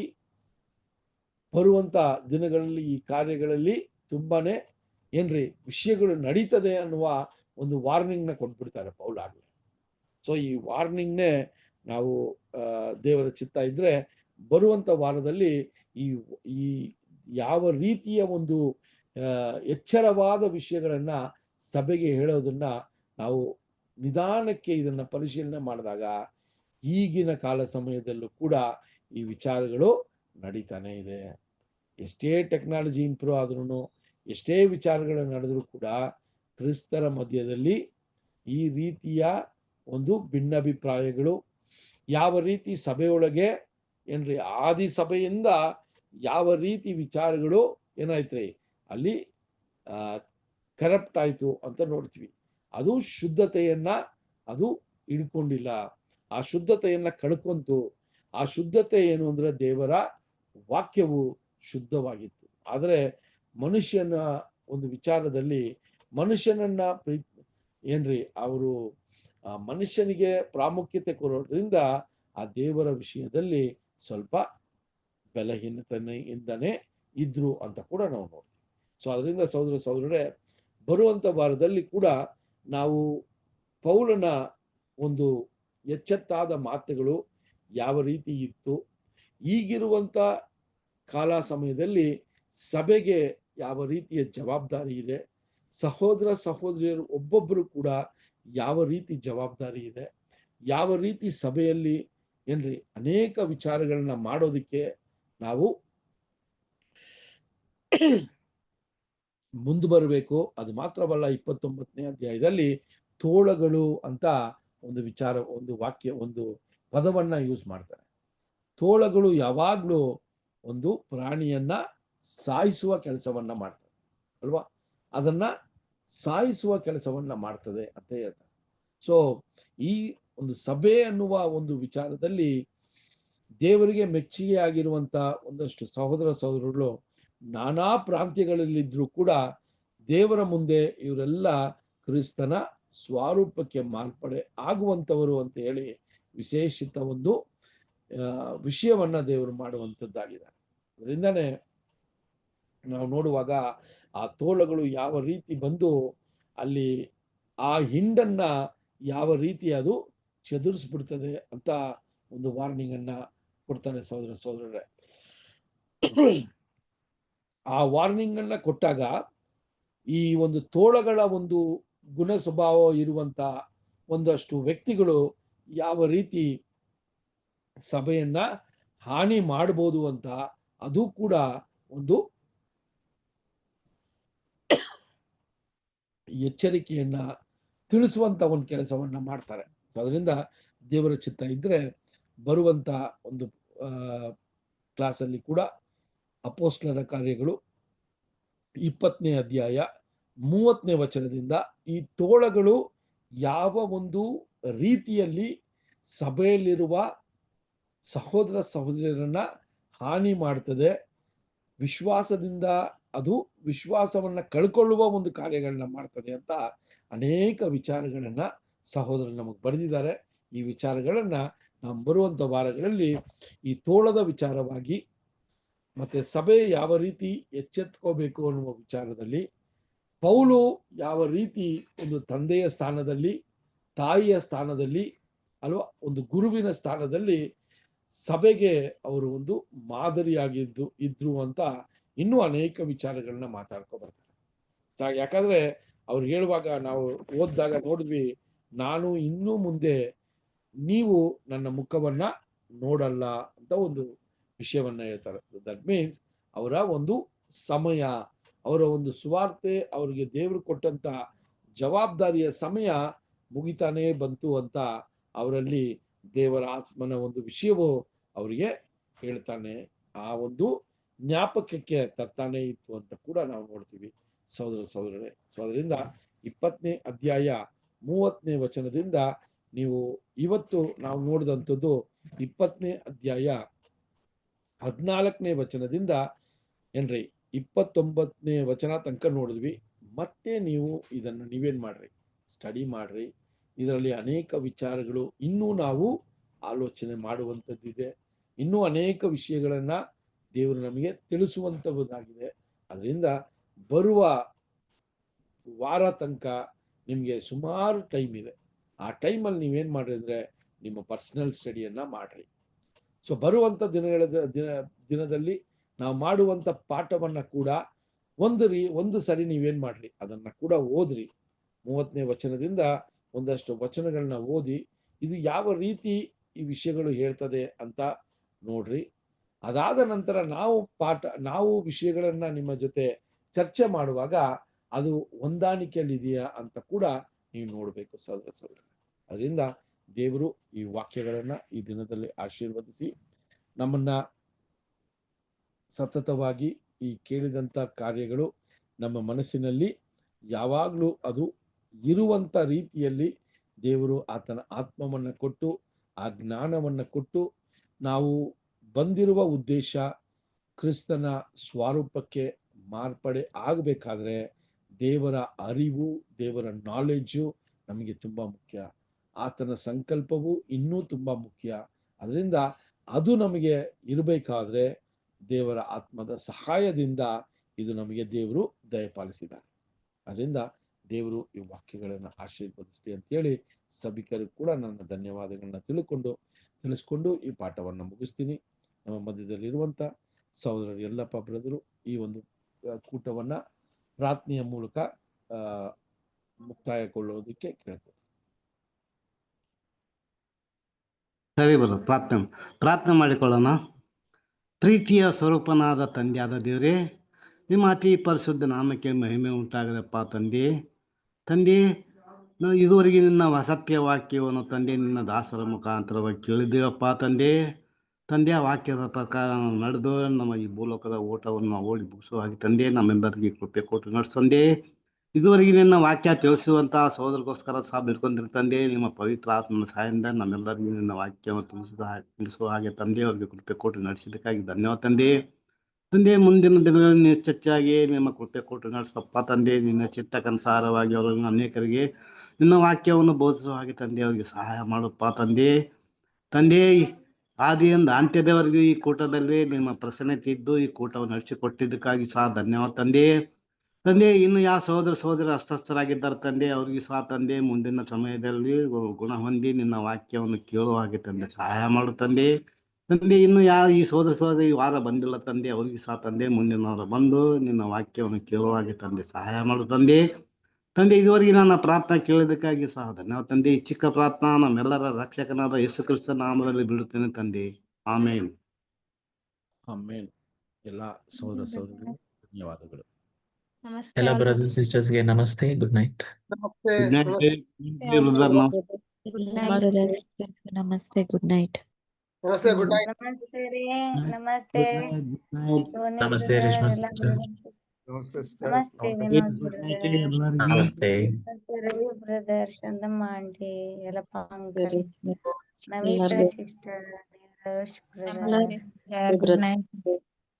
ಬರುವಂತ ದಿನಗಳಲ್ಲಿ ಈ ಕಾರ್ಯಗಳಲ್ಲಿ ತುಂಬಾನೇ ಏನ್ರಿ ವಿಷಯಗಳು ನಡೀತದೆ ಅನ್ನುವ ಒಂದು ವಾರ್ನಿಂಗ್ ನ ಕೊಟ್ಬಿಡ್ತಾರೆ ಪೌಲಾಗ್ಲಿ. ಸೊ ಈ ವಾರ್ನಿಂಗ್ನೇ ನಾವು ದೇವರ ಚಿತ್ತ ಇದ್ರೆ ಬರುವಂತ ವಾರದಲ್ಲಿ ಈ ಯಾವ ರೀತಿಯ ಒಂದು ಎಚ್ಚರವಾದ ವಿಷಯಗಳನ್ನ ಸಭೆಗೆ ಹೇಳೋದನ್ನ ನಾವು ನಿಧಾನಕ್ಕೆ ಇದನ್ನ ಪರಿಶೀಲನೆ ಮಾಡಿದಾಗ ಈಗಿನ ಕಾಲ ಸಮಯದಲ್ಲೂ ಕೂಡ ಈ ವಿಚಾರಗಳು ನಡೀತಾನೆ ಇದೆ. ಎಷ್ಟೇ ಟೆಕ್ನಾಲಜಿ ಇಂಪ್ರೂವ್ ಆದ್ರೂ, ಎಷ್ಟೇ ವಿಚಾರಗಳು ನಡೆದ್ರೂ ಕೂಡ ಕ್ರಿಸ್ತರ ಮಧ್ಯದಲ್ಲಿ ಈ ರೀತಿಯ ಒಂದು ಭಿನ್ನಾಭಿಪ್ರಾಯಗಳು, ಯಾವ ರೀತಿ ಸಭೆಯೊಳಗೆ ಏನ್ರಿ ಆದಿ ಸಭೆಯಿಂದ ಯಾವ ರೀತಿ ವಿಚಾರಗಳು ಏನಾಯ್ತ್ರಿ ಅಲ್ಲಿ ಕರಪ್ಟ್ ಆಯ್ತು ಅಂತ ನೋಡ್ತೀವಿ. ಅದು ಶುದ್ಧತೆಯನ್ನ ಅದು ಇಡ್ಕೊಂಡಿಲ್ಲ, ಆ ಶುದ್ಧತೆಯನ್ನ ಕಳ್ಕೊಂತು. ಆ ಶುದ್ಧತೆ ಏನು ಅಂದ್ರೆ ದೇವರ ವಾಕ್ಯವು ಶುದ್ಧವಾಗಿತ್ತು. ಆದರೆ ಮನುಷ್ಯನ ಒಂದು ವಿಚಾರದಲ್ಲಿ ಮನುಷ್ಯನನ್ನ ಏನ್ರಿ ಅವರು ಮನುಷ್ಯನಿಗೆ ಪ್ರಾಮುಖ್ಯತೆ ಕೊಡೋದ್ರಿಂದ ಆ ದೇವರ ವಿಷಯದಲ್ಲಿ ಸ್ವಲ್ಪ ಬಲಹೀನತೆಯಿಂದನೇ ಇದ್ರು ಅಂತ ಕೂಡ ನಾವು ನೋಡ್ತೀವಿ. ಸೊ ಅದರಿಂದ ಸಹೋದರರೇ, ಬರುವಂತ ವಾರದಲ್ಲಿ ಕೂಡ ನಾವು ಪೌಲನ ಒಂದು ಎಚ್ಚೆತ್ತಾದ ಮಾತುಗಳು ಯಾವ ರೀತಿ ಇತ್ತು, ಈಗಿರುವಂತ ಕಾಲ ಸಮಯದಲ್ಲಿ ಸಭೆಗೆ ಯಾವ ರೀತಿಯ ಜವಾಬ್ದಾರಿ ಇದೆ, ಸಹೋದರಿಯರು ಒಬ್ಬೊಬ್ಬರು ಕೂಡ ಯಾವ ರೀತಿ ಜವಾಬ್ದಾರಿ ಇದೆ, ಯಾವ ರೀತಿ ಸಭೆಯಲ್ಲಿ ಏನ್ರಿ ಅನೇಕ ವಿಚಾರಗಳನ್ನ ಮಾಡೋದಕ್ಕೆ ನಾವು ಮುಂದೆ ಬರಬೇಕು. ಅದು ಮಾತ್ರವಲ್ಲ, 29ನೇ ಅಧ್ಯಾಯದಲ್ಲಿ ತೋಳಗಳು ಅಂತ ಒಂದು ವಿಚಾರ, ಒಂದು ವಾಕ್ಯ, ಒಂದು ಪದವನ್ನ ಯೂಸ್ ಮಾಡ್ತಾರೆ. ತೋಳಗಳು ಯಾವಾಗ್ಲೂ ಒಂದು ಪ್ರಾಣಿಯನ್ನ ಸಾಯಿಸುವ ಕೆಲಸವನ್ನ ಮಾಡ್ತದೆ ಅಲ್ವಾ, ಅದನ್ನ ಸಾಯಿಸುವ ಕೆಲಸವನ್ನ ಮಾಡ್ತದೆ ಅಂತ ಹೇಳ್ತಾರೆ. ಸೊ ಈ ಒಂದು ಸಭೆ ಅನ್ನುವ ಒಂದು ವಿಚಾರದಲ್ಲಿ ದೇವರಿಗೆ ಮೆಚ್ಚುಗೆ ಆಗಿರುವಂತ ಒಂದಷ್ಟು ಸಹೋದರರು ನಾನಾ ಪ್ರಾಂತ್ಯಗಳಲ್ಲಿದ್ರು ಕೂಡ ದೇವರ ಮುಂದೆ ಇವರೆಲ್ಲ ಕ್ರಿಸ್ತನ ಸ್ವರೂಪಕ್ಕೆ ಮಾರ್ಪಡೆ ಆಗುವಂತವರು ಅಂತ ಹೇಳಿ ವಿಶೇಷಿತ ಒಂದು ವಿಷಯವನ್ನ ದೇವರು ಮಾಡುವಂಥದ್ದಾಗಿದೆ. ಅದರಿಂದಾನೇ ನಾವು ನೋಡುವಾಗ ಆ ತೋಳಗಳು ಯಾವ ರೀತಿ ಬಂದು ಅಲ್ಲಿ ಆ ಹಿಂಡನ್ನ ಯಾವ ರೀತಿ ಅದು ಚದುರಿಸ್ಬಿಡ್ತದೆ ಅಂತ ಒಂದು ವಾರ್ನಿಂಗ್ ಅನ್ನ ಕೊಡ್ತಾನೆ ಸಹೋದರರೇ. ಆ ವಾರ್ನಿಂಗ್ ಅನ್ನ ಕೊಟ್ಟಾಗ ಈ ಒಂದು ತೋಳಗಳ ಒಂದು ಗುಣ ಸ್ವಭಾವ ಇರುವಂತ ಒಂದಷ್ಟು ವ್ಯಕ್ತಿಗಳು ಯಾವ ರೀತಿ ಸಭೆಯನ್ನ ಹಾನಿ ಮಾಡಬಹುದು ಅಂತ ಅದು ಕೂಡ ಒಂದು ಎಚ್ಚರಿಕೆಯನ್ನ ತಿಳಿಸುವಂತ ಒಂದು ಕೆಲಸವನ್ನ ಮಾಡ್ತಾರೆ. ಸೊ ಅದರಿಂದ ದೇವರ ಚಿತ್ತ ಇದ್ರೆ ಬರುವಂತ ಒಂದು ಕ್ಲಾಸಲ್ಲಿ ಕೂಡ ಅಪೊಸ್ತಲರ ಕಾರ್ಯಗಳು 20ನೇ ಅಧ್ಯಾಯ 30ನೇ ವಚನದಿಂದ ಈ ತೋಳಗಳು ಯಾವ ಒಂದು ರೀತಿಯಲ್ಲಿ ಸಭೆಯಲ್ಲಿರುವ ಸಹೋದರಿಯರನ್ನ ಹಾನಿ ಮಾಡ್ತದೆ. ವಿಶ್ವಾಸದಿಂದ ಅದು ವಿಶ್ವಾಸವನ್ನ ಕಳ್ಕೊಳ್ಳುವ ಒಂದು ಕಾರ್ಯಗಳನ್ನ ಮಾಡ್ತದೆ ಅಂತ ಅನೇಕ ವಿಚಾರಗಳನ್ನ ಸಹೋದರರು ನಮಗೆ ಬರೆದಿದ್ದಾರೆ. ಈ ವಿಚಾರಗಳನ್ನ ನಾವು ಬರುವಂತ ವಾರಗಳಲ್ಲಿ ಈ ತೋಳದ ವಿಚಾರವಾಗಿ ಮತ್ತೆ ಸಭೆ ಯಾವ ರೀತಿ ಎಚ್ಚೆತ್ಕೋಬೇಕು ಅನ್ನುವ ವಿಚಾರದಲ್ಲಿ, ಪೌಲು ಯಾವ ರೀತಿ ಒಂದು ತಂದೆಯ ಸ್ಥಾನದಲ್ಲಿ, ತಾಯಿಯ ಸ್ಥಾನದಲ್ಲಿ ಅಲ್ವಾ ಒಂದು ಗುರುವಿನ ಸ್ಥಾನದಲ್ಲಿ ಸಭೆಗೆ ಅವರು ಒಂದು ಮಾದರಿಯಾಗಿದ್ದು ಇದ್ರು ಅಂತ ಇನ್ನೂ ಅನೇಕ ವಿಚಾರಗಳನ್ನ ಮಾತಾಡ್ಕೊ ಬರ್ತಾರೆ. ಯಾಕಂದ್ರೆ ಅವ್ರು ಹೇಳುವಾಗ ನಾವು ಓದಿದಾಗ ನೋಡಿದ್ವಿ, ನಾನು ಇನ್ನು ಮುಂದೆ ನೀವು ನನ್ನ ಮುಖವನ್ನ ನೋಡಲ್ಲ ಅಂತ ಒಂದು ವಿಷಯವನ್ನ ಹೇಳ್ತಾರೆ. ದಟ್ ಮೀನ್ಸ್ ಅವರ ಒಂದು ಸಮಯ, ಅವರ ಒಂದು ಸುವಾರ್ತೆ, ಅವರಿಗೆ ದೇವರು ಕೊಟ್ಟಂತ ಜವಾಬ್ದಾರಿಯ ಸಮಯ ಮುಗಿತಾನೇ ಬಂತು ಅಂತ ಅವರಲ್ಲಿ ದೇವರ ಆತ್ಮನ ಒಂದು ವಿಷಯವು ಅವರಿಗೆ ಹೇಳ್ತಾನೆ, ಆ ಒಂದು ಜ್ಞಾಪಕಕ್ಕೆ ತರ್ತಾನೆ ಇತ್ತು ಅಂತ ಕೂಡ ನಾವು ನೋಡ್ತೀವಿ ಸಹೋದರರೇ. ಸೊ ಅದರಿಂದ 20ನೇ ಅಧ್ಯಾಯ 30ನೇ ವಚನದಿಂದ ನೀವು ಇವತ್ತು ನಾವು ನೋಡಿದಂಥದ್ದು 20ನೇ ಅಧ್ಯಾಯ 14ನೇ ವಚನದಿಂದ ಏನ್ರಿ 29ನೇ ವಚನ ತನಕ ನೋಡಿದ್ವಿ. ಮತ್ತೆ ನೀವು ಇದನ್ನು ನೀವೇನ್ ಮಾಡ್ರಿ, ಸ್ಟಡಿ ಮಾಡ್ರಿ. ಇದರಲ್ಲಿ ಅನೇಕ ವಿಚಾರಗಳು ಇನ್ನೂ ನಾವು ಆಲೋಚನೆ ಮಾಡುವಂಥದ್ದಿದೆ. ಇನ್ನೂ ಅನೇಕ ವಿಷಯಗಳನ್ನ ದೇವರು ನಮಗೆ ತಿಳಿಸುವಂಥದ್ದಾಗಿದೆ. ಅದರಿಂದ ಬರುವ ವಾರ ತನಕ ನಿಮಗೆ ಸುಮಾರು ಟೈಮ್ ಇದೆ. ಆ ಟೈಮಲ್ಲಿ ನೀವೇನ್ ಮಾಡ್ರಿ ಅಂದ್ರೆ ನಿಮ್ಮ ಪರ್ಸನಲ್ ಸ್ಟಡಿಯನ್ನ ಮಾಡ್ರಿ. ಸೊ ಬರುವಂತ ದಿನದಲ್ಲಿ ನಾವು ಮಾಡುವಂತ ಪಾಠವನ್ನ ಕೂಡ ಒಂದು ಸರಿ ನೀವೇನ್ ಮಾಡ್ರಿ, ಅದನ್ನ ಕೂಡ ಓದ್ರಿ. 30ನೇ ವಚನದಿಂದ ಒಂದಷ್ಟು ವಚನಗಳನ್ನ ಓದಿ ಇದು ಯಾವ ರೀತಿ ಈ ವಿಷಯಗಳು ಹೇಳ್ತದೆ ಅಂತ ನೋಡ್ರಿ. ಅದಾದ ನಂತರ ನಾವು ವಿಷಯಗಳನ್ನ ನಿಮ್ಮ ಜೊತೆ ಚರ್ಚೆ ಮಾಡುವಾಗ ಅದು ಹೊಂದಾಣಿಕೆಯಲ್ಲಿ ಇದೆಯಾ ಅಂತ ಕೂಡ ನೀವು ನೋಡ್ಬೇಕು ಸಹೋದರ. ಅದರಿಂದ ದೇವರು ಈ ವಾಕ್ಯಗಳನ್ನ ಈ ದಿನದಲ್ಲಿ ಆಶೀರ್ವದಿಸಿ ನಮ್ಮನ್ನ ಸತತವಾಗಿ ಈ ಕೇಳಿದಂತ ಕಾರ್ಯಗಳು ನಮ್ಮ ಮನಸ್ಸಿನಲ್ಲಿ ಯಾವಾಗಲೂ ಅದು ಇರುವಂತ ರೀತಿಯಲ್ಲಿ ದೇವರು ಆತನ ಆತ್ಮವನ್ನ ಕೊಟ್ಟು ಆ ಜ್ಞಾನವನ್ನ ಕೊಟ್ಟು ನಾವು ಬಂದಿರುವ ಉದ್ದೇಶ ಕ್ರಿಸ್ತನ ಸ್ವರೂಪಕ್ಕೆ ಮಾರ್ಪಡೆ ಆಗಬೇಕಾದ್ರೆ ದೇವರ ಅರಿವು, ದೇವರ ನಾಲೆಡ್ಜು ನಮಗೆ ತುಂಬಾ ಮುಖ್ಯ. ಆತನ ಸಂಕಲ್ಪವು ಇನ್ನೂ ತುಂಬಾ ಮುಖ್ಯ. ಅದರಿಂದ ಅದು ನಮಗೆ ಇರಬೇಕಾದ್ರೆ ದೇವರ ಆತ್ಮದ ಸಹಾಯದಿಂದ ಇದು ನಮಗೆ ದೇವರು ದಯಪಾಲಿಸಿದ್ದಾರೆ. ಅದರಿಂದ ದೇವರು ಈ ವಾಕ್ಯಗಳನ್ನು ಆಶೀರ್ವದಿಸಲಿ ಅಂತೇಳಿ ಸಭಿಕರು ಕೂಡ ನನ್ನ ಧನ್ಯವಾದಗಳನ್ನ ತಿಳಿಸ್ಕೊಂಡು ಈ ಪಾಠವನ್ನು ಮುಗಿಸ್ತೀನಿ. ನಮ್ಮ ಮಧ್ಯದಲ್ಲಿರುವಂತ ಸಹೋದರರು ಯಲ್ಲಪ್ಪ ಬ್ರದರು ಈ ಒಂದು ಕೂಟವನ್ನ ಪ್ರಾರ್ಥನೆಯ ಮೂಲಕ ಮುಕ್ತಾಯಗೊಳ್ಳುವುದಕ್ಕೆ ಕೇಳ್ಕೊಳ್ತೀನಿ. ಸರಿ ಬರೋದು ಪ್ರಾರ್ಥನೆ ಮಾಡಿಕೊಳ್ಳೋಣ. ಪ್ರೀತಿಯ ಸ್ವರೂಪನಾದ ತಂದೆಯಾದ ದೇವರೇ, ನಿಮ್ಮ ಅತಿ ಪರಿಶುದ್ಧ ನಾಮಕ್ಕೆ ಮಹಿಮೆ ಉಂಟಾಗಲಪ್ಪ ತಂದೆ. ನಾವು ಇದುವರೆಗೆ ನಿನ್ನ ಸತ್ಯ ವಾಕ್ಯವನ್ನು ತಂದೆ ನಿನ್ನ ದಾಸರ ಮುಖಾಂತರವಾಗಿ ಕೇಳಿದ್ದೀವಪ್ಪ ತಂದೆ. ಆ ವಾಕ್ಯದ ಪ್ರಕಾರ ನಡೆದು ನಮ್ಮ ಈ ಭೂಲೋಕದ ಓಟವನ್ನು ಓಡಿ ಮುಗಿಸುವ ಹಾಗೆ ತಂದೆ ನಮ್ಮೆಲ್ಲರಿಗೆ ಕೃಪೆ ಕೊಟ್ಟು ನಡೆಸಂದೆ. ಇದುವರೆಗೆ ನಿನ್ನ ವಾಕ್ಯ ತಿಳಿಸುವಂತಹ ಸಹೋದರಗೋಸ್ಕರ ಸಹ ಬಿಡ್ಕೊಂಡಿರ್ತಂದೆ. ನಿಮ್ಮ ಪವಿತ್ರ ಆತ್ಮನ ಸಹಾಯದಿಂದ ನಮ್ಮೆಲ್ಲರಿಗೂ ನಿನ್ನ ವಾಕ್ಯವನ್ನು ತಿಳಿಸುವ ಹಾಗೆ ತಂದೆ ಅವರಿಗೆ ಕೃಪೆ ಕೊಟ್ಟು ನಡೆಸಿದ್ದಕ್ಕಾಗಿ ಧನ್ಯವಾದ ತಂದೆ. ಮುಂದಿನ ದಿನಗಳಲ್ಲಿ ಹೆಚ್ಚಾಗಿ ನಿಮ್ಮ ಕೃಪೆ ಕೊಟ್ಟು ನಡೆಸಪ್ಪ ತಂದೆ. ನಿನ್ನ ಚಿತ್ತಕ್ಕನುಸಾರವಾಗಿ ಅವರನ್ನು ಅನೇಕರಿಗೆ ನಿನ್ನ ವಾಕ್ಯವನ್ನು ಬೋಧಿಸುವ ಹಾಗೆ ತಂದೆ ಅವರಿಗೆ ಸಹಾಯ ಮಾಡಪ್ಪ ತಂದೆ. ಆದಿಯಿಂದ ಅಂತ್ಯದವರೆಗೂ ಈ ಕೂಟದಲ್ಲಿ ನಿಮ್ಮ ಪ್ರಸನ್ನತೆ ಇದ್ದು ಈ ಕೂಟವನ್ನು ನಡೆಸಿಕೊಟ್ಟಿದ್ದಕ್ಕಾಗಿ ಸಹ ಧನ್ಯವಾದ ತಂದೆ. ಇನ್ನು ಯಾವ ಸಹೋದರ ಅಸ್ವಸ್ಥರಾಗಿದ್ದಾರೆ ತಂದೆ, ಅವ್ರಿಗೆ ಸಹ ತಂದೆ ಮುಂದಿನ ಸಮಯದಲ್ಲಿ ಗುಣ ಹೊಂದಿ ನಿನ್ನ ವಾಕ್ಯವನ್ನು ಕೇಳುವ ಹಾಗೆ ತಂದೆ ಸಹಾಯ ಮಾಡು ತಂದೆ. ಇನ್ನು ಈ ಸಹೋದರ ಈ ವಾರ ಬಂದಿಲ್ಲ ತಂದೆ, ಅವ್ರಿಗೆ ಸಹ ತಂದೆ ಮುಂದಿನ ವಾರ ಬಂದು ನಿನ್ನ ವಾಕ್ಯವನ್ನು ಕೇಳುವ ಹಾಗೆ ತಂದೆ ಸಹಾಯ ಮಾಡು ತಂದೆ. ಇದುವರೆಗೆ ನನ್ನ ಪ್ರಾರ್ಥನೆ ಕೇಳಿದಕ್ಕಾಗಿ ಸಹ ಧನ್ಯವಾದ ತಂದೆ. ಈ ಚಿಕ್ಕ ಪ್ರಾರ್ಥನಾ ನಮ್ಮೆಲ್ಲರ ರಕ್ಷಕನಾದ ಯೇಸು ಕ್ರಿಸ್ತ ನಾಮದಲ್ಲಿ ಬಿಡುತ್ತೇನೆ ತಂದೆ. ಆಮೇನ್. ಎಲ್ಲ ಸಹೋದರರಿಗೆ ಧನ್ಯವಾದಗಳು. ಎಲ್ಲ ಬ್ರದರ್ಸ್ ಸಿಸ್ಟರ್ಸ್ ಗೆ ನಮಸ್ತೆ, ಗುಡ್ ನೈಟ್. ನಮಸ್ತೆ, ಗುಡ್ ನೈಟ್. ನಮಸ್ತೆ ರೇಷ್ಮಾ ಸಿಸ್ಟರ್. ನಮಸ್ತೆ Ravi brother, Chandamma aunty, Yellappa uncle, Navita sister, ನಮಸ್ತೆ. Good night.